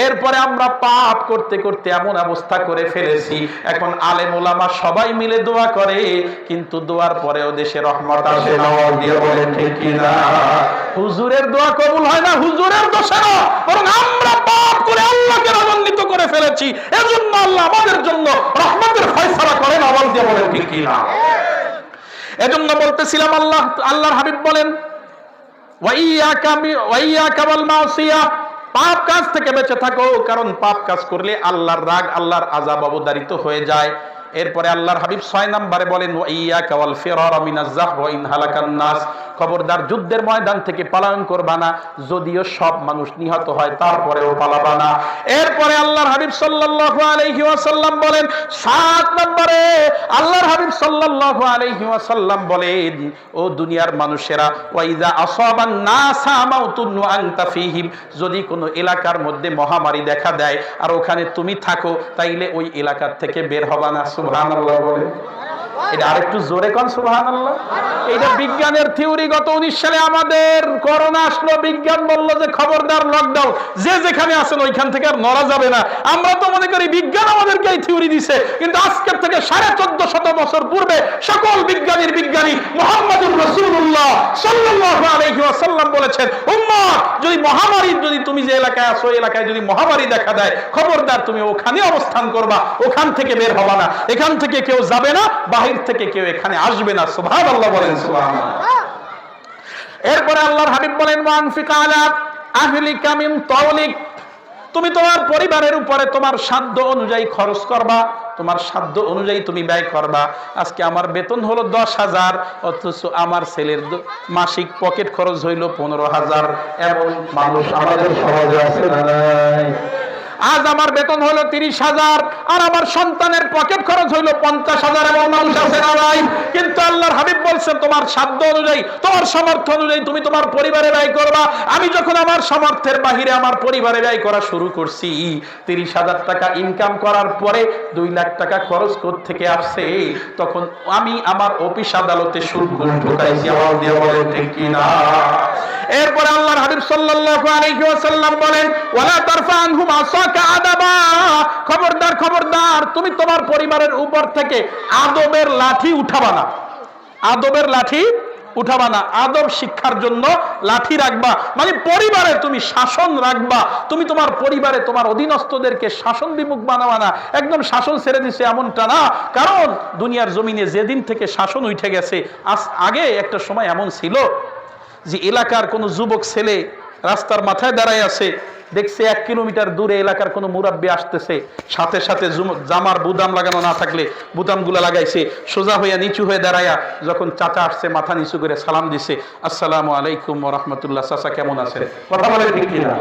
এরপরে আমরা পাপ করতে করতে এমন অবস্থা করে ফেলেছি, এখন আলেম ওলামা সবাই মিলে দোয়া করে, কিন্তু দোয়ার পরেও দেশে রহমত আসে না। আওয়াজ দিয়ে বলেন ঠিক কি না? হুজুরের দোয়া কবুল হয় না, হুজুরের দোষে না, বরং আমরা পাপ করে আল্লাহকে রাগান্বিত করে ফেলেছি, এজন্য আল্লাহ আমাদের জন্য রহমতের ফয়সালা করেন। আওয়াজ দিয়ে বলেন ঠিক কি না? এজন্য বলতেছিলাম আল্লাহর হাবিব বলেন ওয়াইয়াকা ওয়াল মাসিয়া, পাপ কাজ থেকে বেঁচে থাকো, কারণ পাপ কাজ করলে আল্লাহর রাগ, আল্লাহর আযাব অবধারিত হয়ে যায়। এরপরে আল্লাহর হাবিব ৬ নম্বরে বলেন ওয়াইয়াকা ওয়াল ফিরার মিনাজ যাহব ওয়া ইন হালাকান নাস, খবরদার যুদ্ধের ময়দান থেকে পলায়ন করবা না, যদিও সব মানুষ নিহত হয় তারপরেও পালাবা না। এরপরে আল্লাহর হাবিব সাল্লাল্লাহু আলাইহি ওয়াসাল্লাম বলেন ৭ নম্বরে আল্লাহর হাবিব সাল্লাল্লাহু আলাইহি ওয়াসাল্লাম বলেন ও দুনিয়ার মানুষেরা, ওয়াইযা আসাবান নাসা মাউতুন ওয়া আনতা ফীহিম, যদি কোনো এলাকার মধ্যে মহামারী দেখা দেয় আর ওখানে তুমি থাকো, তাইলে ওই এলাকার থেকে বের হবা না। সুবহানাল্লাহ বলে। এটা আরেকটু জোরে কোন সুবহানাল্লাহ। এটা বিজ্ঞানের থিওরি। গত 19 সালে আমাদের করোনা আসলো, বিজ্ঞান বলল যে খবরদার লকডাউন, যে যেখানে আছেন ওইখান থেকে আর নড়া যাবে না। আমরা তো মনে করি বিজ্ঞান আমাদেরকে এই থিওরি দিছে, কিন্তু আজকের থেকে 1450 বছর পূর্বে সকল বিজ্ঞানীর বিজ্ঞানী মুহাম্মদুর রাসূলুল্লাহ সাল্লাল্লাহু আলাইহি ওয়াসাল্লাম বলেছেন, উম্মত যদি মহামারী, যদি তুমি যে এলাকায় আছো এলাকায় যদি মহামারী দেখা দেয়, খবরদার তুমি ওখানে অবস্থান করবা, ওখান থেকে বের হবা না, এখান থেকে কেউ যাবে না, বাহির থেকে কেউ এখানে আসবে না। সুবহানাল্লাহ বলেন সুবহানাল্লাহ। এরপরে আল্লাহর হাবিব বলেন ওয়ানফিক আলা আহলিকা মিন তাওলিক, তুমি তোমার পরিবারের উপরে তোমার সাধ্য অনুযায়ী খরচ করবা, তোমার সাধ্য অনুযায়ী তুমি ব্যয় করবা। আজকে আমার বেতন হলো 10,000, অথচ আমার ছেলের মাসিক পকেট খরচ হইল 15,000। এমন মানুষ আমাদের সমাজে আছে না নাই? আজ আমার বেতন হলো 30,000 আর আমার সন্তানের পকেট খরচ হইলো 50,000, এমন মানুষ আছে না নাই? কিন্তু আল্লাহর হাবিব বলছেন তোমার সাধ্য অনুযায়ী, তোমার সামর্থ্য অনুযায়ী তুমি তোমার পরিবারে ব্যয় করবা। আমি যখন আমার সামর্থ্যের বাহিরে আমার পরিবারে ব্যয় করা শুরু করছি, 30,000 টাকা ইনকাম করার পরে 2 লাখ টাকা খরচ থেকে আসছে, তখন আমি আমার অফিস আদালতে সুদ ঢুকাইছি। আওয়াজ দিয়ে বলেন ঠিক কি না? এরপরে আল্লাহর হাবিব সাল্লাল্লাহু আলাইহি ওয়াসাল্লাম বলেন ওয়ালা তারফা আনহুম আসাকা আদাবা, খবরদার খবরদার তুমি তোমার পরিবারের উপর থেকে আদবের লাঠি উঠাবা না, আদবের লাঠি উঠাবা না। আদব শিক্ষার জন্য লাঠি রাখবা, মানে পরিবারে তুমি শাসন রাখবা। তুমি তোমার পরিবারে তোমার অধীনস্থদেরকে শাসন বিমুখ বানাবা না, একদম শাসন ছেড়ে দিছে এমনটা না। কারণ দুনিয়ার জমিনে যেদিন থেকে শাসন উঠে গেছে, আগে একটা সময় এমন ছিল যে এলাকার কোনো যুবক ছেলে রাস্তার মাথায় দাঁড়ায় আছে, দেখছে 1 কিলোমিটার দূরে এলাকার কোনো মুরাব্বি আসতেছে, সাথে সাথে জামার বুদাম লাগানো না থাকলে বুদামগুলো লাগাইছে, সোজা হইয়া নিচু হয়ে দাঁড়ায়া যখন চাচা আসছে মাথা নিচু করে সালাম দিছে, আসসালামু আলাইকুম ওয়া রাহমাতুল্লাহ, চাচা কেমন আছেন? কথা বলে ঠিক কিনা?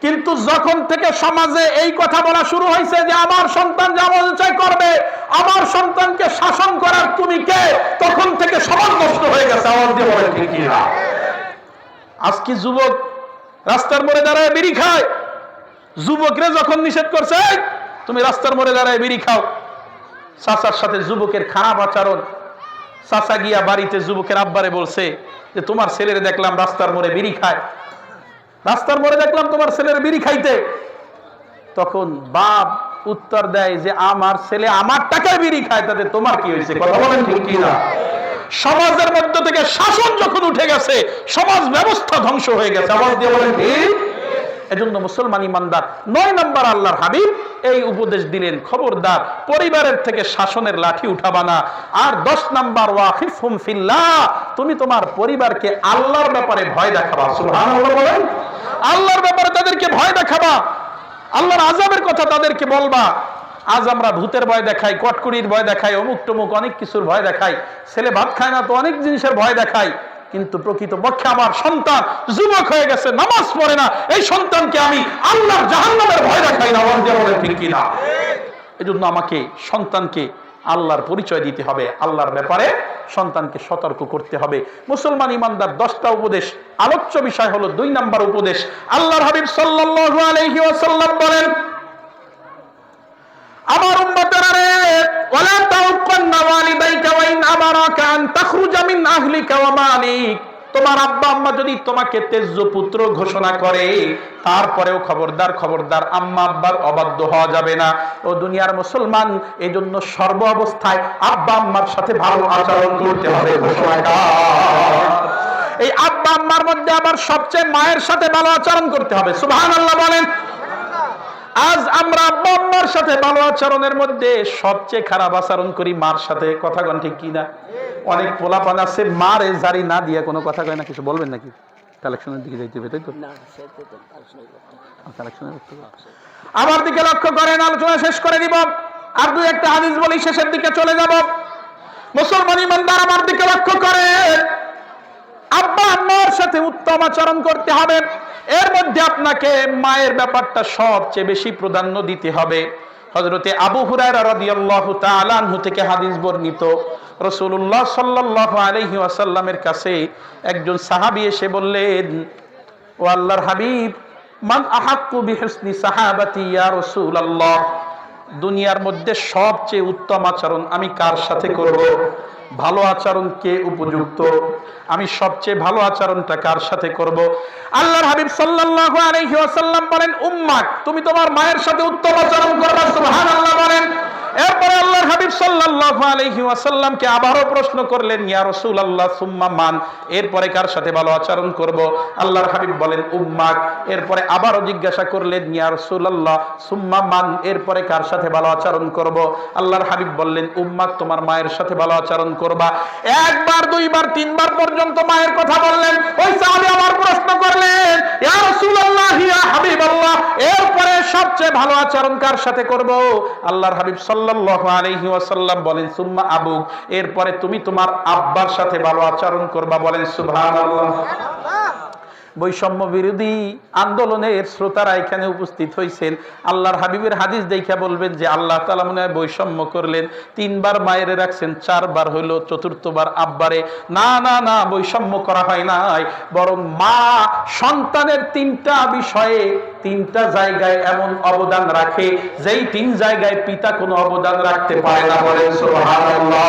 কিন্তু যখন থেকে সমাজে এই কথা বলা শুরু হয়েছে যে আমার সন্তান যা মন চায় করবে, আমার সন্তানকে শাসন করার তুমি কে, তখন থেকে সমাজ নষ্ট হয়ে গেছে। আওয়াজ দিয়ে বলেন ঠিক কিনা? আজকে যুবক রাস্তার মোড়ে দাঁড়ায় বিড়ি খায়, যুবকরে যখন নিষেধ করছে তুমি রাস্তার মোড়ে দাঁড়ায় বিড়ি খাও, চাচার সাথে যুবকের খারাপ আচরণ, চাচা গিয়া বাড়িতে যুবকের আব্বারে বলছে যে তোমার ছেলের দেখলাম রাস্তার মোড়ে বিড়ি খায়, রাস্তার মোড়ে দেখলাম তোমার ছেলের বিড়ি খাইতে। তখন বাপ উত্তর দেয় যে আমার ছেলে আমার টাকায় বিড়ি খায়, তাতে তোমার কি হয়েছে? কথা বলেন ঠিক কিনা? সমাজের মধ্য থেকে শাসন যখন উঠে গেছে, সমাজ ব্যবস্থা ধ্বংস হয়ে গেছে। আওয়াজ দিয়ে বলেন ঠিক। এজন্য মুসলমান ইমানদার 9 নম্বর আল্লাহর হাবিব এই উপদেশ দিলেন, খবরদার পরিবারের থেকে শাসনের লাঠি উঠাবা না। আর 10 নম্বর ওয়াখিফহুম ফিল্লাহ, তুমি তোমার পরিবারকে আল্লাহর ব্যাপারে ভয় দেখাবা। সুবহানাল্লাহ বলেন। আল্লাহর ব্যাপারে তাদেরকে ভয় দেখাবা, আল্লাহর আযাবের কথা তাদেরকে বলবা। আজ আমরা ভূতের ভয় দেখাই, কটকুড়ির ভয় দেখাই, অমুক টমুক অনেক কিছুর ভয় দেখাই, ছেলে ভাত খায় না তো অনেক জিনিসের ভয় দেখাই, কিন্তু প্রকৃত পক্ষে আমার সন্তান যুবক হয়ে গেছে, নামাজ পড়ে না, এই সন্তানকে আমি আল্লাহর জাহান্নামের ভয় দেখাই না। আওয়াজ দিয়ে বলেন ঠিক কিনা? এজন্য আমাকে সন্তানকে আল্লাহর পরিচয় দিতে হবে, আল্লাহর ব্যাপারে সন্তানকে সতর্ক করতে হবে। মুসলমান ইমানদার 10টা উপদেশ, আলোচ্য বিষয় হলো 2 নম্বর উপদেশ। আল্লাহর হাবিব সাল্লাল্লাহু আলাইহি ওয়াসাল্লাম বলেন, আমার উম্মতেরা রে, ওয়ালা তাউকান্না ওয়ালিদাইকা ওয়া ইন আমারাকা আন তাখরুজা মিন আহলিকা ওয়া মালিক, তোমার আব্বা আম্মা যদি তোমাকে তেজ্য পুত্র ঘোষণা করে, তারপরেও খবরদার খবরদার আম্মা আব্বার অবাধ্য হওয়া যাবে না। ও দুনিয়ার মুসলমান, এই জন্য সর্ব অবস্থায় আব্বা আম্মার সাথে ভালো আচরণ করতে হবে। এই আব্বা আম্মার মধ্যে আবার সবচেয়ে মায়ের সাথে ভালো আচরণ করতে হবে। সুবহানাল্লাহ বলেন। আজ আমরা আব্বা আম্মার সাথে ভালো আচরণের মধ্যে সবচেয়ে খারাপ আচরণ করি মার সাথে। কথা কোন ঠিক কিনা? অনেক পোলাপান আছে মারে জারি না দিয়ে কোনো কথা কয় না। কিছু বলবেন নাকি? কালেকশনের দিকে যাইতে হবে, তাই তো? আমার দিকে লক্ষ্য করেন, আলোচনা শেষ করে দিব, আর 2-1টা হাদিস বলি, শেষের দিকে চলে যাব। মুসলমান ইমানদার আমার দিকে লক্ষ্য করেন, আব্বা আম্মার সাথে উত্তম আচরণ করতে হবে। এর মধ্যে আপনাকে মায়ের ব্যাপারটা সবচেয়ে বেশি প্রাধান্য দিতে হবে। হযরতে আবু হুরায়রা রাদিয়াল্লাহু তাআলা আনহু থেকে হাদিস বর্ণিত, রাসূলুল্লাহ সাল্লাল্লাহু আলাইহি ওয়াসাল্লামের কাছে একজন সাহাবী এসে বললেন, ও আল্লাহর হাবিব, মান আহাক্কু বিহুসনি সাহাবাতি ইয়া রাসূলুল্লাহ, দুনিয়ার মধ্যে সবচেয়ে উত্তম আচরণ আমি কার সাথে করব? ভালো আচরণ কে উপযুক্ত? আমি সবচেয়ে ভালো আচরণটা কার সাথে করব? আল্লাহর হাবিব সাল্লাল্লাহু আলাইহি ওয়াসাল্লাম বলেন, উম্মাক, তুমি তোমার মায়ের সাথে উত্তম আচরণ করবা। সুবহানাল্লাহ বলেন। এরপরে আল্লাহর হাবিব সাল্লাল্লাহু আলাইহি ওয়াসাল্লামকে আবারও প্রশ্ন করলেন, ইয়া রাসূলুল্লাহ সুম্মা মান, এরপরে কার সাথে ভালো আচরণ করব? আল্লাহর হাবিব বলেন, উম্মাক। এরপরে আবারও জিজ্ঞাসা করলেন, ইয়া রাসূলুল্লাহ সুম্মা মান, এরপরে কার সাথে ভালো আচরণ করব? আল্লাহর হাবিব বললেন, উম্মাক, তোমার মায়ের সাথে ভালো আচরণ করবা। একবার, দুইবার, তিনবার পর্যন্ত মায়ের কথা বললেন। ওই সাহাবী আবার প্রশ্ন করলেন, ইয়া রাসূলুল্লাহ, ইয়া হাবিবাল্লাহ, এরপরে সবচেয়ে ভালো আচরণ কার সাথে করব? আল্লাহর হাবিব সাল্লাল্লাহু আলাইহি ওয়াসাল্লাম বলেন, সুম্মা আবুক, এরপরে তুমি তোমার আব্বার সাথে ভালো আচরণ করবা। বলেন সুবহানাল্লাহ। বৈষম্য বিরোধী আন্দোলনের শ্রোতারা এখানে উপস্থিত হয়েছেন। আল্লাহর হাবিবের হাদিস দেখে বলবেন যে আল্লাহ তাআলা মনে হয় বৈষম্য করলেন, 3 বার মায়ের রাখছেন, 4 বার হইল, 4র্থবার আব্বারে। না না না, বৈষম্য করা হয় নাই, বরং মা সন্তানের 3টা বিষয়ে 3টা জায়গায় এমন অবদান রাখে যেই 3 জায়গায় পিতা কোনো অবদান রাখতে পারে না। বলেন সুবহানাল্লাহ।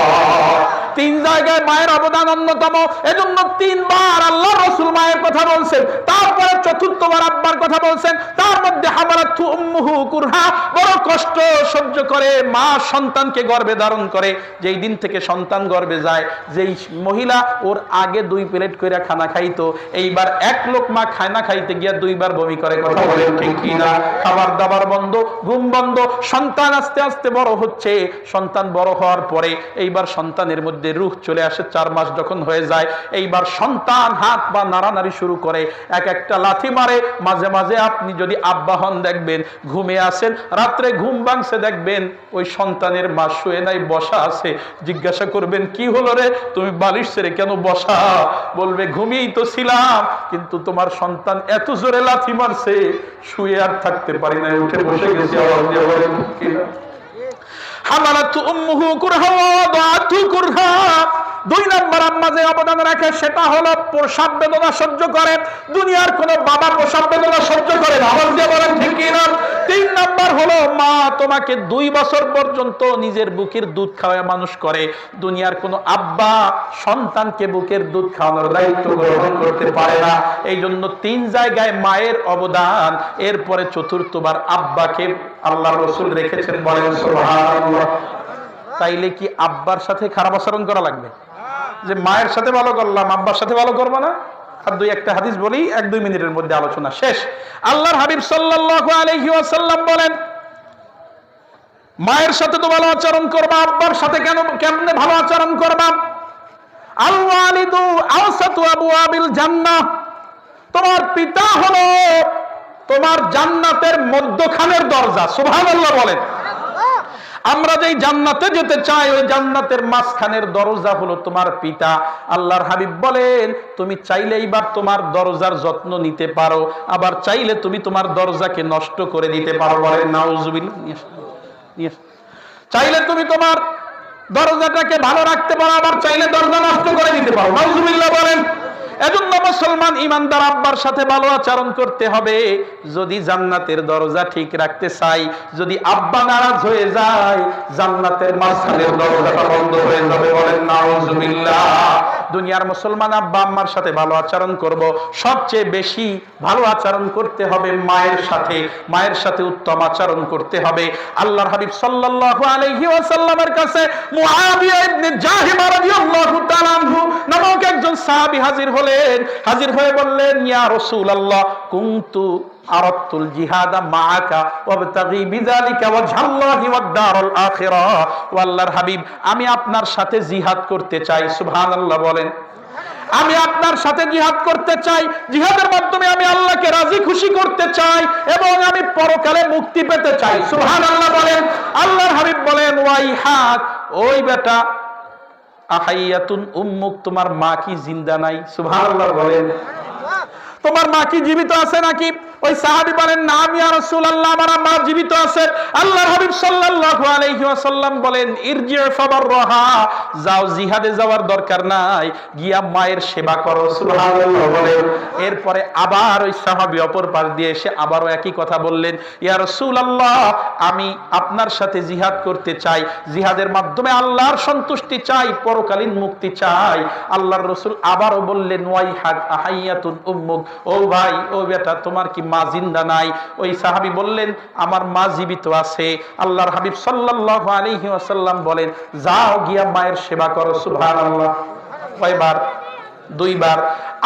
3 জায়গায় মায়ের অবদান অন্যতম। এজন্য 3 বার আল্লাহর রাসূল মায়ের কথা বলছেন, তারপরে চতুর্থবার আব্বার কথা বলছেন। তার মধ্যে হামালাতহু উম্মুহু কুরহা, বড় কষ্ট সহ্য করে মা সন্তানকে গর্ভে ধারণ করে। যেই দিন থেকে সন্তান গর্ভে যায়, যেই মহিলা ওর আগে 2 প্লেট কইরা খানা খাইতো, এইবার 1 লোকমা খানা খাইতে গিয়া 2বার বমি করে। কথা বলেন ঠিক কি না? খাবার দাবার বন্ধ, ঘুম বন্ধ। সন্তান আস্তে আস্তে বড় হচ্ছে। সন্তান বড় হওয়ার পরে এইবার সন্তানের মধ্যে রূহ চলে আসে। 4 মাস যখন হয়ে যায়, এইবার সন্তান হাত পা নাড়ানাড়ি শুরু করে, একটা লাথি মারে। মাঝে মাঝে আপনি যদি আব্বা হন দেখবেন ঘুমে আসেন, রাত্রে ঘুম ভাঙছে দেখবেন ওই সন্তানের মা শুয়ে নাই, বসা আছে। জিজ্ঞাসা করবেন কি হলো রে, তুমি বালিশ ছেড়ে কেন বসা? বলবে ঘুমিয়েই তো ছিলাম, কিন্তু তোমার সন্তান এত জোরে লাথি মারছে শুয়ে আর থাকতে পারি না, উঠে বসে গেছি। হামালাতহু উম্মুহু কুরহা ওয়া ওয়াদাআতহু কুরহা। 2 নম্বর আম্মা যে অবদান রাখে সেটা হলো প্রসব বেদনা সহ্য করে। দুনিয়ার কোন বাবা প্রসব বেদনা সহ্য করে না, আওয়াজ দিয়ে বলেন ঠিক কি না? 3 নম্বর হলো মা তোমাকে 2 বছর পর্যন্ত নিজের বুকের দুধ খাওয়ায় মানুষ করে। দুনিয়ার কোন আব্বা সন্তানকে বুকের দুধ খাওয়ানোর দায়িত্ব গ্রহণ করতে পারে না। এই জন্য 3 জায়গায় মায়ের অবদান। এরপরে চতুর্থবার আব্বাকে আল্লাহর রাসূল রেখেছেন, বলেন সুবহানাল্লাহ। তাইলে কি আব্বার সাথে খারাপ আচরণ করা লাগবে? যে মায়ের সাথে ভালো করলাম, আব্বার সাথে ভালো করবো না? আর 2-1টা হাদিস বলি, 1-2 মিনিটের মধ্যে আলোচনা শেষ। আল্লাহর হাবিব সাল্লাল্লাহু আলাইহি ওয়াসাল্লাম বলেন, মায়ের সাথে তো ভালো আচরণ করবা, আব্বার সাথে কেমনে ভালো আচরণ করবা? আল ওয়ালিদু আওসাতু আবওয়াবিল জান্নাহ। তোমার পিতা হলো তোমার জান্নাতের মধ্যখানের দরজা। সুবহানাল্লাহ বলেন। আমরা যেই জান্নাতে যেতে চাই ওই জান্নাতের মাঝখানের দরজা হলো তোমার পিতা। আল্লাহর হাবিব বলেন, তুমি চাইলে এইবার তোমার দরজার যত্ন নিতে পারো, আবার চাইলে তুমি তোমার দরজাকে নষ্ট করে দিতে পারো। বলেন নাউজুবিল্লাহ। চাইলে তুমি তোমার দরজাটাকে ভালো রাখতে পারো, আবার চাইলে দরজা নষ্ট করে দিতে পারো। নাউজুবিল্লাহ বলেন। এজন্য মুসলমান ইমানদার আব্বার সাথে ভালো আচরণ করতে হবে যদি জান্নাতের দরজা ঠিক রাখতে চাই। যদি আব্বা নারাজ হয়ে যায় জান্নাতের মাঝখানের দরজাটা বন্ধ হয়ে যাবে। বলেন নাউজুবিল্লাহ। দুনিয়ার মুসলমান আব্বা আম্মার সাথে ভালো আচরণ করব, সবচেয়ে বেশি ভালো আচরণ করতে হবে মায়ের সাথে। মায়ের সাথে উত্তম আচরণ করতে হবে। আল্লাহর হাবিব সাল্লাল্লাহু আলাইহি ওয়াসাল্লামের কাছে মুআবিয়া ইবনে জাহিম রাদিয়াল্লাহু তাআলা আনহু নামক একজন সাহাবী হাজির হলেন। হাজির হয়ে বললেন, ইয়া রাসূলুল্লাহ কুনতু আরাদতুল জিহাদা মাআকা ওয়াবতাগি বিযালিকা ওয়াজহাল্লাহি ওয়াদ দারুল আখিরাহ। ও আল্লাহর হাবিব, আমি আপনার সাথে জিহাদ করতে চাই। সুবহানাল্লাহ বলেন। আমি আপনার সাথে জিহাদ করতে চাই, জিহাদের মাধ্যমে আমি আল্লাহকে রাজি খুশি করতে চাই এবং আমি পরকালে মুক্তি পেতে চাই। সুবহানাল্লাহ বলেন। আল্লাহর হাবিব বলেন, ওয়াইহাক, ওই বেটা, আহাইয়াতুন উম্মুক, তোমার মা কি জিন্দা নাই? সুবহানাল্লাহ বলেন। তোমার মা কি জীবিত আছে নাকি? ওই সাহাবী বলেন, না ইয়া রাসূলুল্লাহ, আমার মা জীবিত আছে। আল্লাহর হাবিব সাল্লাল্লাহু আলাইহি ওয়াসাল্লাম বলেন, ইরজি ফাবাররাহা, যাও, জিহাদে যাওয়ার দরকার নাই, গিয়া মায়ের সেবা করো। সুবহানাল্লাহ বলেন। এরপরে আবার ওই সাহাবী অপর পাশ দিয়ে এসে আবারও একই কথা বললেন, ইয়া রাসূলুল্লাহ, আমি আপনার সাথে জিহাদ করতে চাই, জিহাদের মাধ্যমে আল্লাহর সন্তুষ্টি চাই, পরকালীন মুক্তি চাই। আল্লাহর রাসূল আবারও বললেন, ওয়াইহাক আহাইয়াতুন উম্মুক, ও ভাই, ও বেটা, তোমার কি মা জিন্দা নাই? ওই সাহাবী বললেন, আমার মা জীবিত আছে। আল্লাহর হাবিব সাল্লাল্লাহু আলাইহি ওয়াসাল্লাম বলেন, যাও, গিয়া মায়ের সেবা করো। সুবহানাল্লাহ। কয়বার? 2 বার।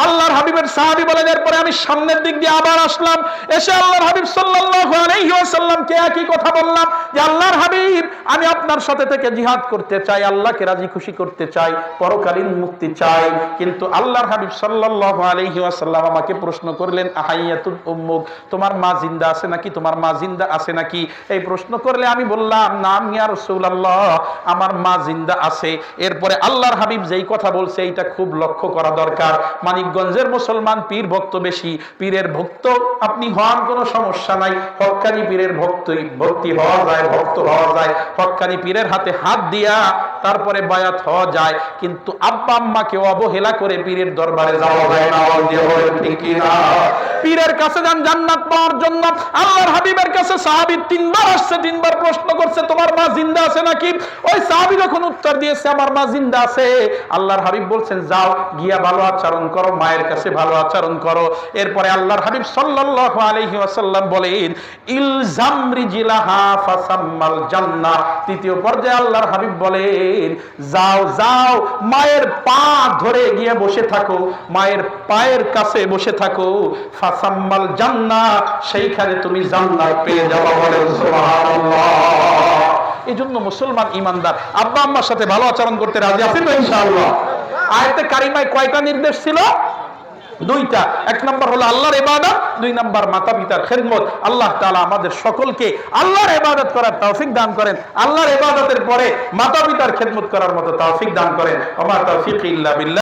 আল্লাহর হাবিবের সাহাবী বলেন, এরপরে আমি সামনের দিক দিয়ে আবার আসলাম, এসে আল্লাহর হাবিব সাল্লাল্লাহু আলাইহি ওয়াসাল্লামকে একই কথা বললাম যে, আল্লাহর হাবিব, আমি আপনার সাথে থেকে জিহাদ করতে চাই, আল্লাহকে রাজি খুশি করতে চাই, পরকালীন মুক্তি চাই। কিন্তু আল্লাহর হাবিব সাল্লাল্লাহু আলাইহি ওয়াসাল্লাম আমাকে প্রশ্ন করলেন, আহাইয়াতুন উম্মুক, তোমার মা জিন্দা আছে নাকি? তোমার মা জিন্দা আছে নাকি? এই প্রশ্ন করলে আমি বললাম, নাম ইয়া রাসূলুল্লাহ, আমার মা জিন্দা আছে। এরপরে আল্লাহর হাবিব যেই কথা বলছে এইটা খুব লক্ষ্য করা দরকার। মানিকগঞ্জের মুসলমান পীর ভক্ত বেশি, পীরের ভক্ত আপনি হন, কোনো সমস্যা নাই, হক্কানি পীরের ভক্তি হওয়া যায়, ভক্ত হওয়া যায়, হক্কানি পীরের হাতে হাত দিয়া তারপরে বায়াত হওয়া যায়। কিন্তু আব্বা আম্মাকে অবহেলা করে পীরের দরবারে যাওয়া যায় না। ঠিক কি না? পীরের কাছে যান জান্নাত পাওয়ার জন্য। আল্লাহর হাবিবের কাছে সাহাবী তিনবার আসছে, তিনবার প্রশ্ন করছে তোমার মা জিন্দা আছে নাকি? ওই সাহাবী যখন উত্তর দিয়েছে আমার মা জিন্দা আছে, আল্লাহর হাবিব বলছেন যাও গিয়া ভালো আচরণ করো, মায়ের কাছে ভালো আচরণ করো। এরপরে আল্লাহর হাবিব সাল্লাল্লাহু আলাইহি ওয়াসাল্লাম বলেন ইলজাম রিজিলাহা ফাসাম্মাল জান্নাহ। তৃতীয় পর্যায়ে আল্লাহর হাবিব বলেন যাও যাও মায়ের পা ধরে গিয়ে বসে থাকো, মায়ের পায়ের কাছে বসে থাকো, ফাসাম্মাল জান্নাহ, সেইখানে তুমি জান্নাত পেয়ে যাবে। বলেন সুবহানাল্লাহ। এই জন্য মুসলমান ইমানদার আব্বা আম্মার সাথে ভালো আচরণ করতে রাজি আছেন তো ইনশাআল্লাহ? আয়াতে কারিমায় কয়টা নির্দেশ ছিল? দুইটা। এক নাম্বার হলো আল্লাহর ইবাদত, দুই নাম্বার মাতা পিতার খেদমত। আল্লাহ তাআলা আমাদের সকলকে আল্লাহর ইবাদত করার তৌফিক দান করেন, আল্লাহর ইবাদতের পরে মাতা পিতার খেদমত করার মতো তৌফিক দান করেন। ওয়া মা তাওফীকি ইল্লা বিল্লাহ।